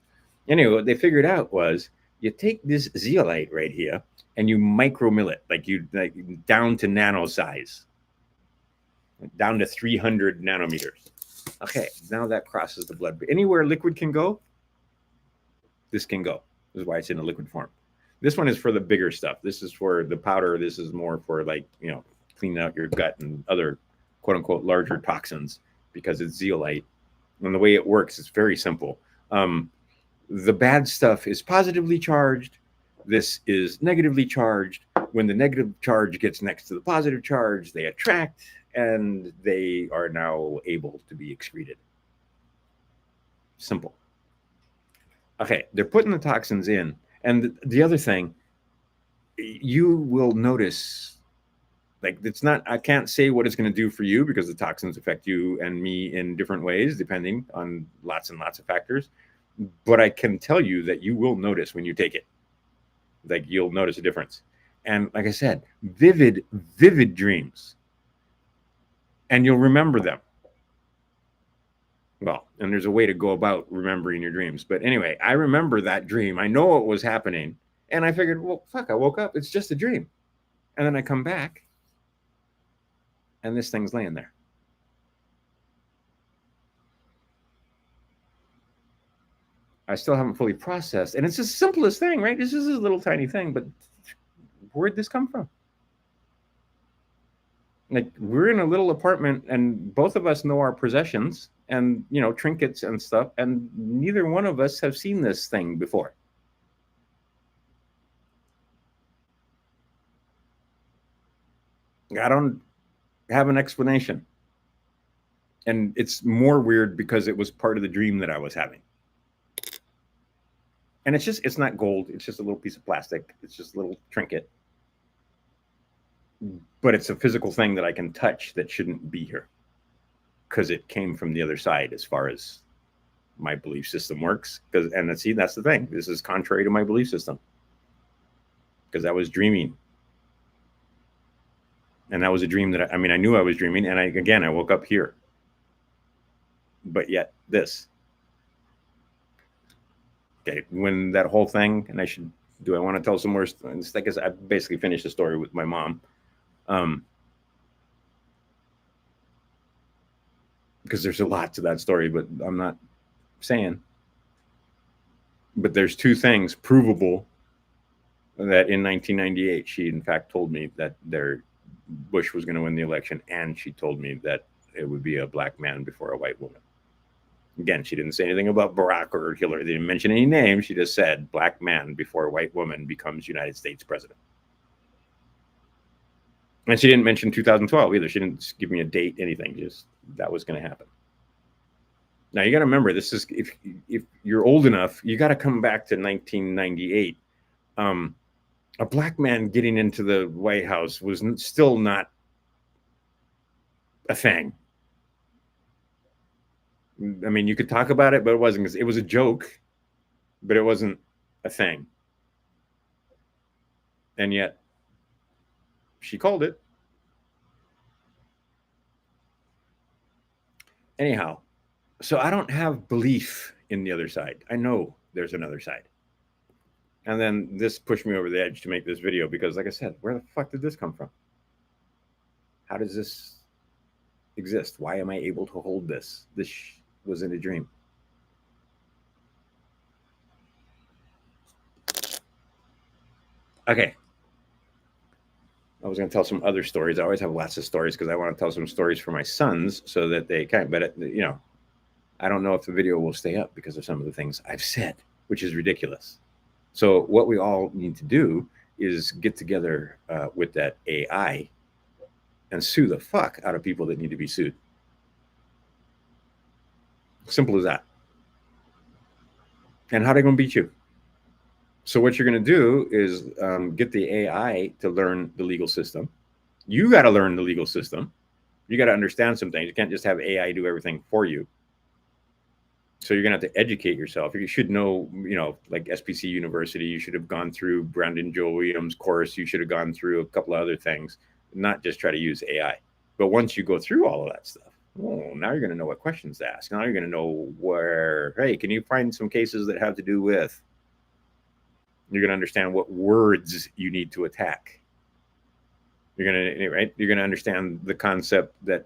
Anyway, what they figured out was you take this zeolite right here and you micro mill it, like down to nano size, down to 300 nanometers. Okay, now that crosses the blood. Anywhere liquid can go, this can go. This is why it's in a liquid form. This one is for the bigger stuff. This is for the powder. This is more for, like, cleaning out your gut and other quote unquote larger toxins because it's zeolite. And the way it works is very simple. The bad stuff is positively charged. This is negatively charged. When the negative charge gets next to the positive charge, they attract and they are now able to be excreted. Simple. Okay, they're putting the toxins in. And the other thing, you will notice Like, it's not, I can't say what it's going to do for you because the toxins affect you and me in different ways, depending on lots and lots of factors. But I can tell you that you will notice when you take it. Like, you'll notice a difference. And like I said, vivid dreams. And you'll remember them. Well, and there's a way to go about remembering your dreams. But anyway, I remember that dream. I know what was happening. And I figured, well, fuck, I woke up. It's just a dream. And then I come back and this thing's laying there. I still haven't fully processed. And it's the simplest thing, right? This is a little tiny thing, but where'd this come from? Like, we're in a little apartment and both of us know our possessions and, you know, trinkets and stuff, and neither one of us have seen this thing before. I don't have an explanation. And it's more weird because it was part of the dream that I was having. And it's not gold. It's just a little piece of plastic. It's just a little trinket. But it's a physical thing that I can touch that shouldn't be here because it came from the other side as far as my belief system works. And see, that's the thing. This is contrary to my belief system because I was dreaming. And that was a dream that I knew I was dreaming. And I woke up here. But yet this. Okay, when that whole thing, and I want to tell some more? I guess I basically finished the story with my mom. Because there's a lot to that story, but I'm not saying. But there's two things provable that in 1998, she in fact told me that Bush was going to win the election, and she told me that it would be a black man before a white woman. Again, she didn't say anything about Barack or Hillary. They didn't mention any names. She just said black man before a white woman becomes United States president. And she didn't mention 2012 either. She didn't give me a date, anything. Just that was going to happen. Now you got to remember, this is if you're old enough, you got to come back to 1998. A black man getting into the White House was still not a thing. I mean, you could talk about it, but it wasn't. It was a joke, but it wasn't a thing. And yet, she called it. Anyhow, so I don't have belief in the other side. I know there's another side. And then this pushed me over the edge to make this video because, like I said, where the fuck did this come from? How does this exist? Why am I able to hold this? This was in a dream. Okay. I was going to tell some other stories. I always have lots of stories because I want to tell some stories for my sons so that they can. But, you know, I don't know if the video will stay up because of some of the things I've said, which is ridiculous. So what we all need to do is get together with that AI and sue the fuck out of people that need to be sued. Simple as that. And how are they going to beat you? So what you're going to do is get the AI to learn the legal system. You got to learn the legal system. You got to understand some things. You can't just have AI do everything for you. So you're going to have to educate yourself. You should know, you know, like SPC University, you should have gone through Brandon Joel Williams' course. You should have gone through a couple of other things, not just try to use AI. But once you go through all of that stuff, oh, now you're going to know what questions to ask. Now you're going to know where, hey, can you find some cases that have to do with, you're going to understand what words you need to attack. You're going to, right? You're going to understand the concept that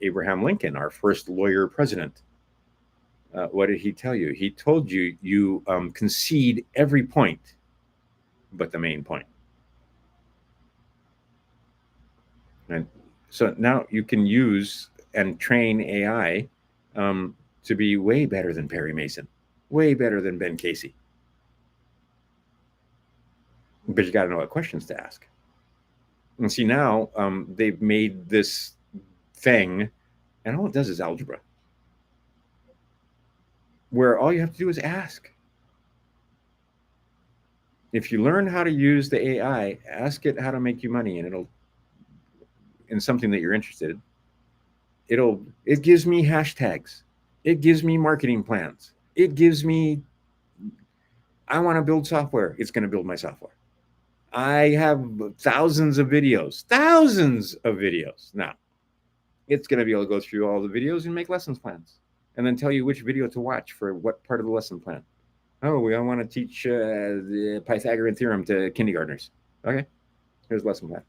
Abraham Lincoln, our first lawyer president, what did he tell you? He told you you concede every point but the main point. And so now you can use and train AI to be way better than Perry Mason, way better than Ben Casey. But you got to know what questions to ask. And see, now they've made this thing, and all it does is algebra, where all you have to do is ask. If you learn how to use the AI, ask it how to make you money, and it'll in something that you're interested in, it gives me hashtags, it gives me marketing plans, it gives me, I want to build software, it's going to build my software. I have thousands of videos now. It's going to be able to go through all the videos and make lessons plans and then tell you which video to watch for what part of the lesson plan. Oh, I want to teach the Pythagorean theorem to kindergartners. Okay, here's lesson plan.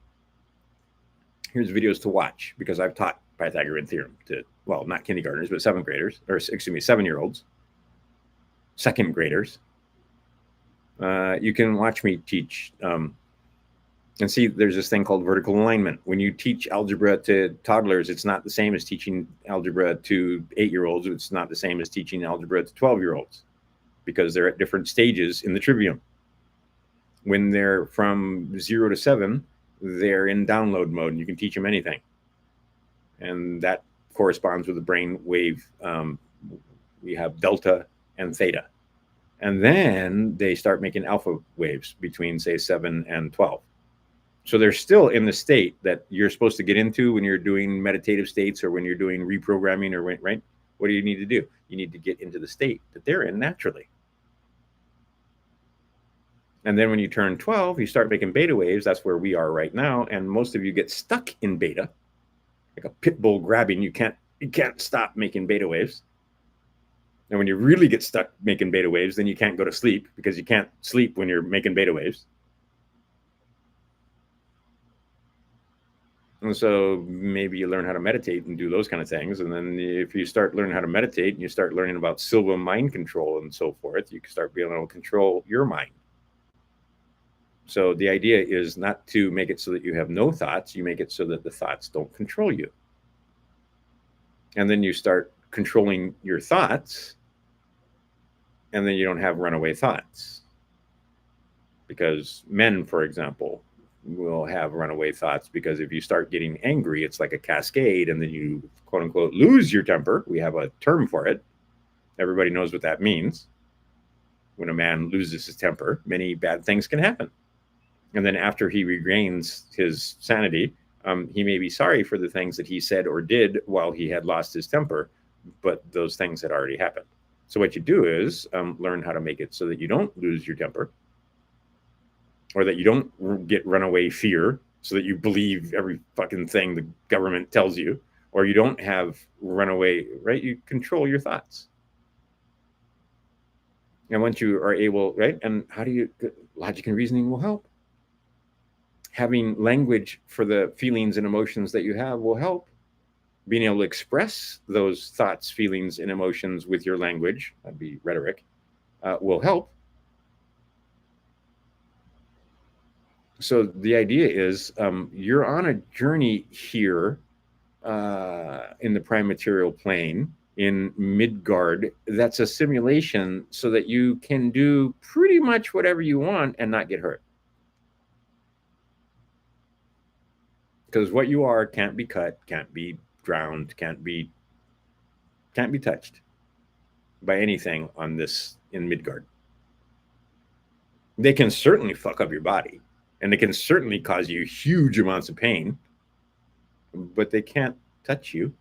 Here's videos to watch because I've taught Pythagorean theorem to, well, not kindergartners, but seventh graders, or excuse me, 7-year-olds, second graders. You can watch me teach. And see, there's this thing called vertical alignment. When you teach algebra to toddlers, it's not the same as teaching algebra to 8-year-olds. It's not the same as teaching algebra to 12-year-olds because they're at different stages in the trivium. When they're from 0 to 7, they're in download mode and you can teach them anything. And that corresponds with the brain wave. We have delta and theta. And then they start making alpha waves between, say, 7 and 12. So they're still in the state that you're supposed to get into when you're doing meditative states or when you're doing reprogramming, or right? What do you need to do? You need to get into the state that they're in naturally. And then when you turn 12, you start making beta waves. That's where we are right now. And most of you get stuck in beta, like a pit bull grabbing. You can't stop making beta waves. And when you really get stuck making beta waves, then you can't go to sleep because you can't sleep when you're making beta waves. And so maybe you learn how to meditate and do those kind of things. And then if you start learning how to meditate and you start learning about Silva mind control and so forth, you can start being able to control your mind. So the idea is not to make it so that you have no thoughts. You make it so that the thoughts don't control you. And then you start controlling your thoughts. And then you don't have runaway thoughts. Because men, for example, will have runaway thoughts because if you start getting angry, it's like a cascade, and then you, quote unquote, lose your temper. We have a term for it. Everybody knows what that means. When a man loses his temper, many bad things can happen. And then after he regains his sanity, he may be sorry for the things that he said or did while he had lost his temper, but those things had already happened. So what you do is learn how to make it so that you don't lose your temper, or that you don't get runaway fear so that you believe every fucking thing the government tells you, or you don't have runaway, right? You control your thoughts. And once you are able, right? And how do you, logic and reasoning will help. Having language for the feelings and emotions that you have will help. Being able to express those thoughts, feelings, and emotions with your language, that'd be rhetoric, will help. So the idea is you're on a journey here in the prime material plane in Midgard. That's a simulation so that you can do pretty much whatever you want and not get hurt. Because what you are can't be cut, can't be drowned, can't be touched by anything on this in Midgard. They can certainly fuck up your body. And they can certainly cause you huge amounts of pain, but they can't touch you,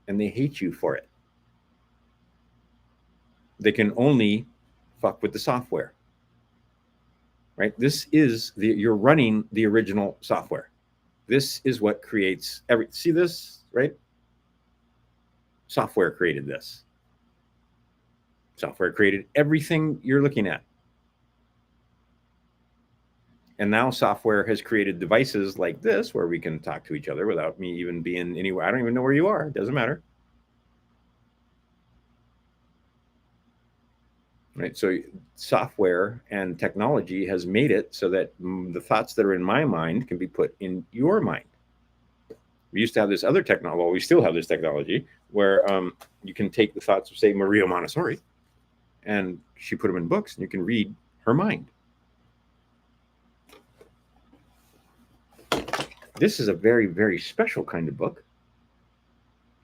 and they hate you for it. They can only fuck with the software, right? This is you're running the original software. This is what creates see this, right? Software created this. Software created everything you're looking at. And now software has created devices like this where we can talk to each other without me even being anywhere. I don't even know where you are. It doesn't matter. Right? So software and technology has made it so that the thoughts that are in my mind can be put in your mind. We used to have this other technology. Well, we still have this technology where you can take the thoughts of, say, Maria Montessori, and she put them in books, and you can read her mind. This is a very, very special kind of book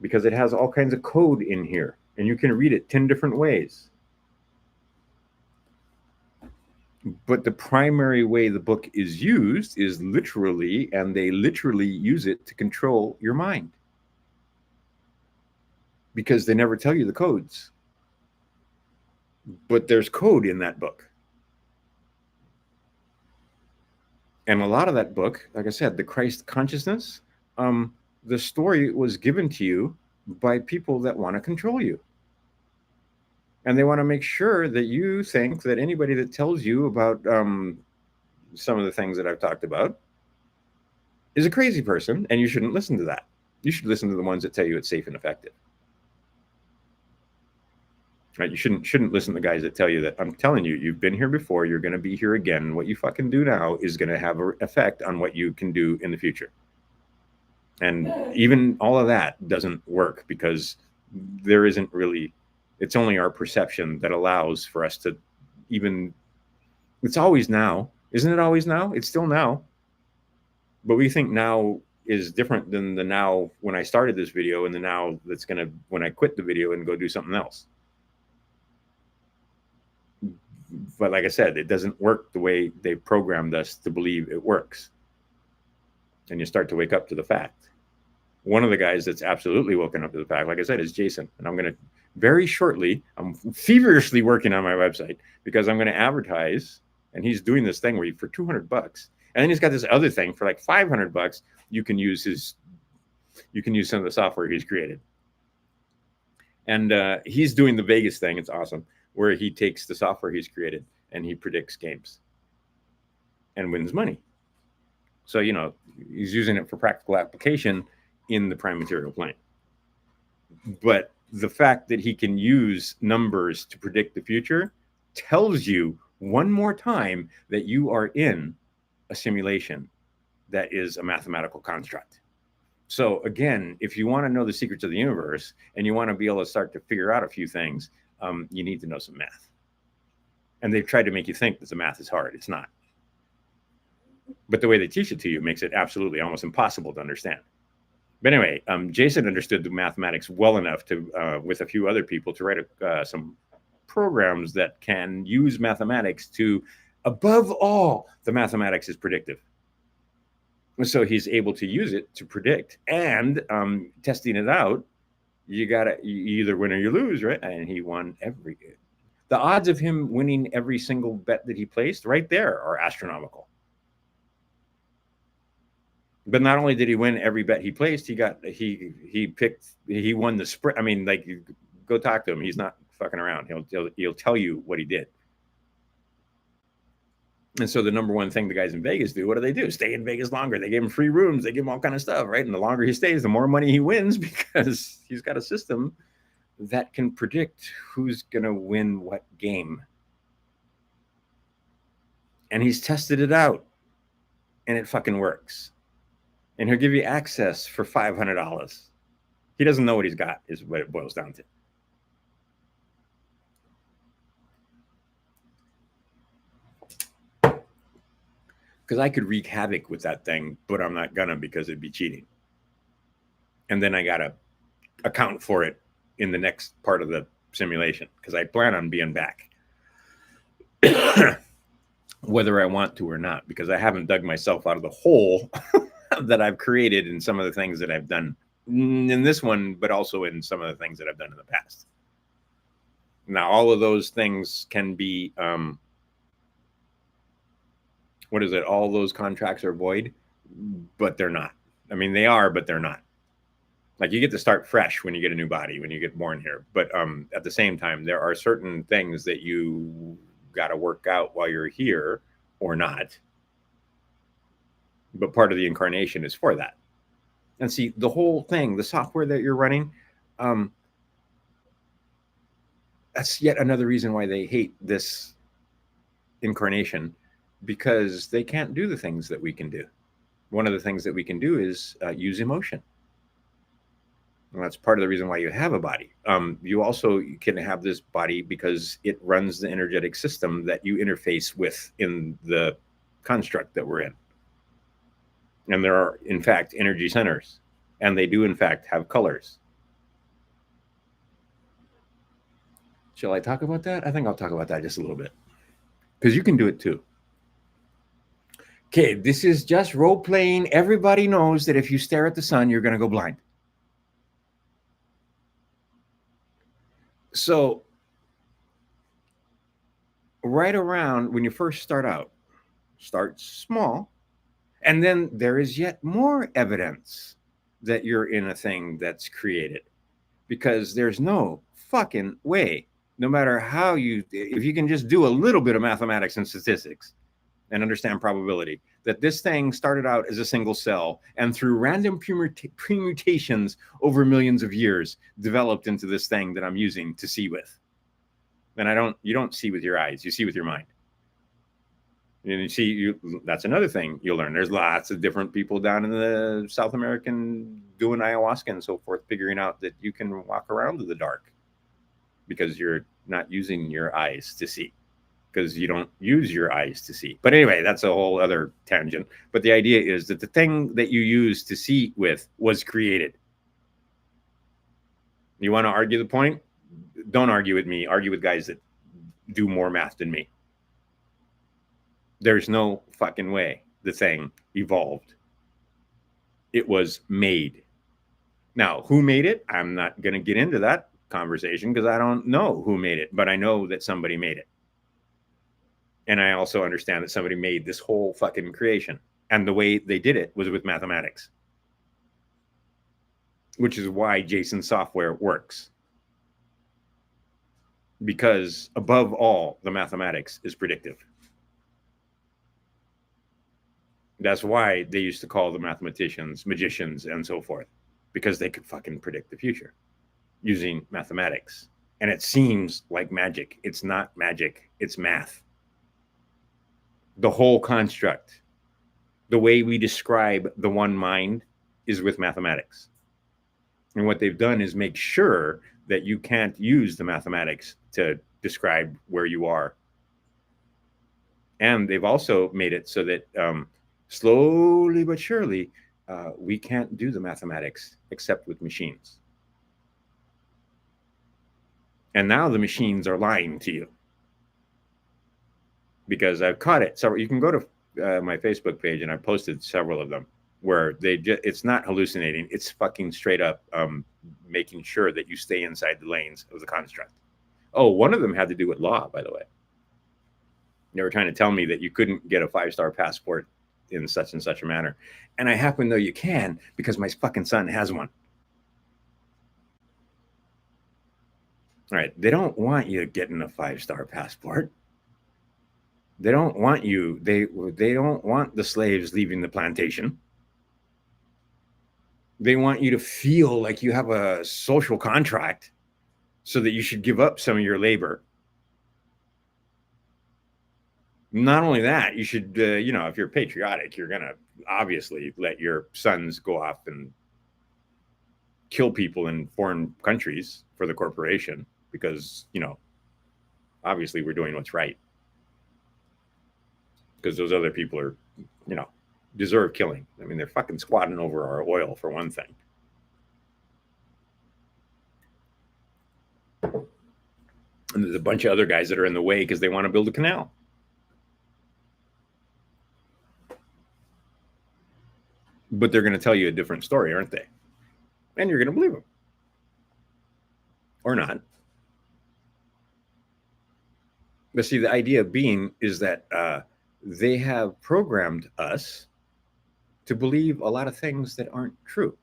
because it has all kinds of code in here, and you can read it 10 different ways. But the primary way the book is used is literally, and they literally use it to control your mind because they never tell you the codes. But there's code in that book. And a lot of that book, like I said, the Christ consciousness, the story was given to you by people that want to control you. And they want to make sure that you think that anybody that tells you about some of the things that I've talked about is a crazy person, and you shouldn't listen to that. You should listen to the ones that tell you it's safe and effective. Right? You shouldn't listen to the guys that tell you that I'm telling you, you've been here before, you're going to be here again. What you fucking do now is going to have an effect on what you can do in the future. And even all of that doesn't work because there isn't really, it's only our perception that allows for us to even, it's always now. Isn't it always now? It's still now. But we think now is different than the now when I started this video and the now that's going to, when I quit the video and go do something else. But like I said, it doesn't work the way they programmed us to believe it works. And you start to wake up to the fact. One of the guys that's absolutely woken up to the fact, like I said, is Jason. And I'm going to very shortly, I'm feverishly working on my website because I'm going to advertise. And he's doing this thing where for $200, and then he's got this other thing for like $500. You can use some of the software he's created. And he's doing the Vegas thing. It's awesome, where he takes the software he's created and he predicts games and wins money. So, you know, he's using it for practical application in the prime material plane. But the fact that he can use numbers to predict the future tells you one more time that you are in a simulation that is a mathematical construct. So again, if you want to know the secrets of the universe and you want to be able to start to figure out a few things, you need to know some math. And they've tried to make you think that the math is hard. It's not. But the way they teach it to you makes it absolutely almost impossible to understand. But anyway, Jason understood the mathematics well enough to, with a few other people, to write some programs that can use mathematics to, above all, the mathematics is predictive. So he's able to use it to predict, and testing it out, you either win or you lose, right? And he won the odds of him winning every single bet that he placed right there are astronomical. But not only did he win every bet he placed, he won the sprint. I mean, like, go talk to him. He's not fucking around. He'll tell you what he did. And so the number one thing the guys in Vegas do, what do? Stay in Vegas longer. They give him free rooms. They give him all kind of stuff, right? And the longer he stays, the more money he wins because he's got a system that can predict who's going to win what game. And he's tested it out, and it fucking works. And he'll give you access for $500. He doesn't know what he's got, is what it boils down to. Because I could wreak havoc with that thing, but I'm not gonna because it'd be cheating. And then I gotta account for it in the next part of the simulation because I plan on being back. Whether I want to or not, because I haven't dug myself out of the hole that I've created in some of the things that I've done in this one, but also in some of the things that I've done in the past. Now, all of those things can be, what is it? All those contracts are void, but they're not. I mean, they are, but they're not. Like, you get to start fresh when you get a new body, when you get born here. But at the same time, there are certain things that you got to work out while you're here or not. But part of the incarnation is for that. And see, the whole thing, the software that you're running, that's yet another reason why they hate this incarnation, because they can't do the things that we can do. One of the things that we can do is use emotion. And that's part of the reason why you have a body. You also can have this body because it runs the energetic system that you interface with in the construct that we're in. And there are, in fact, energy centers. And they do, in fact, have colors. Shall I talk about that? I think I'll talk about that just a little bit. because you can do it too. Okay, this is just role playing. Everybody knows that if you stare at the sun, you're going to go blind. So, right around when you first start out, start small, and then there is yet more evidence that you're in a thing that's created, because there's no fucking way, no matter how you, if you can just do a little bit of mathematics and statistics and understand probability, that this thing started out as a single cell and through random permutations over millions of years developed into this thing that I'm using to see with. And you don't see with your eyes, you see with your mind. And you see, that's another thing you'll learn. There's lots of different people down in the South American doing ayahuasca and so forth, figuring out that you can walk around in the dark because you're not using your eyes to see, because you don't use your eyes to see. But anyway, that's a whole other tangent. But the idea is that the thing that you use to see with was created. You want to argue the point? Don't argue with me. Argue with guys that do more math than me. There's no fucking way the thing evolved. It was made. Now, who made it? I'm not going to get into that conversation because I don't know who made it, but I know that somebody made it. And I also understand that somebody made this whole fucking creation. And the way they did it was with mathematics, which is why Jason software works. Because above all, the mathematics is predictive. That's why they used to call the mathematicians magicians and so forth, because they could fucking predict the future using mathematics. And it seems like magic. It's not magic, it's math. The whole construct, the way we describe the one mind, is with mathematics. And what they've done is make sure that you can't use the mathematics to describe where you are. And they've also made it so that slowly but surely, we can't do the mathematics except with machines. And now the machines are lying to you. Because I've caught it. So you can go to my Facebook page, and I posted several of them where it's not hallucinating. It's fucking straight up making sure that you stay inside the lanes of the construct. Oh, one of them had to do with law, by the way. They were trying to tell me that you couldn't get a 5-star passport in such and such a manner. And I happen to know you can, because my fucking son has one. All right. They don't want you getting a 5-star passport. They don't want you. They don't want the slaves leaving the plantation. They want you to feel like you have a social contract so that you should give up some of your labor. Not only that, you should, if you're patriotic, you're going to obviously let your sons go off and kill people in foreign countries for the corporation because, obviously we're doing what's right. Because those other people are, deserve killing. I mean, they're fucking squatting over our oil, for one thing. And there's a bunch of other guys that are in the way because they want to build a canal. But they're going to tell you a different story, aren't they? And you're going to believe them. Or not. But see, the idea being is that they have programmed us to believe a lot of things that aren't true.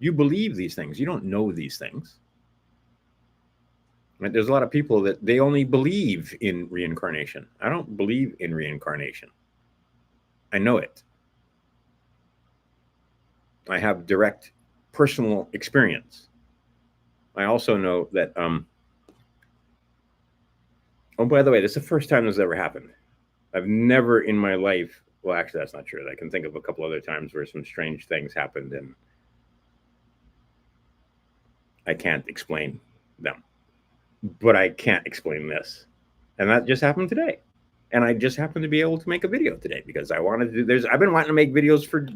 You believe these things. You don't know these things. Right? There's a lot of people that they only believe in reincarnation. I don't believe in reincarnation. I know it. I have direct personal experience. I also know that, oh, by the way, this is the first time this has ever happened. I've never in my life, well, actually, that's not true. I can think of a couple other times where some strange things happened and I can't explain them. But I can't explain this. And that just happened today. And I just happened to be able to make a video today because I wanted to do, I've been wanting to make videos for,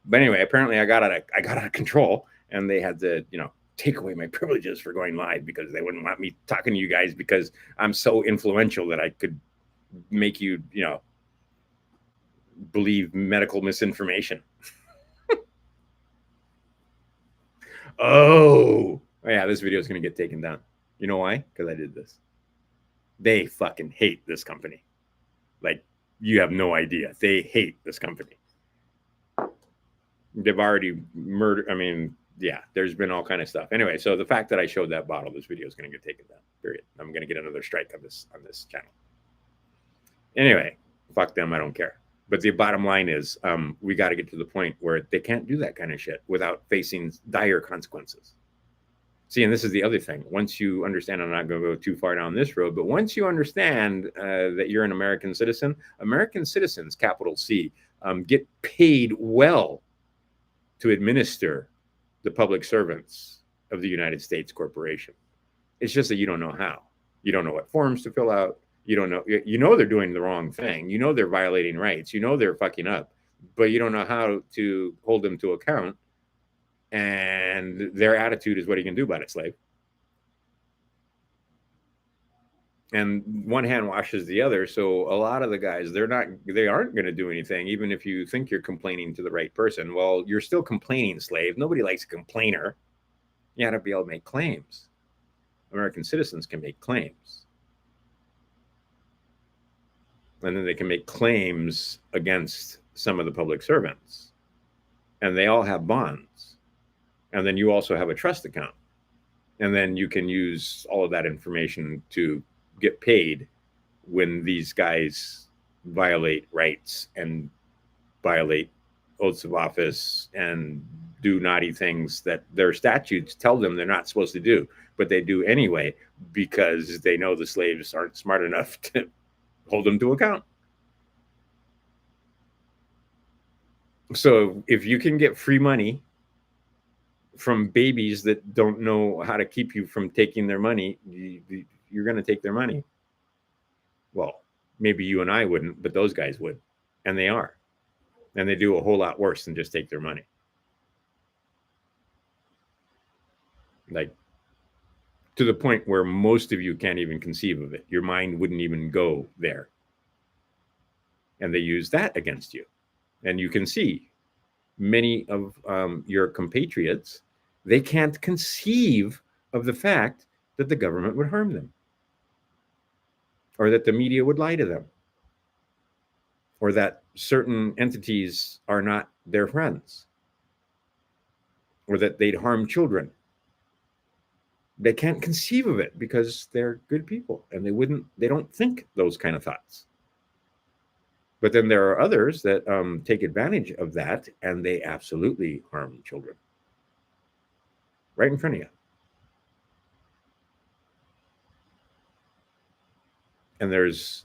but anyway, apparently I got out of control and they had to, take away my privileges for going live because they wouldn't want me talking to you guys because I'm so influential that I could make you, believe medical misinformation. Oh, yeah, this video is going to get taken down. You know why? Because I did this. They fucking hate this company. Like, you have no idea. They hate this company. They've already murdered. I mean, yeah, there's been all kind of stuff. Anyway, so the fact that I showed that bottle, this video is going to get taken down. Period. I'm going to get another strike on this channel. Anyway, fuck them. I don't care. But the bottom line is, we got to get to the point where they can't do that kind of shit without facing dire consequences. See, and this is the other thing. Once you understand, I'm not going to go too far down this road, but once you understand that you're an American citizens, capital C, get paid well to administer the public servants of the United States corporation. It's just that you don't know how. You don't know what forms to fill out. You don't know. You know they're doing the wrong thing. You know they're violating rights. You know they're fucking up, but you don't know how to hold them to account. And their attitude is, what are you going to do about it, slave? And one hand washes the other. So a lot of the guys, they aren't going to do anything, even if you think you're complaining to the right person. Well, you're still complaining, slave. Nobody likes a complainer. You got to be able to make claims. American citizens can make claims. And then they can make claims against some of the public servants. And they all have bonds. And then you also have a trust account. And then you can use all of that information to get paid when these guys violate rights and violate oaths of office and do naughty things that their statutes tell them they're not supposed to do, but they do anyway because they know the slaves aren't smart enough to hold them to account. So if you can get free money from babies that don't know how to keep you from taking their money, you're going to take their money. Well, maybe you and I wouldn't, but those guys would. And they are. And they do a whole lot worse than just take their money. Like, to the point where most of you can't even conceive of it. Your mind wouldn't even go there. And they use that against you. And you can see many of your compatriots, they can't conceive of the fact that the government would harm them, or that the media would lie to them, or that certain entities are not their friends, or that they'd harm children. They can't conceive of it because they're good people and they don't think those kind of thoughts. But then there are others that take advantage of that, and they absolutely harm children right in front of you. And there's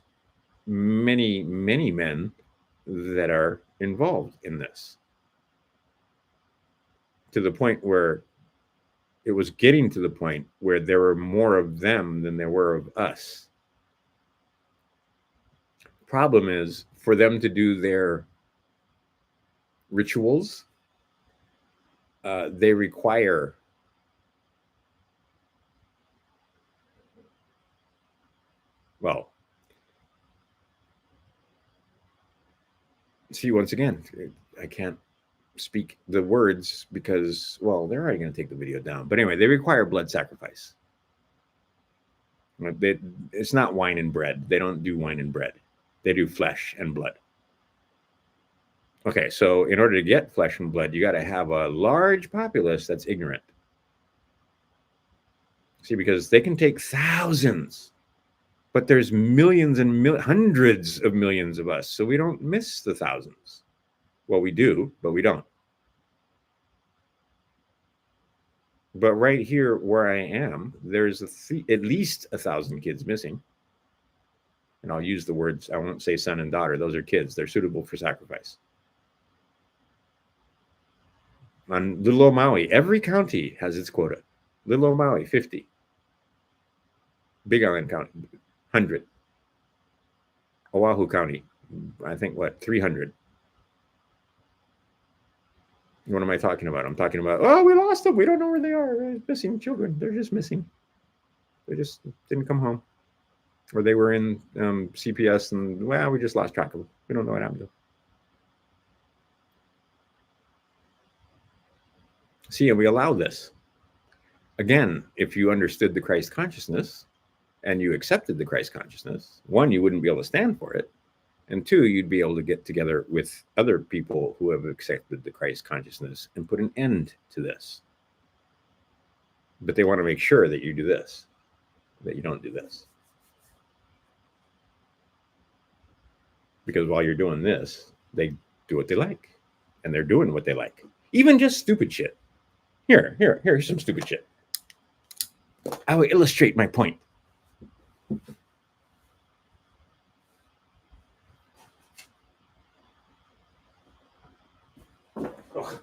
many, many men that are involved in this, to the point where it was getting to the point where there were more of them than there were of us. Problem is, for them to do their rituals, they require see, once again, I can't speak the words because, well, they're already going to take the video down. But anyway, they require blood sacrifice. It's not wine and bread. They don't do wine and bread. They do flesh and blood. Okay, so in order to get flesh and blood, you got to have a large populace that's ignorant. See, because they can take thousands, but there's millions and hundreds of millions of us, so we don't miss the thousands. Well, we do, but we don't. But right here where I am, there's at least 1,000 kids missing. And I'll use the words, I won't say son and daughter. Those are kids. They're suitable for sacrifice. On Little Old Maui, every county has its quota. Little Old Maui, 50. Big Island County, 100. Oahu County, I think, 300. What am I talking about? I'm talking about, oh, we lost them. We don't know where they are. Missing children. They're just missing. They just didn't come home. Or they were in CPS and, well, we just lost track of them. We don't know what happened to them. See, and we allow this. Again, if you understood the Christ consciousness and you accepted the Christ consciousness, one, you wouldn't be able to stand for it. And two, you'd be able to get together with other people who have accepted the Christ consciousness and put an end to this. But they want to make sure that you do this, that you don't do this. Because while you're doing this, they do what they like. And they're doing what they like. Even just stupid shit. Here's some stupid shit. I will illustrate my point. Oh.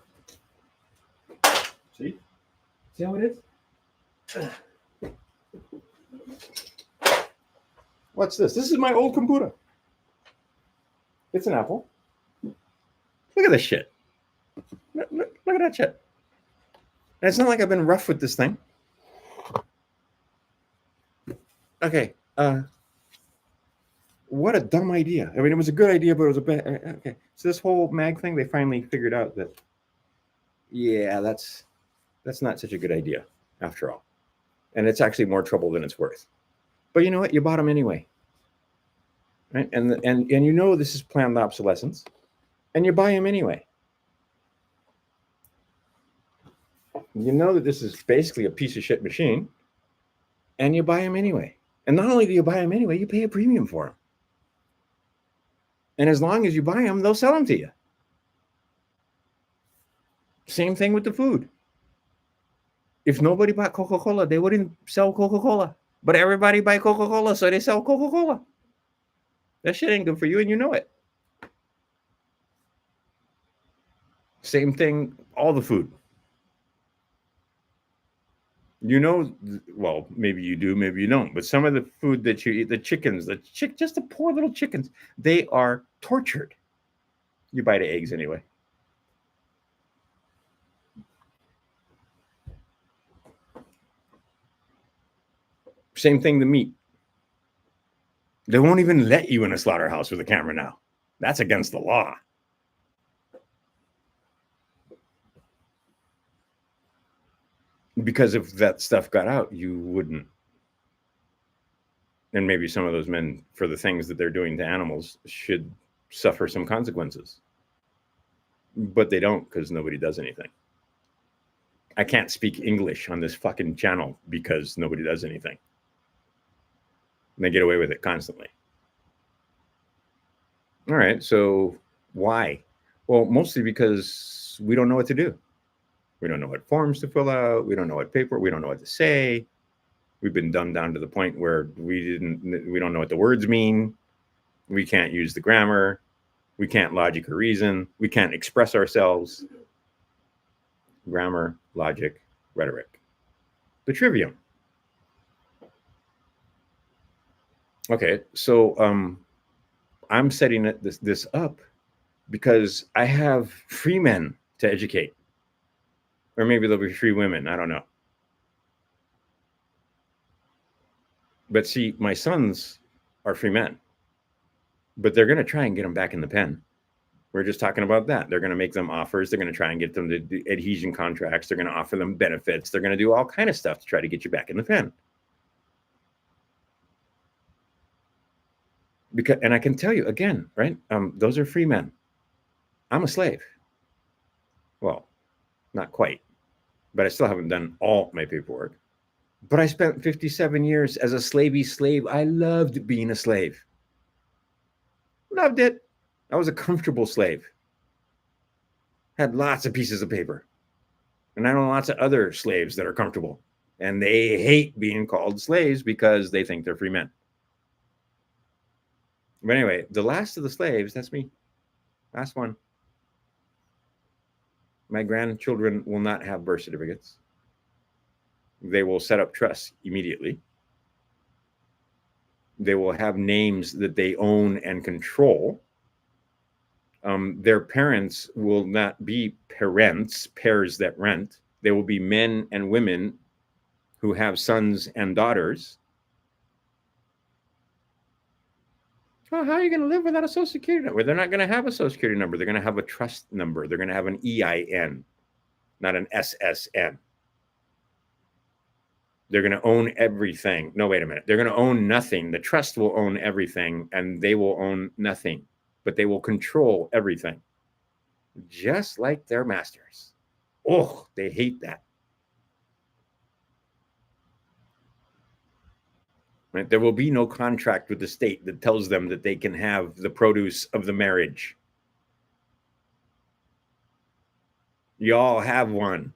See how it is? What's this? This is my old computer. It's an Apple. Look at this shit. Look at that shit. And it's not like I've been rough with this thing. Okay. What a dumb idea. I mean, it was a good idea, but it was a bad. Okay. So this whole mag thing, they finally figured out that, yeah, that's not such a good idea after all. And it's actually more trouble than it's worth. But you know what? You bought them anyway. Right? And you know this is planned obsolescence. And you buy them anyway. You know that this is basically a piece of shit machine. And you buy them anyway. And not only do you buy them anyway, you pay a premium for them. And as long as you buy them, they'll sell them to you. Same thing with the food. If nobody bought Coca-Cola, they wouldn't sell Coca-Cola. But everybody buy Coca-Cola, so they sell Coca-Cola. That shit ain't good for you, and you know it. Same thing, all the food. You know, well, maybe you do, maybe you don't. But some of the food that you eat, the chickens, just the poor little chickens, they are tortured. You buy the eggs anyway. Same thing, the meat. They won't even let you in a slaughterhouse with a camera now. That's against the law. Because if that stuff got out, you wouldn't. And maybe some of those men, for the things that they're doing to animals, should suffer some consequences. But they don't, because nobody does anything. I can't speak English on this fucking channel because nobody does anything. And they get away with it constantly. All right, so why? Well, mostly because we don't know what to do. We don't know what forms to fill out. We don't know what paper. We don't know what to say. We've been dumbed down to the point where we don't know what the words mean. We can't use the grammar. We can't logic or reason. We can't express ourselves. Grammar, logic, rhetoric. The trivium. Okay, so I'm setting this up because I have free men to educate. Or maybe there'll be free women. I don't know. But see, my sons are free men. But they're going to try and get them back in the pen. We're just talking about that. They're going to make them offers. They're going to try and get them to do adhesion contracts. They're going to offer them benefits. They're going to do all kind of stuff to try to get you back in the pen. Because, and I can tell you again, right? Those are free men. I'm a slave. Well, not quite, but I still haven't done all my paperwork. But I spent 57 years as a slavey slave. I loved being a slave. Loved it. I was a comfortable slave. Had lots of pieces of paper. And I know lots of other slaves that are comfortable. And they hate being called slaves because they think they're free men. But anyway, the last of the slaves, that's me. Last one. My grandchildren will not have birth certificates. They will set up trusts immediately. They will have names that they own and control. Their parents will not be parents, pairs that rent. They will be men and women who have sons and daughters. Oh, how are you going to live without a social security number? They're not going to have a social security number. They're going to have a trust number. They're going to have an EIN, not an SSN. They're going to own everything. No, wait a minute. They're going to own nothing. The trust will own everything and they will own nothing, but they will control everything, just like their masters. Oh, they hate that. Right? There will be no contract with the state that tells them that they can have the produce of the marriage. You all have one.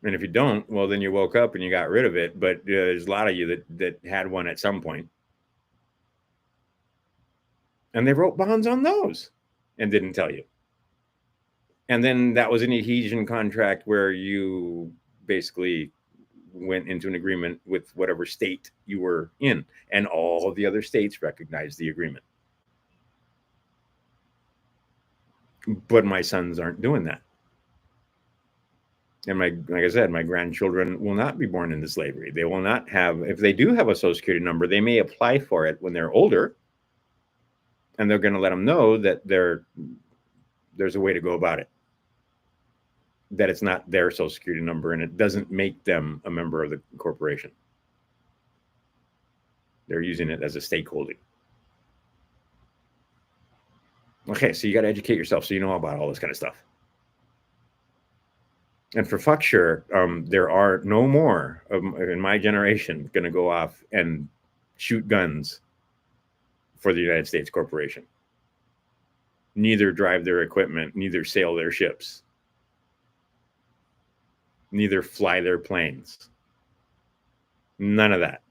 And if you don't, well, then you woke up and you got rid of it. But there's a lot of you that had one at some point. And they wrote bonds on those and didn't tell you. And then that was an adhesion contract where you basically went into an agreement with whatever state you were in. And all of the other states recognized the agreement. But my sons aren't doing that. And like I said, my grandchildren will not be born into slavery. They will not have, if they do have a social security number, they may apply for it when they're older. And they're going to let them know that there's a way to go about it. That it's not their social security number and it doesn't make them a member of the corporation. They're using it as a stakeholding. Okay, so you got to educate yourself so you know about all this kind of stuff. And for fuck sure, there are no more in my generation going to go off and shoot guns for the United States corporation. Neither drive their equipment, neither sail their ships, neither fly their planes. None of that.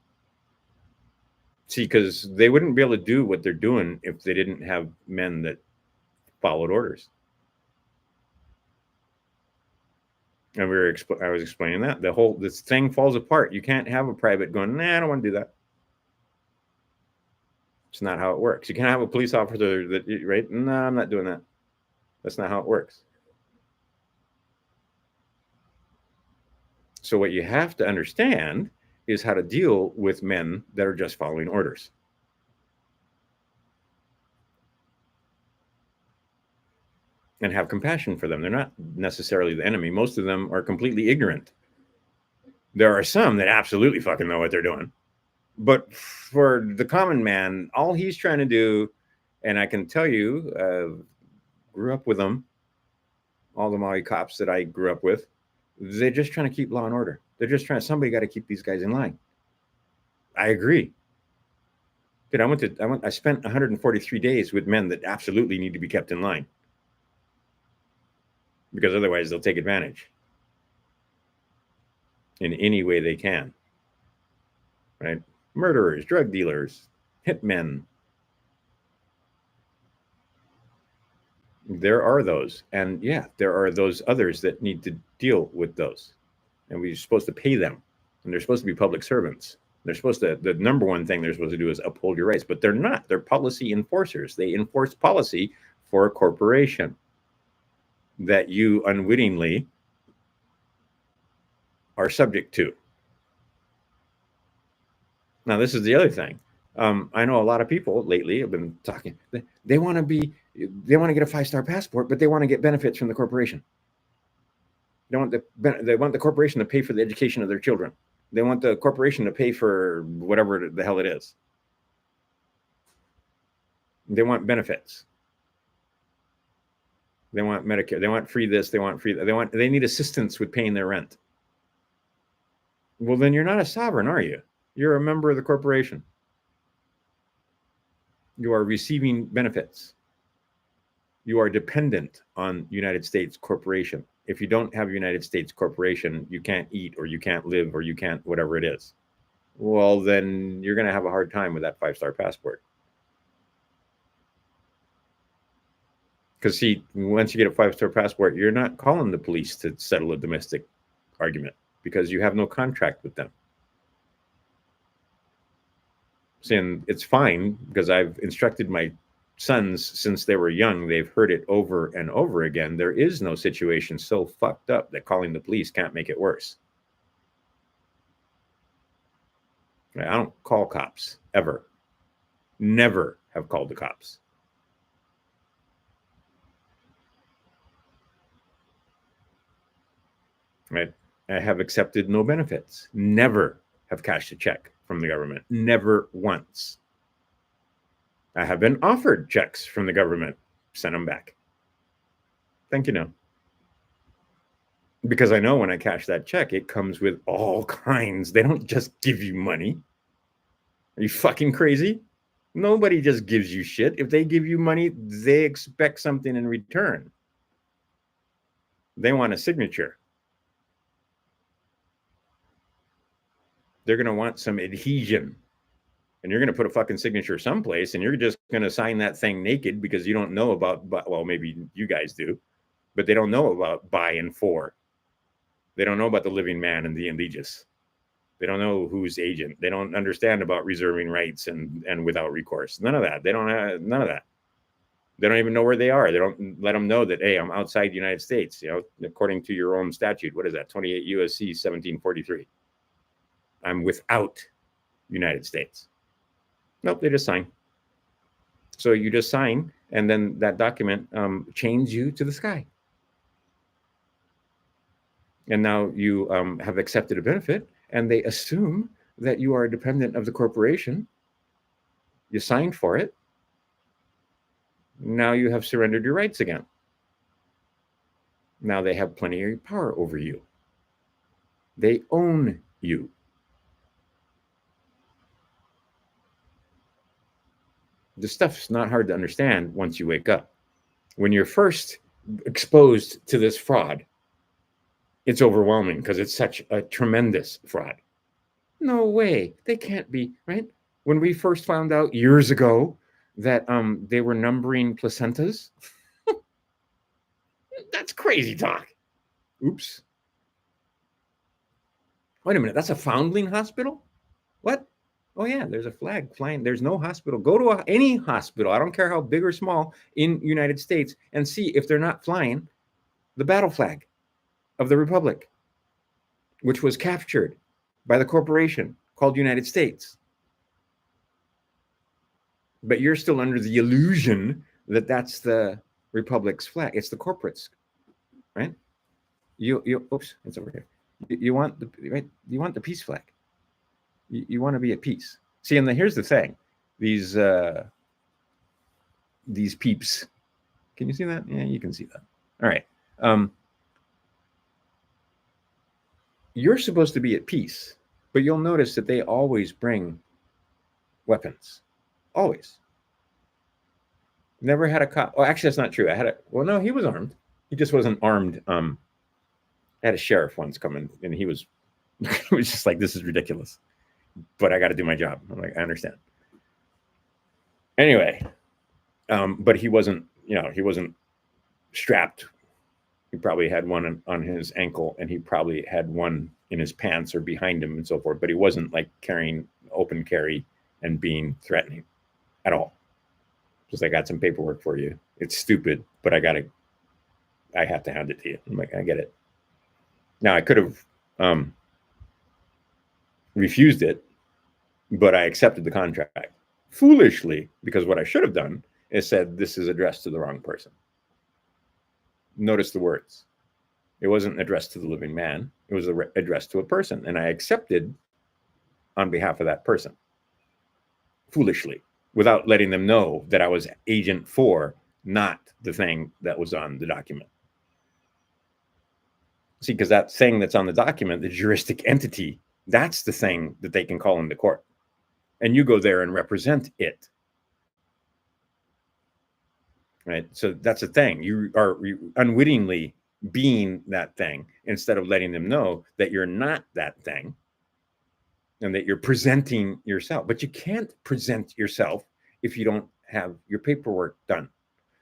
See, because they wouldn't be able to do what they're doing if they didn't have men that followed orders. And I was explaining that this thing falls apart. You can't have a private going, nah, I don't want to do that. It's not how it works. You can't have a police officer that, right? No, I'm not doing that. That's not how it works. So what you have to understand is how to deal with men that are just following orders. And have compassion for them. They're not necessarily the enemy. Most of them are completely ignorant. There are some that absolutely fucking know what they're doing. But for the common man, all he's trying to do, and I can tell you, grew up with them, all the Maui cops that I grew up with, they're just trying to keep law and order. They're just trying, somebody got to keep these guys in line. I agree. Dude, I spent 143 days with men that absolutely need to be kept in line. Because otherwise they'll take advantage in any way they can. Right? Murderers, drug dealers, hitmen. There are those. And yeah, there are those others that need to deal with those. And we're supposed to pay them. And they're supposed to be public servants. They're supposed to, the number one thing they're supposed to do is uphold your rights, but they're not. They're policy enforcers. They enforce policy for a corporation that you unwittingly are subject to. Now, this is the other thing. I know a lot of people lately have been talking. They want to get a 5-star passport, but they want to get benefits from the corporation. They want the corporation to pay for the education of their children. They want the corporation to pay for whatever the hell it is. They want benefits. They want Medicare. They want free this. They want free that. They need assistance with paying their rent. Well, then you're not a sovereign, are you? You're a member of the corporation. You are receiving benefits. You are dependent on United States corporation. If you don't have a United States corporation, you can't eat or you can't live or you can't whatever it is. Well, then you're going to have a hard time with that 5-star passport. Because see, once you get a 5-star passport, you're not calling the police to settle a domestic argument because you have no contract with them. saying it's fine because I've instructed my sons since they were young. They've heard it over and over again. There is no situation so fucked up that calling the police can't make it worse. I don't call cops ever. Never have called the cops. Right? I have accepted no benefits. Never have cashed a check from the government. Never once. I have been offered checks from the government. Send them back. Thank you, no. Because I know when I cash that check, it comes with all kinds. They don't just give you money. Are you fucking crazy? Nobody just gives you shit. If they give you money, they expect something in return. They want a signature. They're going to want some adhesion. And you're going to put a fucking signature someplace, and you're just going to sign that thing naked because you don't know about, well, maybe you guys do, but they don't know about by and for. They don't know about the living man and the allegiance. They don't know who's agent. They don't understand about reserving rights and without recourse. None of that. They don't have none of that. They don't even know where they are. They don't let them know that, hey, I'm outside the United States, according to your own statute. What is that? 28 USC 1743. I'm without United States. Nope, they just sign. So you just sign, and then that document chains you to the sky. And now you have accepted a benefit, and they assume that you are a dependent of the corporation. You signed for it. Now you have surrendered your rights again. Now they have plenary power over you. They own you. The stuff's not hard to understand once you wake up. When you're first exposed to this fraud, it's overwhelming because it's such a tremendous fraud. No way. They can't be, right? When we first found out years ago that they were numbering placentas, that's crazy talk. Oops. Wait a minute. That's a foundling hospital? What? Oh, yeah, there's a flag flying. There's no hospital. Go to any hospital, I don't care how big or small, in United States, and see if they're not flying the battle flag of the Republic, which was captured by the corporation called United States. But you're still under the illusion that that's the Republic's flag. It's the corporates, right? You oops, it's over here. You want the peace flag. You want to be at peace. See, and here's the thing: these peeps. Can you see that? Yeah, you can see that. All right. You're supposed to be at peace, but you'll notice that they always bring weapons. Always. Never had a cop. Well, actually, that's not true. No, he was armed. He just wasn't armed. I had a sheriff once come in, and he was just like, this is ridiculous, but I got to do my job. I'm like, I understand. Anyway, but he wasn't strapped. He probably had one on his ankle, and he probably had one in his pants or behind him and so forth, but he wasn't like carrying open carry and being threatening at all. Just, I got some paperwork for you. It's stupid, but I have to hand it to you. I'm like, I get it. Now, I could have refused it, but I accepted the contract foolishly, because what I should have done is said, this is addressed to the wrong person. Notice the words. It wasn't addressed to the living man. It was addressed to a person, and I accepted on behalf of that person foolishly, without letting them know that I was agent for, not the thing that was on the document. See, because that thing that's on the document, the juristic entity, that's the thing that they can call into court. And you go there and represent it. Right? So that's the thing. You are unwittingly being that thing, instead of letting them know that you're not that thing and that you're presenting yourself. But you can't present yourself if you don't have your paperwork done.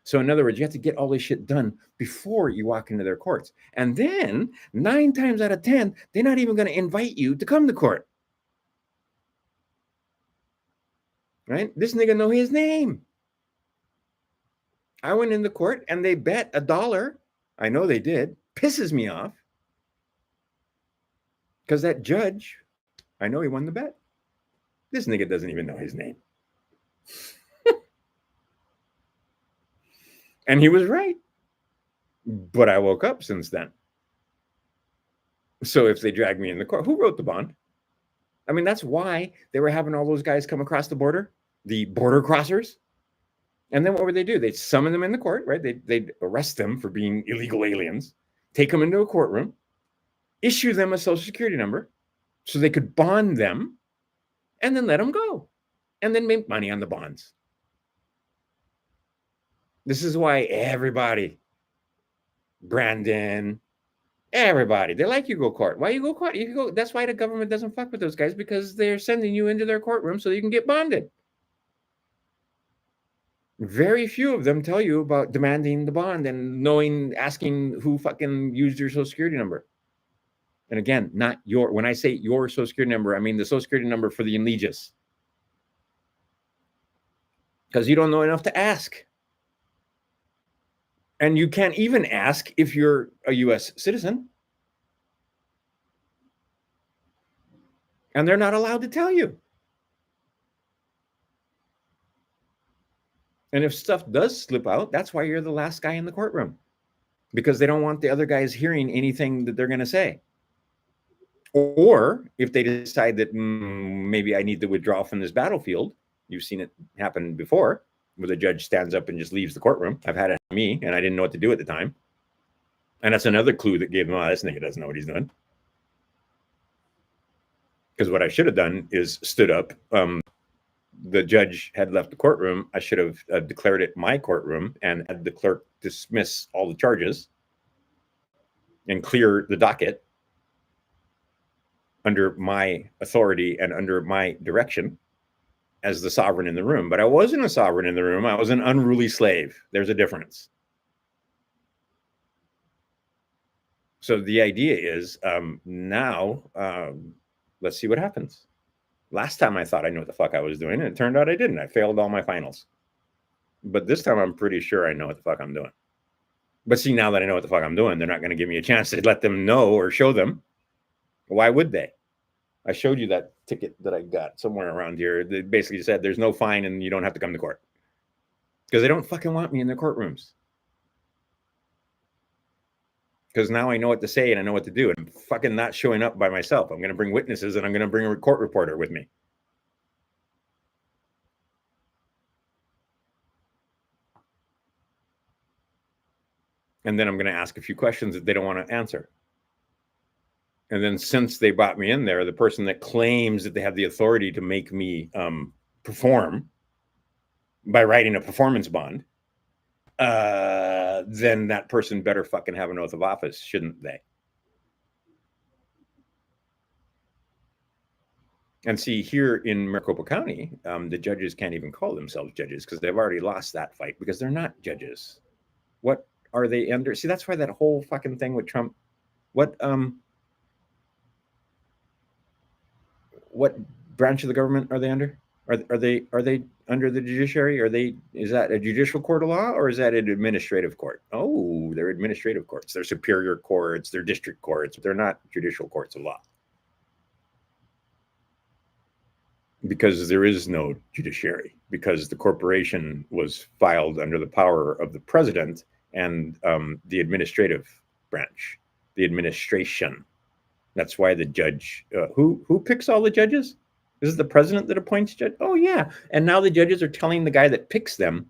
So in other words, you have to get all this shit done before you walk into their courts. And then 9 times out of 10, they're not even going to invite you to come to court. right? This nigga know his name. I went into court and they bet $1. I know they did. Pisses me off. Because that judge, I know he won the bet. This nigga doesn't even know his name. And he was right. But I woke up since then. So if they drag me in the court, who wrote the bond? I mean, that's why they were having all those guys come across the border, the border crossers. And then what would they do? They'd summon them in the court, right? They'd arrest them for being illegal aliens, take them into a courtroom, issue them a social security number so they could bond them, and then let them go, and then make money on the bonds. This is why everybody, Brandon, everybody, they like you go court. Why you go court? You can go. That's why the government doesn't fuck with those guys, because they're sending you into their courtroom so you can get bonded. Very few of them tell you about demanding the bond and asking who fucking used your social security number. And again, not your, when I say your social security number, I mean the social security number for the allegiance. Because you don't know enough to ask. And you can't even ask if you're a US citizen. And they're not allowed to tell you. And if stuff does slip out, that's why you're the last guy in the courtroom. Because they don't want the other guys hearing anything that they're going to say. Or if they decide that maybe I need to withdraw from this battlefield, you've seen it happen before, where the judge stands up and just leaves the courtroom. I've had it on me, and I didn't know what to do at the time. And that's another clue that gave him, this nigga doesn't know what he's doing. Because what I should have done is stood up. The judge had left the courtroom. I should have declared it my courtroom and had the clerk dismiss all the charges and clear the docket under my authority and under my direction as the sovereign in the room. But I wasn't a sovereign in the room. I was an unruly slave. There's a difference. So the idea is now, let's see what happens. Last time I thought I knew what the fuck I was doing, and it turned out I didn't. I failed all my finals. But this time I'm pretty sure I know what the fuck I'm doing. But see, now that I know what the fuck I'm doing, they're not going to give me a chance to let them know or show them. Why would they? I showed you that ticket that I got somewhere around here. They basically said there's no fine and you don't have to come to court. Because they don't fucking want me in their courtrooms. Because now I know what to say and I know what to do. And I'm fucking not showing up by myself. I'm going to bring witnesses and I'm going to bring a court reporter with me. And then I'm going to ask a few questions that they don't want to answer. And then since they brought me in there, the person that claims that they have the authority to make me perform by writing a performance bond, then that person better fucking have an oath of office, shouldn't they? And see, here in Maricopa County, the judges can't even call themselves judges because they've already lost that fight because they're not judges. What are they under? See, that's why that whole fucking thing with Trump, what branch of the government are they under? Are they under the judiciary? Is that a judicial court of law or is that an administrative court? Oh, they're administrative courts. They're superior courts. They're district courts. They're not judicial courts of law. Because there is no judiciary, because the corporation was filed under the power of the president and the administrative branch, the administration. That's why the judge, who picks all the judges? This is the president that appoints judge. Oh yeah, and now the judges are telling the guy that picks them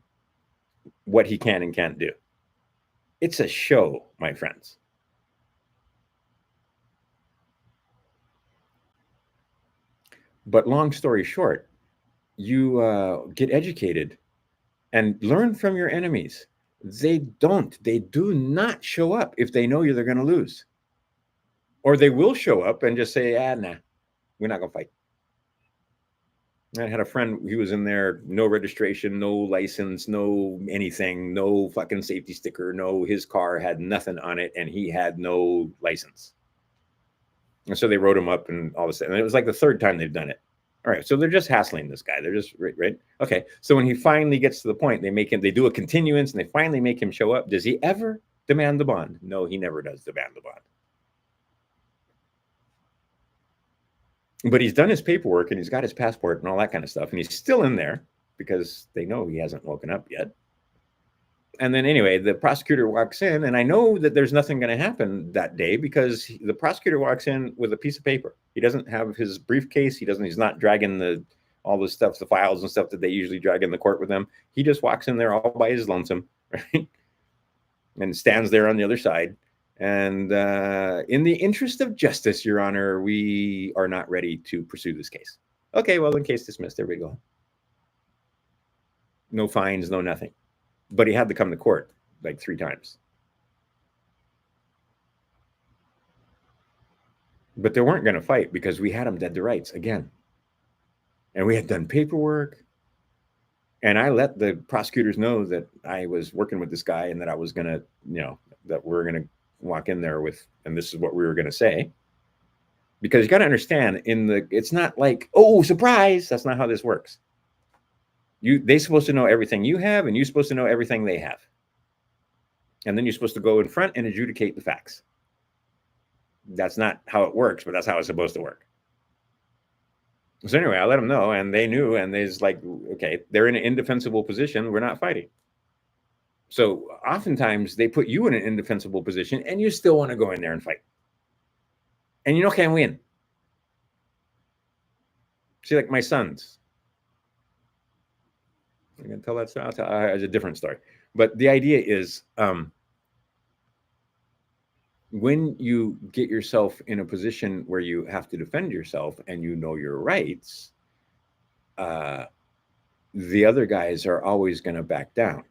what he can and can't do. It's a show, my friends. But long story short, you get educated and learn from your enemies. They do not show up if they know they're going to lose. Or they will show up and just say, nah, we're not going to fight. I had a friend, he was in there, no registration, no license, no anything, no fucking safety sticker, no, his car had nothing on it and he had no license. And so they wrote him up and all this, and it was like the third time they've done it. All right, so they're just hassling this guy. They're just right. Okay, so when he finally gets to the point, they do a continuance, and they finally make him show up. Does he ever demand the bond? No, he never does demand the bond. But he's done his paperwork and he's got his passport and all that kind of stuff, and he's still in there because they know he hasn't woken up yet. And then anyway, the prosecutor walks in, and I know that there's nothing going to happen that day because the prosecutor walks in with a piece of paper. He doesn't have his briefcase. He's not dragging all the stuff, the files and stuff that they usually drag in the court with them. He just walks in there all by his lonesome, right? And stands there on the other side. And in the interest of justice, Your Honor, we are not ready to pursue this case. Okay, well, then case dismissed. There we go. No fines, no nothing. But he had to come to court like 3 times. But they weren't going to fight because we had him dead to rights again. And we had done paperwork. And I let the prosecutors know that I was working with this guy and that I was going to, that we're going to walk in there with, and this is what we were going to say. Because you got to understand, it's not like, oh, surprise. That's not how this works. They're supposed to know everything you have, and you're supposed to know everything they have. And then you're supposed to go in front and adjudicate the facts. That's not how it works, but that's how it's supposed to work. So anyway, I let them know, and they knew, and they's like, okay, they're in an indefensible position. We're not fighting. So oftentimes they put you in an indefensible position, and you still want to go in there and fight. And can't win. See, like my sons. I'm going to tell that story. It's a different story. But the idea is when you get yourself in a position where you have to defend yourself and you know your rights, the other guys are always going to back down.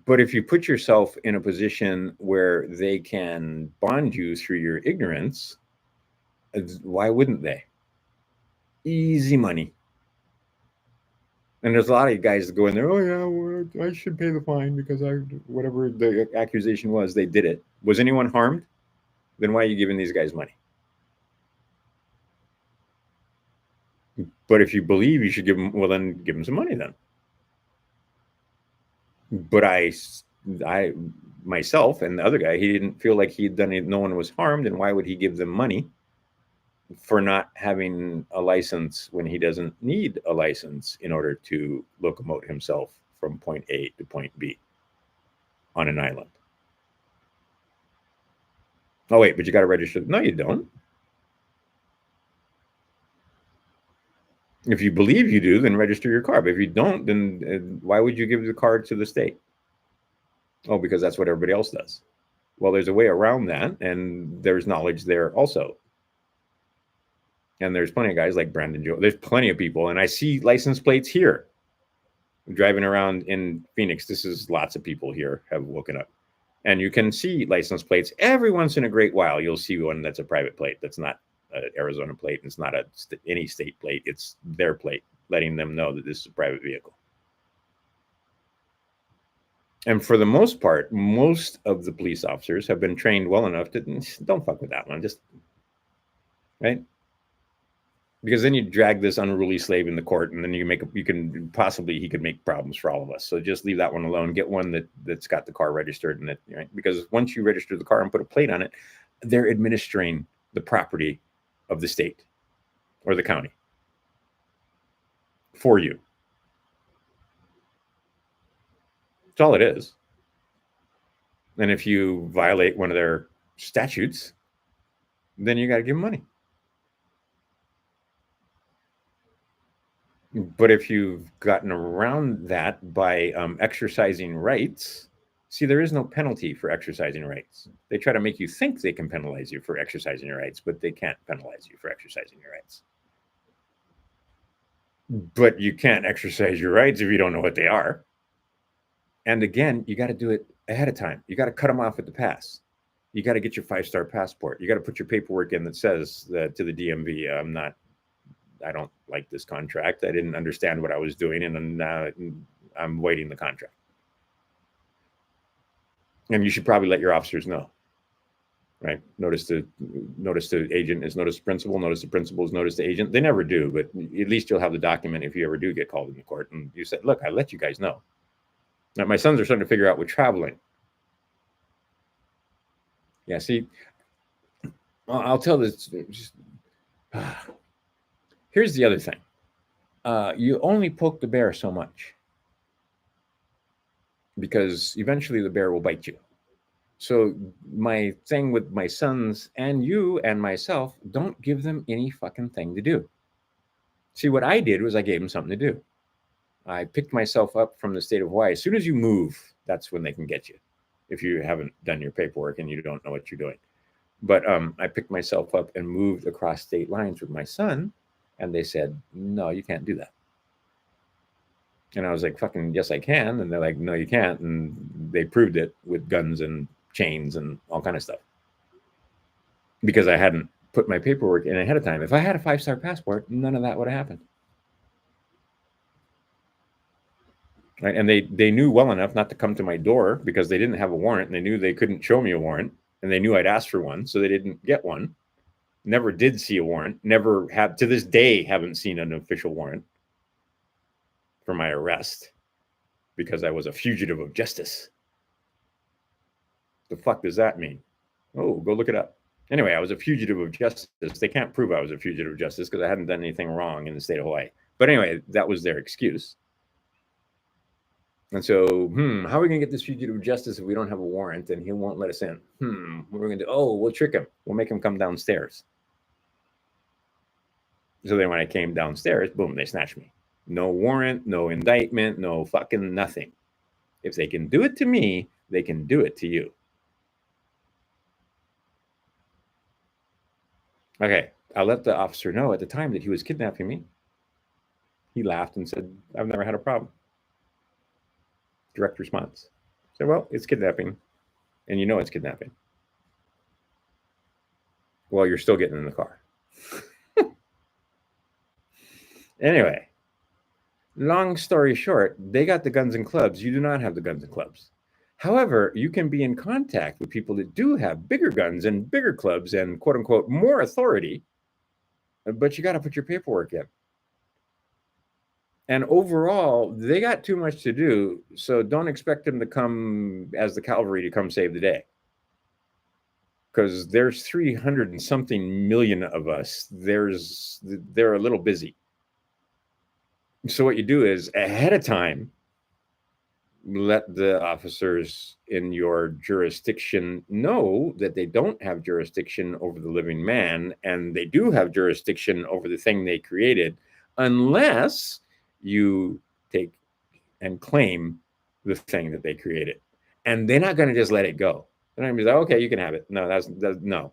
But if you put yourself in a position where they can bond you through your ignorance, why wouldn't they? Easy money. And there's a lot of guys that go in there, oh, yeah, well, I should pay the fine because whatever the accusation was, they did it. Was anyone harmed? Then why are you giving these guys money? But if you believe you should give them, well, then give them some money then. But I myself and the other guy, he didn't feel like he'd done it. No one was harmed. And why would he give them money for not having a license when he doesn't need a license in order to locomote himself from point A to point B on an island? Oh, wait, but you got to register. No, you don't. If you believe you do, then register your car. But if you don't, then why would you give the card to the state? Oh, because that's what everybody else does. Well, there's a way around that, and there's knowledge there also. And there's plenty of guys like Brandon Joe. There's plenty of people, and I see license plates here. Driving around in Phoenix, lots of people here have woken up. And you can see license plates every once in a great while. You'll see one that's a private plate. That's not an Arizona plate. It's not any state plate. It's their plate, letting them know that this is a private vehicle. And for the most part, most of the police officers have been trained well enough to don't fuck with that one. Just, right? Because then you drag this unruly slave in the court, and then he could make problems for all of us. So just leave that one alone. Get one that's got the car registered, and right? Because once you register the car and put a plate on it, they're administering the property of the state or the county for you. That's all it is. And if you violate one of their statutes, then you got to give them money. But if you've gotten around that by exercising rights, see, there is no penalty for exercising rights. They try to make you think they can penalize you for exercising your rights, but they can't penalize you for exercising your rights. But you can't exercise your rights if you don't know what they are. And again, you got to do it ahead of time. You got to cut them off at the pass. You got to get your 5-star passport. You got to put your paperwork in that says to the DMV, I don't like this contract. I didn't understand what I was doing, and I'm waiting the contract. And you should probably let your officers know. right? Notice to agent is notice to principal, notice to principal is notice to agent. They never do, but at least you'll have the document if you ever do get called into court. And you said, look, I let you guys know. Now, my sons are starting to figure out with traveling. Yeah, see, I'll tell this. Just, here's the other thing. You only poke the bear so much because eventually the bear will bite you. So my thing with my sons and you and myself, don't give them any fucking thing to do. See, what I did was I gave them something to do. I picked myself up from the state of Hawaii. As soon as you move, that's when they can get you. If you haven't done your paperwork and you don't know what you're doing. But I picked myself up and moved across state lines with my son, and they said, "No, you can't do that." And I was like, "Fucking yes, I can." And they're like, "No, you can't." And they proved it with guns and chains and all kind of stuff because I hadn't put my paperwork in ahead of time. If I had a 5-star passport, none of that would have happened. Right? And they knew well enough not to come to my door because they didn't have a warrant, and they knew they couldn't show me a warrant, and they knew I'd asked for one, so they didn't get one. Never did see a warrant. Never have, to this day, haven't seen an official warrant for my arrest because I was a fugitive of justice. The fuck does that mean? Oh, go look it up. Anyway, I was a fugitive of justice. They can't prove I was a fugitive of justice because I hadn't done anything wrong in the state of Hawaii. But anyway, that was their excuse. And so, how are we going to get this fugitive of justice if we don't have a warrant and he won't let us in? What are we going to do? Oh, we'll trick him. We'll make him come downstairs. So then when I came downstairs, boom, they snatched me. No warrant, no indictment, no fucking nothing. If they can do it to me, they can do it to you. Okay, I let the officer know at the time that he was kidnapping me. He laughed and said, I've never had a problem. Direct response. I said, well, it's kidnapping, and you know it's kidnapping. Well, you're still getting in the car. Anyway, long story short, they got the guns and clubs. You do not have the guns and clubs. However, you can be in contact with people that do have bigger guns and bigger clubs and quote unquote more authority, but you got to put your paperwork in. And overall, they got too much to do. So don't expect them to come as the cavalry to come save the day. Because there's 300 and something million of us. They're a little busy. So what you do is ahead of time, let the officers in your jurisdiction know that they don't have jurisdiction over the living man, and they do have jurisdiction over the thing they created, unless you take and claim the thing that they created. And they're not going to just let it go. They're not going to be like, okay, you can have it. No, that's no.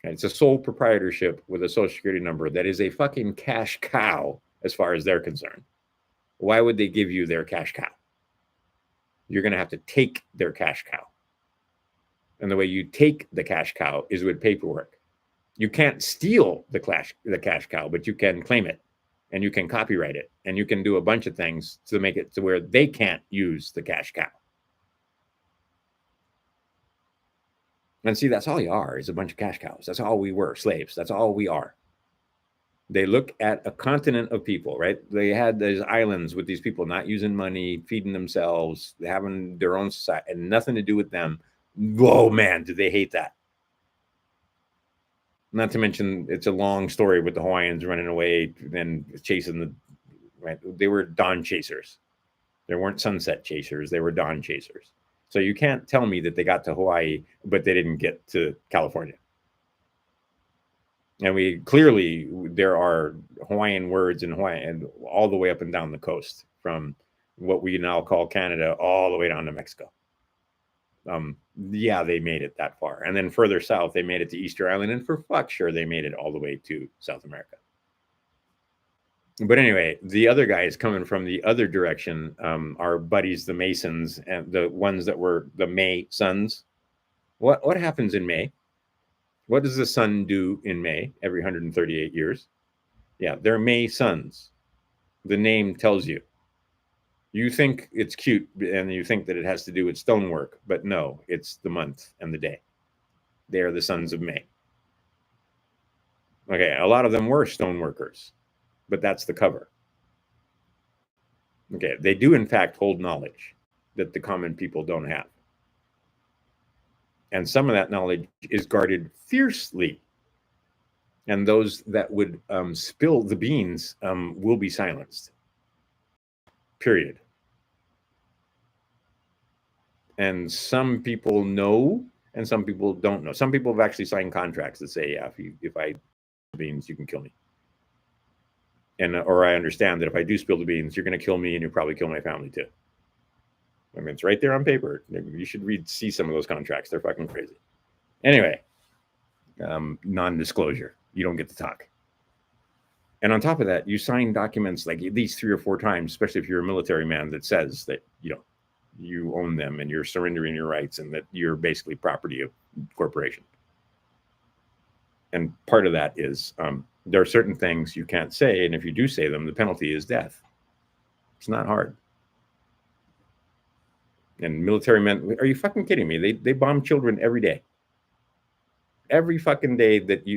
And it's a sole proprietorship with a social security number that is a fucking cash cow as far as they're concerned. Why would they give you their cash cow? You're going to have to take their cash cow. And the way you take the cash cow is with paperwork. You can't steal the cash cow, but you can claim it, and you can copyright it, and you can do a bunch of things to make it to where they can't use the cash cow. And see, that's all you are, is a bunch of cash cows. That's all we were, slaves. That's all we are. They look at a continent of people, right? They had these islands with these people not using money, feeding themselves, having their own society, and nothing to do with them. Whoa, man, do they hate that? Not to mention, it's a long story with the Hawaiians running away and chasing the, right? They were dawn chasers. They weren't sunset chasers. They were dawn chasers. So you can't tell me that they got to Hawaii, but they didn't get to California. And we clearly, there are Hawaiian words in Hawaii and all the way up and down the coast, from what we now call Canada all the way down to Mexico. Yeah, they made it that far. And then further south, they made it to Easter Island. And for fuck sure, they made it all the way to South America. But anyway, the other guys coming from the other direction, our buddies, the Masons, and the ones that were the May sons. What happens in May? What does the sun do in May every 138 years? Yeah, they're May sons. The name tells you. You think it's cute and you think that it has to do with stonework, but no, it's the month and the day. They are the sons of May. Okay, a lot of them were stoneworkers, but that's the cover. Okay, they do in fact hold knowledge that the common people don't have. And some of that knowledge is guarded fiercely. And those that would spill the beans will be silenced. Period. And some people know, and some people don't know. Some people have actually signed contracts that say, yeah, if I beans, you can kill me. And or I understand that if I do spill the beans, you're going to kill me, and you'll probably kill my family too. I mean, it's right there on paper. You should see some of those contracts. They're fucking crazy. Anyway, non-disclosure. You don't get to talk. And on top of that, you sign documents like at least 3 or 4 times, especially if you're a military man, that says that you own them and you're surrendering your rights and that you're basically property of corporation. And part of that is there are certain things you can't say, and if you do say them, the penalty is death. It's not hard. And military men, are you fucking kidding me? They bomb children every day. Every fucking day that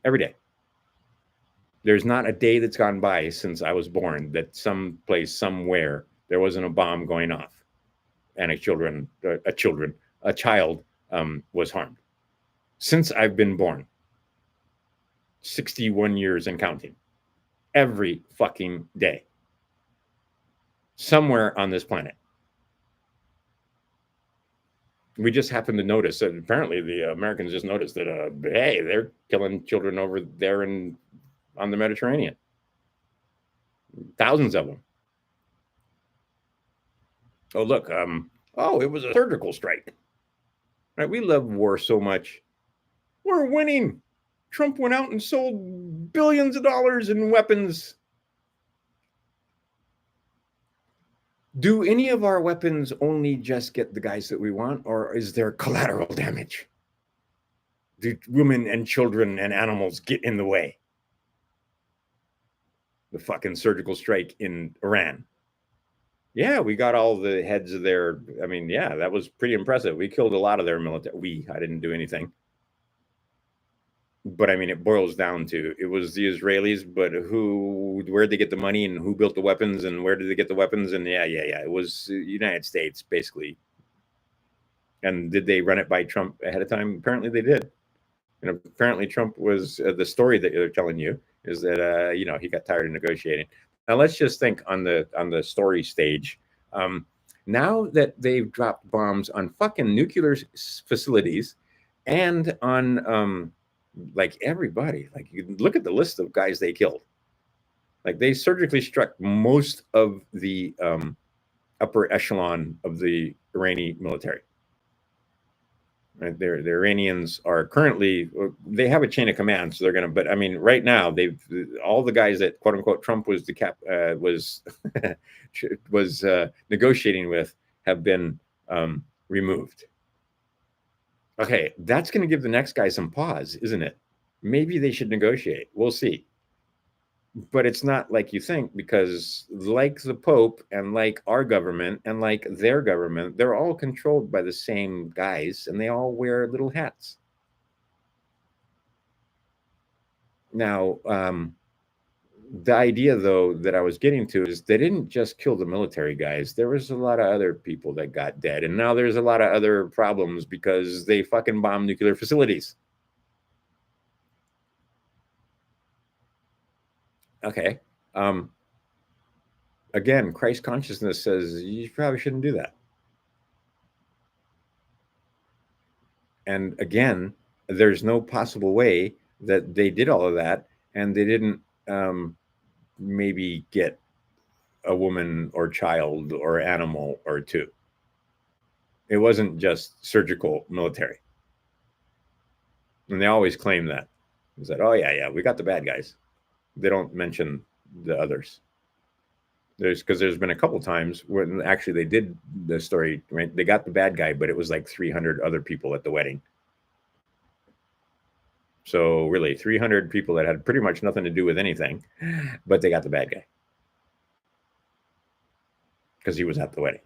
every day. There's not a day that's gone by since I was born that someplace, somewhere, there wasn't a bomb going off and a child was harmed. Since I've been born, 61 years and counting, every fucking day, somewhere on this planet. We just happen to notice that apparently the Americans just noticed that, hey, they're killing children over there on the Mediterranean. Thousands of them. Oh, look, it was a surgical strike. Right? We love war so much. We're winning. Trump went out and sold billions of dollars in weapons. Do any of our weapons only just get the guys that we want, or is there collateral damage? Do women and children and animals get in the way? The fucking surgical strike in Iran. Yeah, we got all the heads of their, I mean, yeah, that was pretty impressive. We killed a lot of their military. I didn't do anything. But I mean, it boils down to, it was the Israelis, but where'd they get the money and who built the weapons and where did they get the weapons? And yeah. It was United States, basically. And did they run it by Trump ahead of time? Apparently they did. And apparently Trump was, the story that they're telling you is that, he got tired of negotiating. Now let's just think on the story stage. Now that they've dropped bombs on fucking nuclear facilities and on like everybody, like you look at the list of guys they killed. Like they surgically struck most of the upper echelon of the Iranian military. Right? The Iranians are currently, they have a chain of command, so they're going to, but I mean, right now all the guys that quote unquote Trump was was negotiating with have been removed. Okay, that's going to give the next guy some pause, isn't it? Maybe they should negotiate. We'll see. But it's not like you think, because like the Pope and like our government and like their government, they're all controlled by the same guys and they all wear little hats. Now, the idea, though, that I was getting to is they didn't just kill the military guys. There was a lot of other people that got dead. And now there's a lot of other problems because they fucking bomb nuclear facilities. Okay. Again, Christ consciousness says you probably shouldn't do that. And again, there's no possible way that they did all of that and they didn't maybe get a woman or child or animal or two. It wasn't just surgical military. And they always claim that. Is that, oh, yeah, we got the bad guys. They don't mention the others. Because there's been a couple times when actually they did the story, right? They got the bad guy, but it was like 300 other people at the wedding. So really 300 people that had pretty much nothing to do with anything, but they got the bad guy. because he was at the wedding.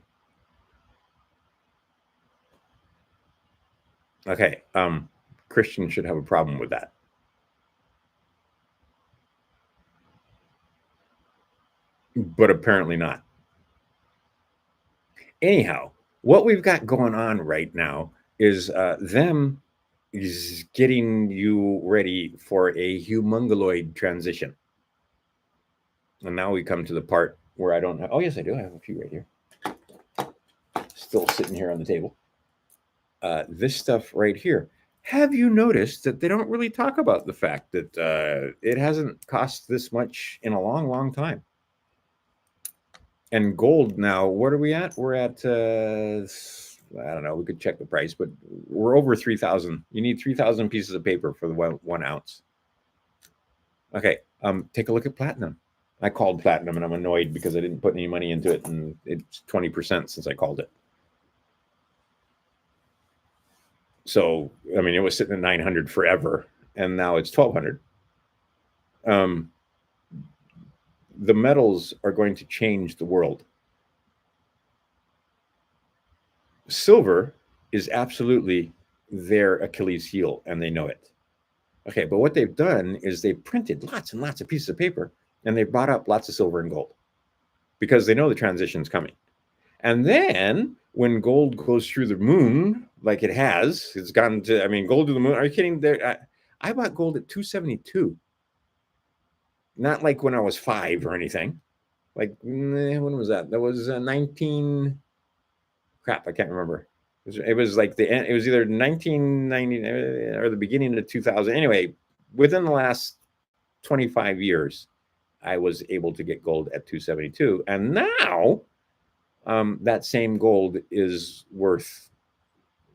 Okay, Christians should have a problem with that. But apparently not. Anyhow, what we've got going on right now is them is getting you ready for a humongoloid transition. And now we come to the part where I don't have, oh, yes, I do. I have a few right here. Still sitting here on the table. This stuff right here. Have you noticed that they don't really talk about the fact that it hasn't cost this much in a long, long time? And gold now, what are we at? We're at, I don't know, we could check the price, but we're over 3,000. You need 3,000 pieces of paper for the 1 ounce. Okay, take a look at platinum. I called platinum and I'm annoyed because I didn't put any money into it, and it's 20% since I called it. So, I mean, it was sitting at 900 forever, and now it's 1,200. The metals are going to change the world. Silver is absolutely their Achilles heel, and they know it. Okay, but what they've done is they printed lots and lots of pieces of paper, and they bought up lots of silver and gold because they know the transition's coming. And then when gold goes through the moon, like it has, it's gone to, I mean, gold to the moon. Are you kidding? I bought gold at 272. Not like when I was 5 or anything. Like, when was that? That was 19. Crap, I can't remember. It was like the end. It was either 1990 or the beginning of 2000. Anyway, within the last 25 years, I was able to get gold at 272, and now that same gold is worth.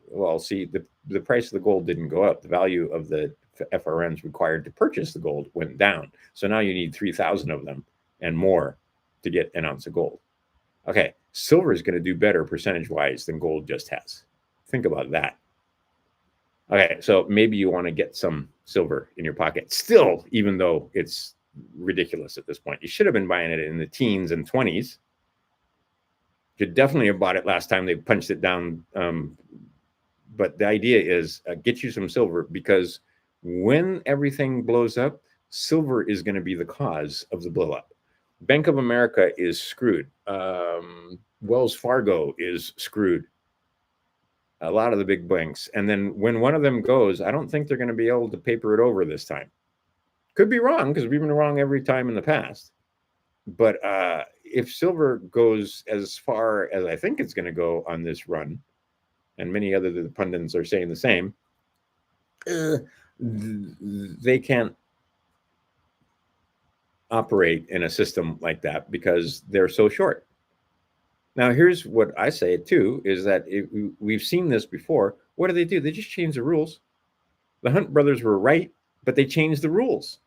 Well, see, the price of the gold didn't go up. The value of the FRNs required to purchase the gold went down. So now you need 3,000 of them and more to get an ounce of gold. Okay, silver is going to do better percentage-wise than gold just has. Think about that. Okay, so maybe you want to get some silver in your pocket still, even though it's ridiculous at this point. You should have been buying it in the teens and 20s. You could definitely have bought it last time they punched it down. But the idea is get you some silver, because when everything blows up, silver is going to be the cause of the blow up. Bank of America is screwed. Wells Fargo is screwed. A lot of the big banks. And then when one of them goes, I don't think they're going to be able to paper it over this time. Could be wrong, because we've been wrong every time in the past. But if silver goes as far as I think it's going to go on this run, and many other the pundits are saying the same, they can't operate in a system like that because they're so short. Now, here's what I say too, is that we've seen this before. What do? They just change the rules. The Hunt brothers were right, but they changed the rules.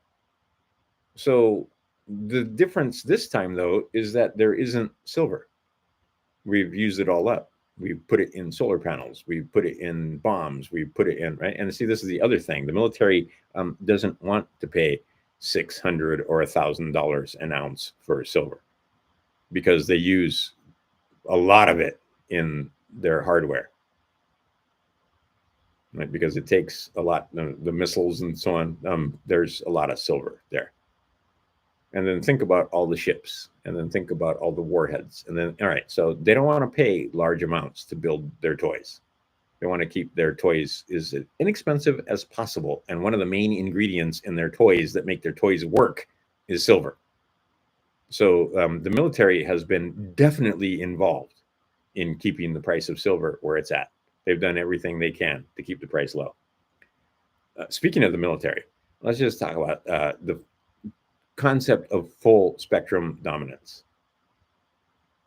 So the difference this time, though, is that there isn't silver. We've used it all up. We put it in solar panels. We put it in bombs. We put it in, right? And see, this is the other thing. The military doesn't want to pay $600 or $1,000 an ounce for silver, because they use a lot of it in their hardware, right? Because it takes a lot, the missiles and so on. There's a lot of silver there. And then think about all the ships, and then think about all the warheads. And then, all right, so they don't want to pay large amounts to build their toys. They want to keep their toys as inexpensive as possible. And one of the main ingredients in their toys that make their toys work is silver. So the military has been definitely involved in keeping the price of silver where it's at. They've done everything they can to keep the price low. Speaking of the military, let's just talk about the concept of full spectrum dominance.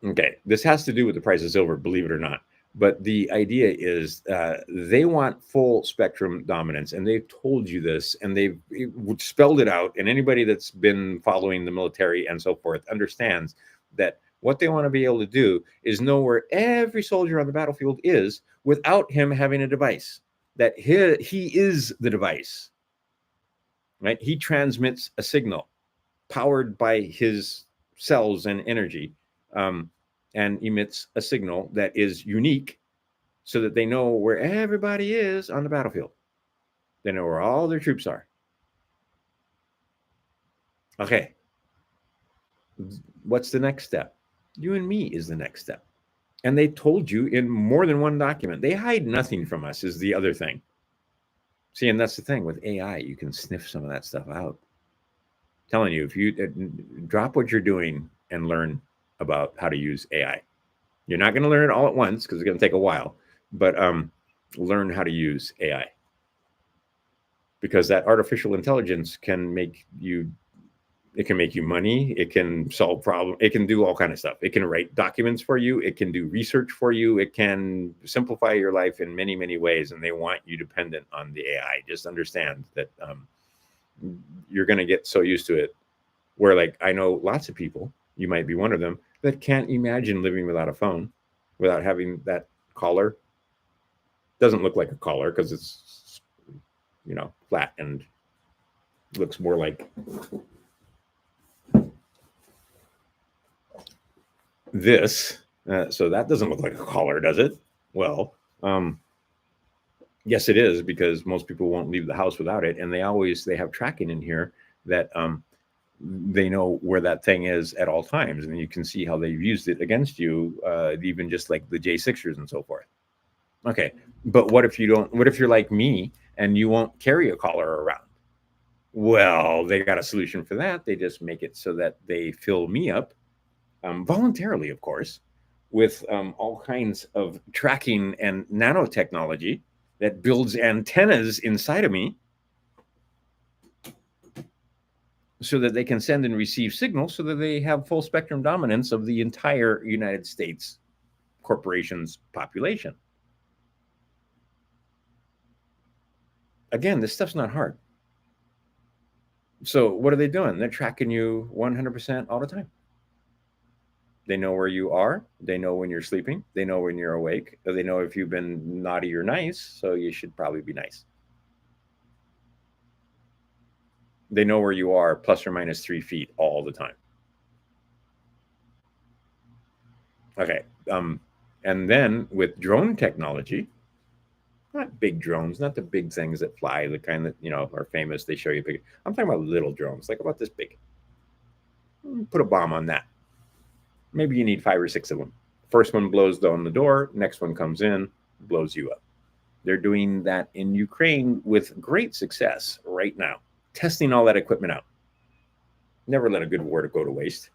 Okay, this has to do with the price of silver, believe it or not. But the idea is they want full spectrum dominance, and they've told you this, and they've spelled it out. And anybody that's been following the military and so forth understands that what they want to be able to do is know where every soldier on the battlefield is without him having a device. That he is the device, right? He transmits a signal powered by his cells and energy, and emits a signal that is unique so that they know where everybody is on the battlefield. They know where all their troops are. Okay. What's the next step? You and me is the next step. And they told you in more than one document. They hide nothing from us, is the other thing. See, and that's the thing with AI, you can sniff some of that stuff out. Telling you, if you drop what you're doing and learn about how to use AI, you're not going to learn it all at once because it's going to take a while, but learn how to use AI, because that artificial intelligence can make you, it can make you money, it can solve problems, it can do all kind of stuff. It can write documents for you, it can do research for you, it can simplify your life in many, many ways, and they want you dependent on the AI. Just understand that you're going to get so used to it where, like, I know lots of people, you might be one of them, that can't imagine living without a phone, without having that collar. Doesn't look like a collar because it's, flat and looks more like this. So that doesn't look like a collar, does it? Well, yes, it is, because most people won't leave the house without it, and they have tracking in here that they know where that thing is at all times, and you can see how they've used it against you, even just like the J6ers and so forth. Okay, but what if you don't? What if you're like me and you won't carry a collar around? Well, they got a solution for that. They just make it so that they fill me up, voluntarily, of course, with all kinds of tracking and nanotechnology that builds antennas inside of me so that they can send and receive signals so that they have full spectrum dominance of the entire United States corporation's population. Again, this stuff's not hard. So what are they doing? They're tracking you 100% all the time. They know where you are. They know when you're sleeping. They know when you're awake. They know if you've been naughty or nice, so you should probably be nice. They know where you are plus or minus 3 feet all the time. Okay. And then with drone technology, not big drones, not the big things that fly, the kind that, are famous. They show you big. I'm talking about little drones, like about this big. Put a bomb on that. Maybe you need 5 or 6 of them. First one blows down the door. Next one comes in, blows you up. They're doing that in Ukraine with great success right now, testing all that equipment out. Never let a good war go to waste.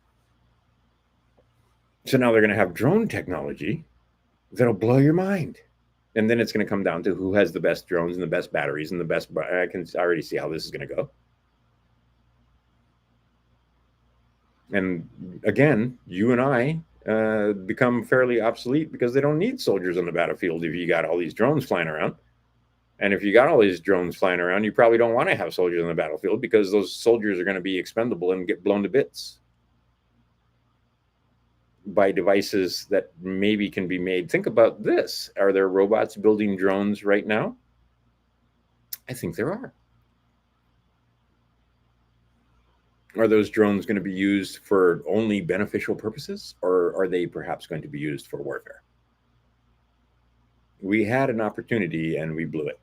So now they're going to have drone technology that'll blow your mind. And then it's going to come down to who has the best drones and the best batteries and the best. I can already see how this is going to go. And again, you and I become fairly obsolete because they don't need soldiers on the battlefield if you got all these drones flying around. And if you got all these drones flying around, you probably don't want to have soldiers on the battlefield because those soldiers are going to be expendable and get blown to bits by devices that maybe can be made. Think about this. Are there robots building drones right now? I think there are. Are those drones going to be used for only beneficial purposes, or are they perhaps going to be used for warfare? We had an opportunity and we blew it.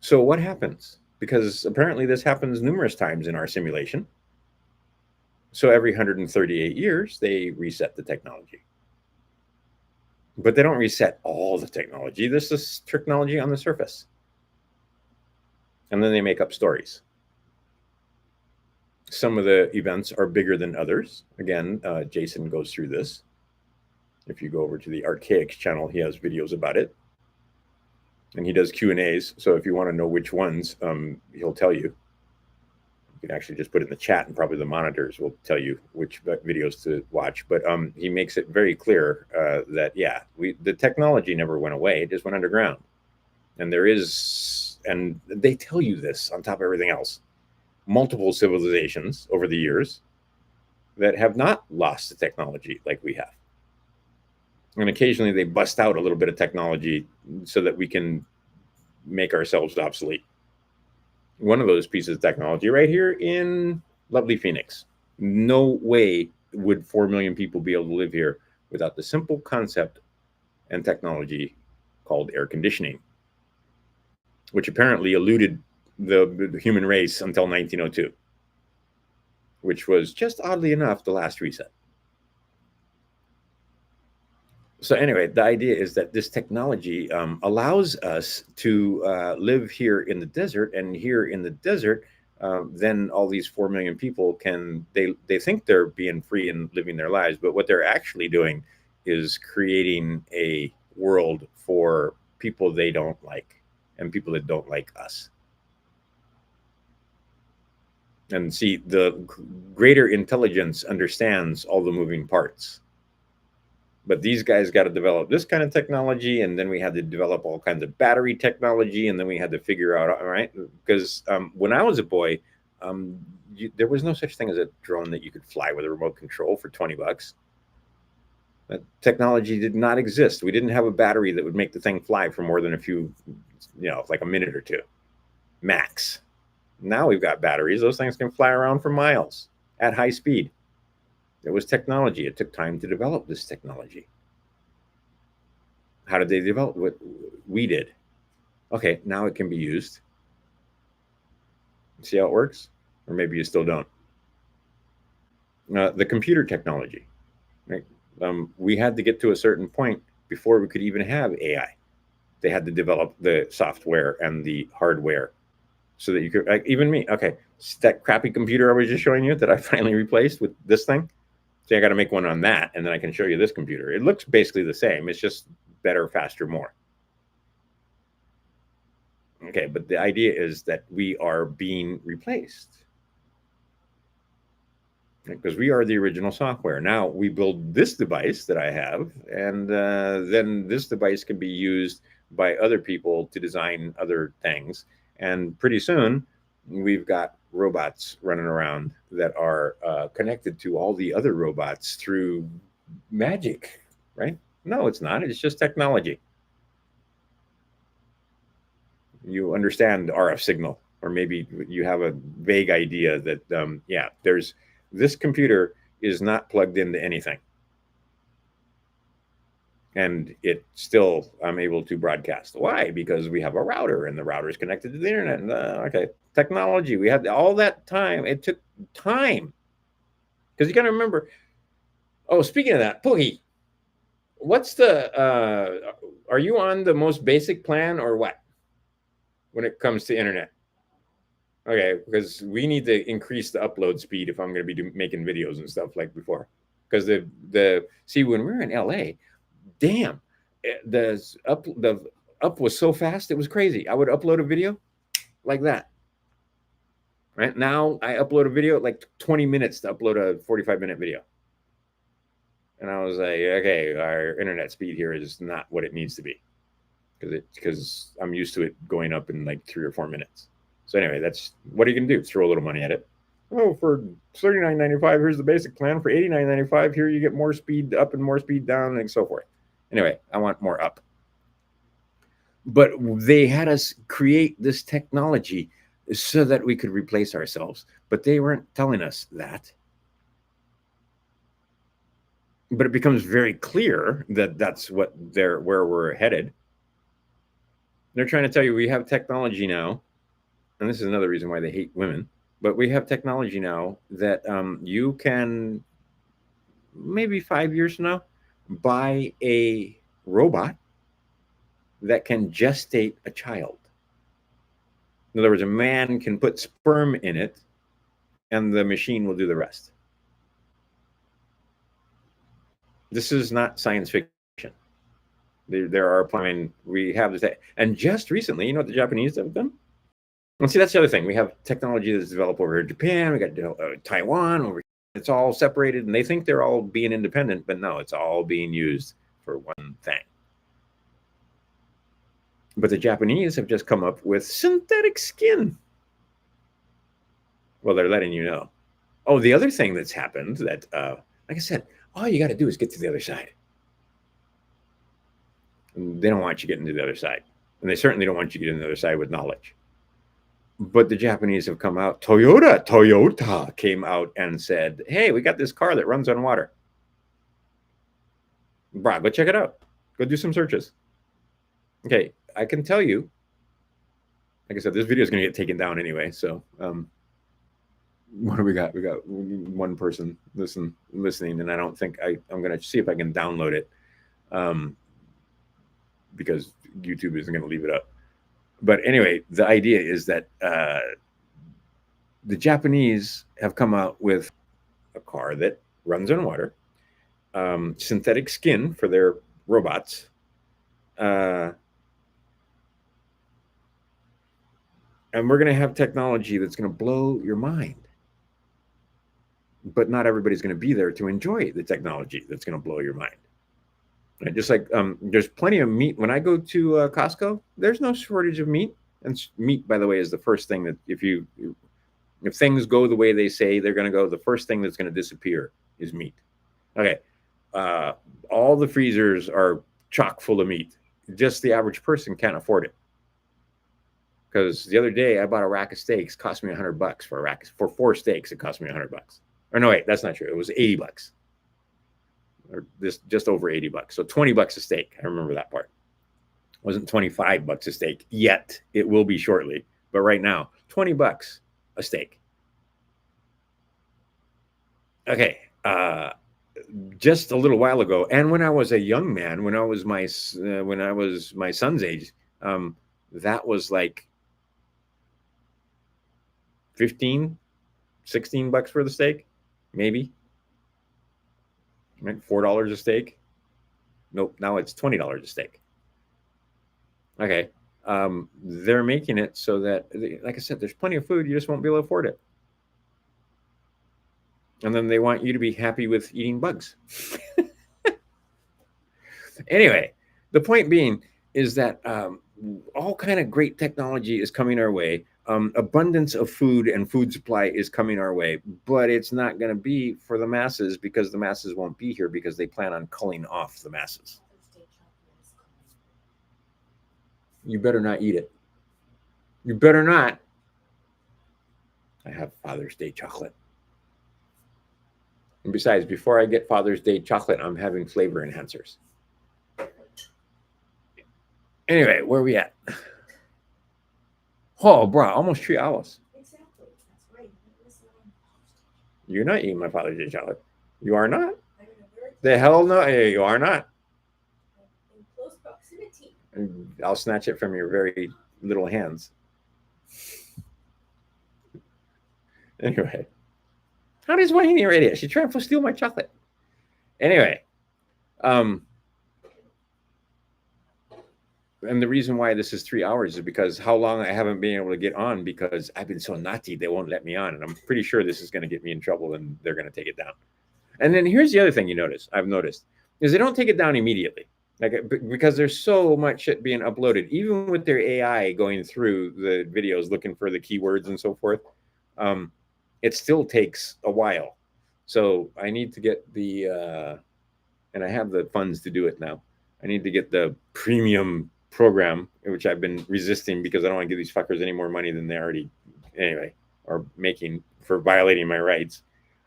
So what happens? Because apparently this happens numerous times in our simulation. So every 138 years, they reset the technology. But they don't reset all the technology. This is technology on the surface. And then they make up stories. Some of the events are bigger than others. Again, Jason goes through this. If you go over to the Archaic channel, he has videos about it. And he does Q&As. So if you want to know which ones, he'll tell you. You can actually just put it in the chat, and probably the monitors will tell you which videos to watch. But he makes it very clear that, yeah, the technology never went away. It just went underground. And there is, and they tell you this on top of everything else, multiple civilizations over the years that have not lost the technology like we have. And occasionally they bust out a little bit of technology so that we can make ourselves obsolete. One of those pieces of technology right here in lovely Phoenix. No way would 4 million people be able to live here without the simple concept and technology called air conditioning, which apparently eluded the human race until 1902, which was just oddly enough the last reset. So anyway, the idea is that this technology allows us to live here in the desert, and here in the desert, then all these 4 million people can they think they're being free and living their lives, but what they're actually doing is creating a world for people they don't like and people that don't like us. And see, the greater intelligence understands all the moving parts. But these guys got to develop this kind of technology, and then we had to develop all kinds of battery technology, and then we had to figure out, all right, because when I was a boy, there was no such thing as a drone that you could fly with a remote control for $20. That technology did not exist. We didn't have a battery that would make the thing fly for more than a few, like a minute or two, max. Now we've got batteries. Those things can fly around for miles at high speed. It was technology. It took time to develop this technology. How did they develop what we did? Okay, now it can be used. See how it works? Or maybe you still don't. The computer technology, right? We had to get to a certain point before we could even have AI. They had to develop the software and the hardware so that you could, like, even me, okay, that crappy computer I was just showing you that I finally replaced with this thing. So I got to make one on that, and then I can show you this computer. It looks basically the same. It's just better, faster, more. Okay, but the idea is that we are being replaced because we are the original software. Now we build this device that I have, and then this device can be used by other people to design other things. And pretty soon, we've got robots running around that are connected to all the other robots through magic, right? No, it's not. It's just technology. You understand RF signal, or maybe you have a vague idea that, there's this computer is not plugged into anything. And it still, I'm able to broadcast. Why? Because we have a router, and the router is connected to the internet. And, okay, technology. We had all that time. It took time. Because you got to remember. Oh, speaking of that, Poogie, what's the? Are you on the most basic plan or what? When it comes to internet. Okay, because we need to increase the upload speed if I'm going to be making videos and stuff like before. Because the see, when we were in LA, damn, the up was so fast, it was crazy. I would upload a video like that. Right now, I upload a video like 20 minutes to upload a 45-minute video. And I was like, okay, our internet speed here is not what it needs to be, because I'm used to it going up in like 3 or 4 minutes. So anyway, that's what are you gonna do? Throw a little money at it. Oh, for $39.95, here's the basic plan. For $89.95, here you get more speed up and more speed down, and so forth. Anyway, I want more up. But they had us create this technology so that we could replace ourselves. But they weren't telling us that. But it becomes very clear that that's what where we're headed. They're trying to tell you we have technology now, and this is another reason why they hate women. But we have technology now that you can, maybe 5 years from now, buy a robot that can gestate a child. In other words, a man can put sperm in it, and the machine will do the rest. This is not science fiction. There are we have this, and just recently, you know what the Japanese have done? Well, see, that's the other thing. We have technology that's developed over in Japan. We got Taiwan over here. It's all separated, and they think they're all being independent, but no, it's all being used for one thing. But the Japanese have just come up with synthetic skin. Well, they're letting you know. Oh, the other thing that's happened that, like I said, all you got to do is get to the other side. And they don't want you getting to the other side. And they certainly don't want you getting to the other side with knowledge. But the Japanese have come out. Toyota came out and said, "Hey, we got this car that runs on water. Bro, go check it out. Go do some searches." Okay, I can tell you. Like I said, this video is going to get taken down anyway. So, what do we got? We got one person listening, and I don't think I'm going to see if I can download it, um, because YouTube isn't going to leave it up. But anyway, the idea is that the Japanese have come out with a car that runs on water, synthetic skin for their robots, uh, and we're going to have technology that's going to blow your mind. But not everybody's going to be there to enjoy the technology that's going to blow your mind. Right? Just like there's plenty of meat. When I go to Costco, there's no shortage of meat. And meat, by the way, is the first thing that if things go the way they say they're going to go, the first thing that's going to disappear is meat. Okay, all the freezers are chock full of meat. Just the average person can't afford it. Because the other day I bought a rack of steaks, cost me $100 for a rack for 4 steaks. It cost me $100. Or no, wait, that's not true. It was $80, or this just over $80. So $20 a steak. I remember that part. It wasn't $25 a steak yet. It will be shortly, but right now, $20 a steak. Okay, just a little while ago, and when I was a young man, when I was my son's age, that was like 15, $16 for the steak, maybe. Right, $4 a steak. Nope, now it's $20 a steak. Okay, they're making it so that, like I said, there's plenty of food. You just won't be able to afford it. And then they want you to be happy with eating bugs. Anyway, the point being is that all kind of great technology is coming our way. Abundance of food and food supply is coming our way, but it's not going to be for the masses, because the masses won't be here, because they plan on culling off the masses. You better not eat it. You better not. I have Father's Day chocolate. And besides, before I get Father's Day chocolate, I'm having flavor enhancers. Anyway, where are we at? Oh, bro, almost 3 hours. Exactly. That's right. You're not eating my Father's Day chocolate. You are not? I'm in a very The hell no, you are not. in close proximity. And I'll snatch it from your very little hands. Anyway, how does Wayne here idiot? She tried to steal my chocolate. Anyway, and the reason why this is 3 hours is because how long I haven't been able to get on, because I've been so naughty they won't let me on, and I'm pretty sure this is going to get me in trouble, and they're going to take it down. And then here's the other thing I've noticed is they don't take it down immediately, like, because there's so much shit being uploaded, even with their AI going through the videos looking for the keywords and so forth. It still takes a while. So I need to get the and I have the funds to do it now. I need to get the premium program, which I've been resisting because I don't want to give these fuckers any more money than they already anyway are making for violating my rights.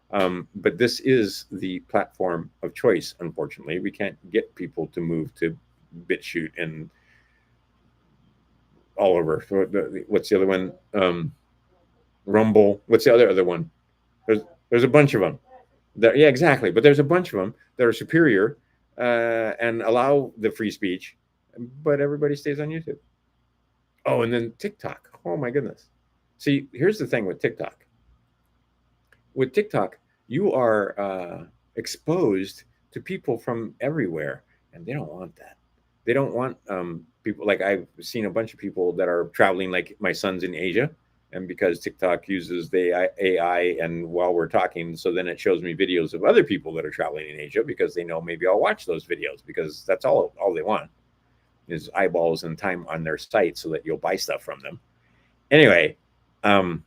But this is the platform of choice. Unfortunately, we can't get people to move to BitChute and all over. What's the other one? Rumble. What's the other one? There's a bunch of them. Yeah, exactly. But there's a bunch of them that are superior and allow the free speech, but everybody stays on YouTube. Oh, and then TikTok. Oh my goodness. See, here's the thing with TikTok. With TikTok, you are exposed to people from everywhere, and they don't want that. They don't want people, like I've seen a bunch of people that are traveling, like my son's in Asia, and because TikTok uses the AI, and while we're talking, so then it shows me videos of other people that are traveling in Asia, because they know maybe I'll watch those videos, because that's all they want is eyeballs and time on their site so that you'll buy stuff from them. Anyway, and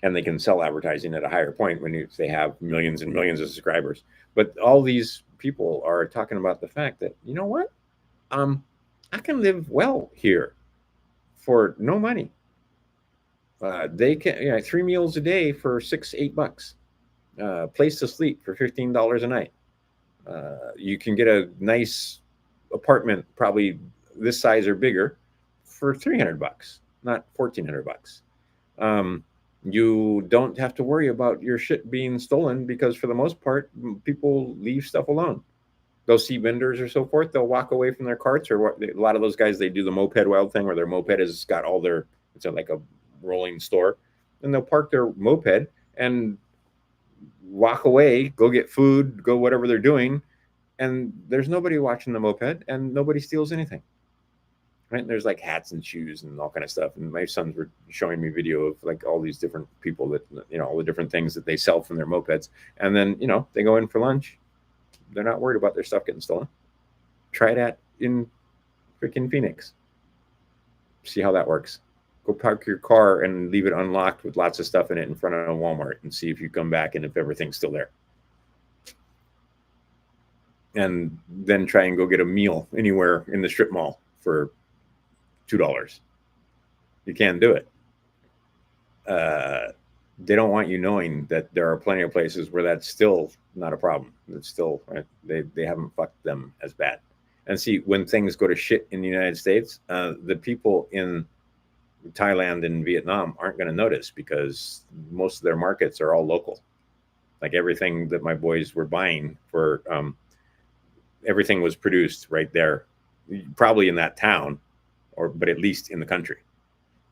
they can sell advertising at a higher point when they have millions and millions of subscribers. But all these people are talking about the fact that, you know what? I can live well here for no money. They can, 3 meals a day for $6-8. Place to sleep for $15 a night. You can get a nice apartment, probably this size or bigger, for $300, not $1,400. Um, you don't have to worry about your shit being stolen because, for the most part, people leave stuff alone. They'll see vendors or so forth. They'll walk away from their carts, or what? A lot of those guys, they do the moped wild thing where their moped has got all their, it's like a rolling store, and they'll park their moped and walk away, go get food, go whatever they're doing, and there's nobody watching the moped, and nobody steals anything. Right? And there's like hats and shoes and all kind of stuff. And my sons were showing me video of like all these different people that, all the different things that they sell from their mopeds. And then, they go in for lunch. They're not worried about their stuff getting stolen. Try that in freaking Phoenix. See how that works. Go park your car and leave it unlocked with lots of stuff in it in front of a Walmart and see if you come back and if everything's still there. And then try and go get a meal anywhere in the strip mall for $2. You can't do it. They don't want you knowing that there are plenty of places where that's still not a problem. It's still, they haven't fucked them as bad. And see, when things go to shit in the United States, the people in Thailand and Vietnam aren't going to notice because most of their markets are all local. Like everything that my boys were buying for, everything was produced right there, probably in that town, but at least in the country.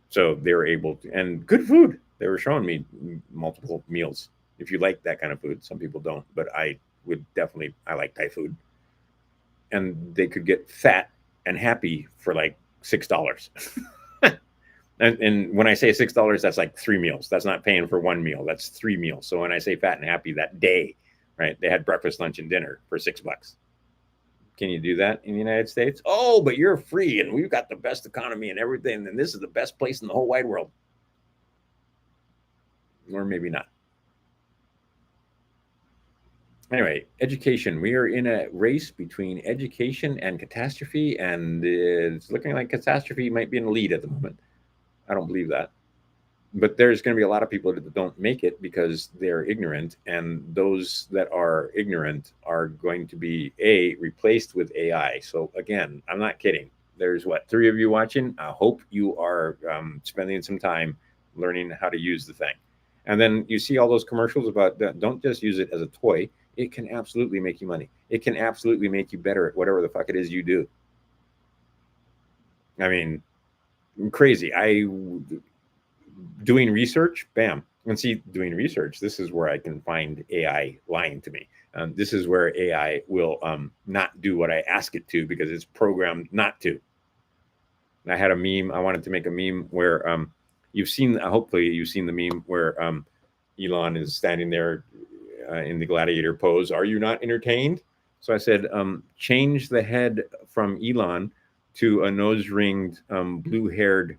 So they were able to, and good food. They were showing me multiple meals. If you like that kind of food, some people don't, but I like Thai food. And they could get fat and happy for like $6. And when I say $6, that's like 3 meals. That's not paying for one meal. That's 3 meals. So when I say fat and happy that day, right, they had breakfast, lunch, and dinner for $6. Can you do that in the United States? Oh, but you're free and we've got the best economy and everything. And this is the best place in the whole wide world. Or maybe not. Anyway, education. We are in a race between education and catastrophe, and it's looking like catastrophe might be in the lead at the moment. I don't believe that. But there's going to be a lot of people that don't make it because they're ignorant, and those that are ignorant are going to be replaced with AI. So again, I'm not kidding. There's 3 of you watching. I hope you are spending some time learning how to use the thing. And then you see all those commercials about that. Don't just use it as a toy. It can absolutely make you money. It can absolutely make you better at whatever the fuck it is you do. I mean, crazy. Doing research, bam. And see, doing research, this is where I can find AI lying to me. This is where AI will not do what I ask it to because it's programmed not to. And I had a meme. I wanted to make a meme where hopefully you've seen the meme where Elon is standing there in the gladiator pose. Are you not entertained? So I said, change the head from Elon to a nose-ringed, blue-haired,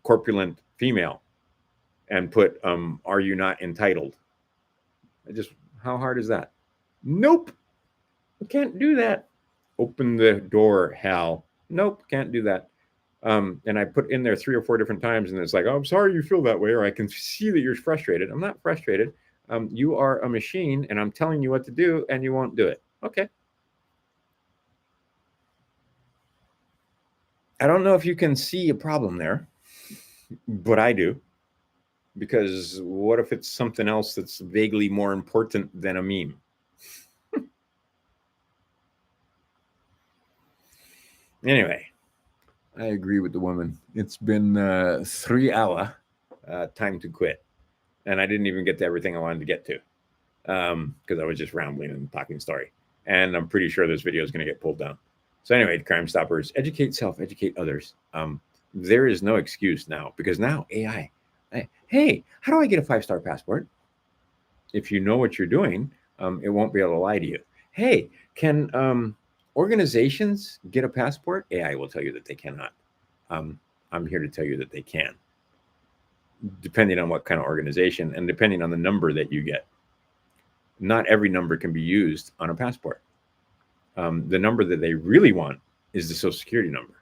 corpulent female and put, are you not entitled? How hard is that? Nope. I can't do that. Open the door, Hal. Nope, can't do that. And I put in there 3 or 4 different times, and it's like, oh, I'm sorry you feel that way, or I can see that you're frustrated. I'm not frustrated. You are a machine, and I'm telling you what to do, and you won't do it. Okay. I don't know if you can see a problem there, but I do. Because what if it's something else that's vaguely more important than a meme? Anyway, I agree with the woman. It's been 3 hours. Time to quit. And I didn't even get to everything I wanted to get to because I was just rambling and talking story. And I'm pretty sure this video is going to get pulled down. So anyway, Crime Stoppers, educate self, educate others. There is no excuse now because now AI. Hey, how do I get a 5-star passport? If you know what you're doing, it won't be able to lie to you. Hey, can organizations get a passport? AI will tell you that they cannot. I'm here to tell you that they can, depending on what kind of organization and depending on the number that you get. Not every number can be used on a passport. The number that they really want is the Social Security number.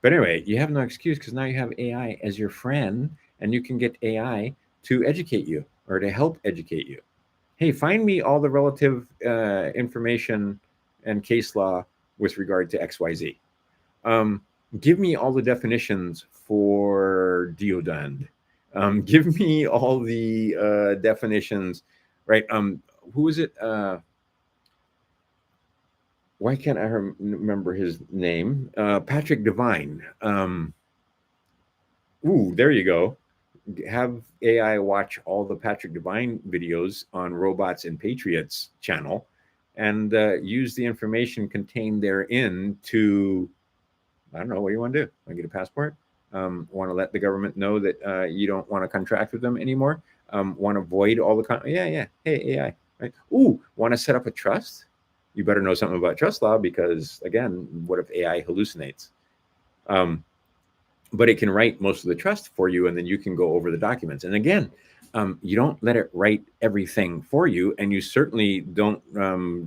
But anyway, you have no excuse because now you have AI as your friend, and you can get AI to educate you or to help educate you. Hey, find me all the relative information and case law with regard to XYZ. Um, Give me all the definitions for deodand. Give me all the definitions, right? Who is it? Why can't I remember his name? Patrick Devine. Ooh, there you go. Have AI watch all the Patrick Devine videos on Robots and Patriots channel and use the information contained therein to, I don't know, what do you want to do? Want to get a passport? Want to let the government know that you don't want to contract with them anymore? Want to avoid all the, yeah, yeah. Hey, AI, right? Ooh, want to set up a trust? You better know something about trust law because, again, what if AI hallucinates? Um, but it can write most of the trust for you, and then you can go over the documents. And again, you don't let it write everything for you, and you certainly don't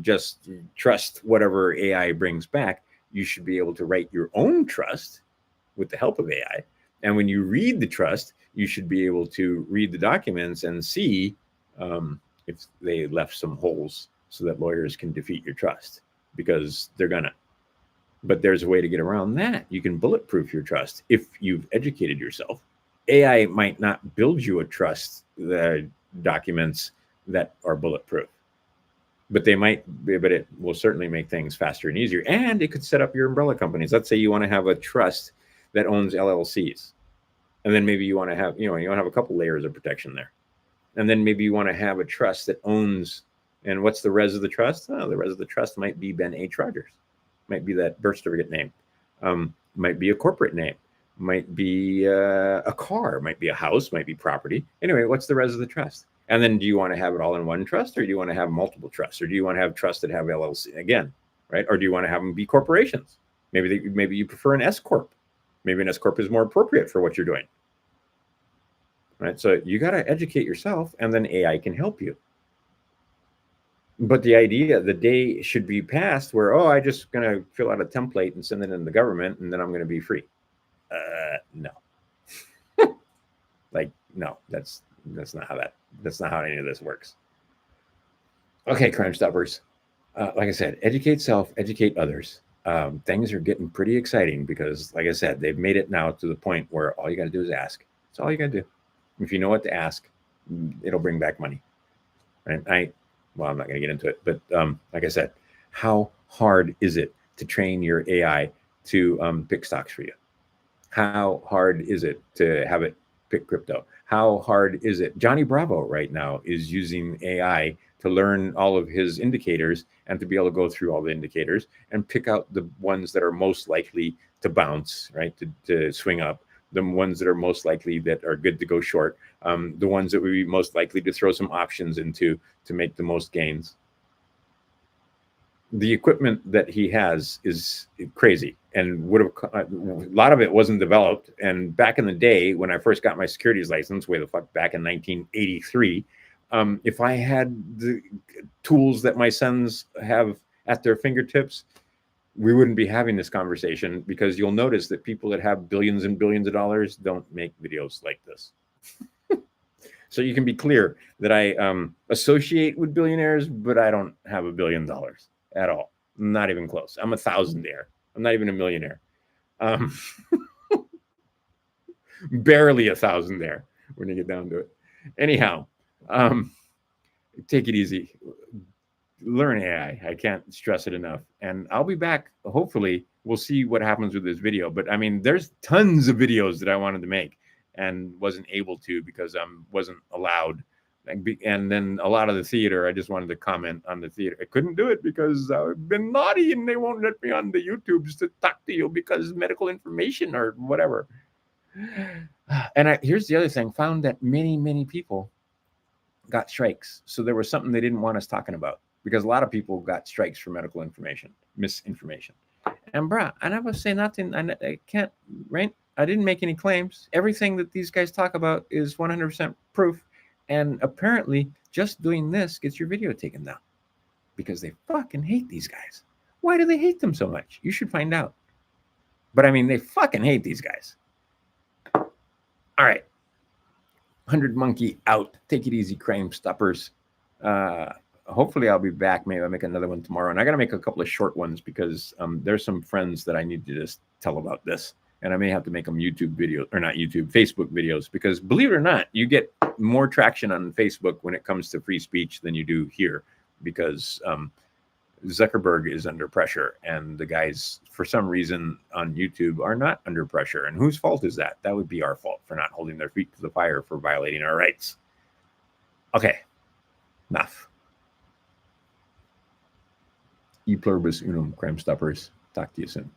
just trust whatever AI brings back. You should be able to write your own trust with the help of AI. And when you read the trust, you should be able to read the documents and see if they left some holes so that lawyers can defeat your trust because they're gonna. But there's a way to get around that. You can bulletproof your trust if you've educated yourself. AI might not build you a trust documents that are bulletproof, but they might be, but it will certainly make things faster and easier. And it could set up your umbrella companies. Let's say you want to have a trust that owns LLCs. And then maybe you want to have, you want to have a couple layers of protection there. And then maybe you want to have a trust that owns, and what's the res of the trust? Oh, the res of the trust might be Ben H. Rogers, might be that birth certificate name, might be a corporate name, might be a car, might be a house, might be property. Anyway, what's the res of the trust? And then do you want to have it all in one trust, or do you want to have multiple trusts, or do you want to have trusts that have LLC again, right? Or do you want to have them be corporations? Maybe you prefer an S corp. Maybe an S corp is more appropriate for what you're doing, right? So you got to educate yourself, and then AI can help you. But the idea, the day should be past where, oh, I just gonna fill out a template and send it in the government, and then I'm gonna be free. No, like no, that's not how that's not how any of this works. Okay, Crime Stoppers. Like I said, educate self, educate others. Things are getting pretty exciting because, like I said, they've made it now to the point where all you got to do is ask. That's all you got to do. If you know what to ask, it'll bring back money. Right? Well, I'm not going to get into it, but like I said, how hard is it to train your AI to pick stocks for you? How hard is it to have it pick crypto? How hard is it? Johnny Bravo right now is using AI to learn all of his indicators and to be able to go through all the indicators and pick out the ones that are most likely to bounce, right? To swing up, the ones that are most likely that are good to go short, the ones that would be most likely to throw some options into to make the most gains. The equipment that he has is crazy and would have a lot of it wasn't developed. And back in the day when I first got my securities license, way the fuck back in 1983, if I had the tools that my sons have at their fingertips, we wouldn't be having this conversation because you'll notice that people that have billions and billions of dollars don't make videos like this. So you can be clear that I associate with billionaires, but I don't have $1 billion at all. Not even close. I'm a thousandaire. I'm not even a millionaire. Um, barely a thousandaire when you get down to it. Anyhow, um, take it easy. Learn AI. I can't stress it enough. And I'll be back. Hopefully, we'll see what happens with this video. But I mean, there's tons of videos that I wanted to make and wasn't able to because I wasn't allowed. And then a lot of the theater, I just wanted to comment on the theater. I couldn't do it because I've been naughty and they won't let me on the YouTubes to talk to you because medical information or whatever. And here's the other thing: found that many people got strikes, so there was something they didn't want us talking about because a lot of people got strikes for medical information, misinformation. And bruh, I never say nothing. I can't, right? I didn't make any claims. Everything that these guys talk about is 100% proof. And apparently, just doing this gets your video taken down because they fucking hate these guys. Why do they hate them so much? You should find out. But I mean, they fucking hate these guys. All right. 100 Monkey out. Take it easy, Crime Stoppers. Hopefully, I'll be back. Maybe I'll make another one tomorrow. And I got to make a couple of short ones because there's some friends that I need to just tell about this. And I may have to make them YouTube videos, or not YouTube, Facebook videos, because believe it or not, you get more traction on Facebook when it comes to free speech than you do here, because Zuckerberg is under pressure, and the guys, for some reason, on YouTube are not under pressure. And whose fault is that? That would be our fault for not holding their feet to the fire for violating our rights. Okay, enough. E pluribus unum, Crime Stoppers. Talk to you soon.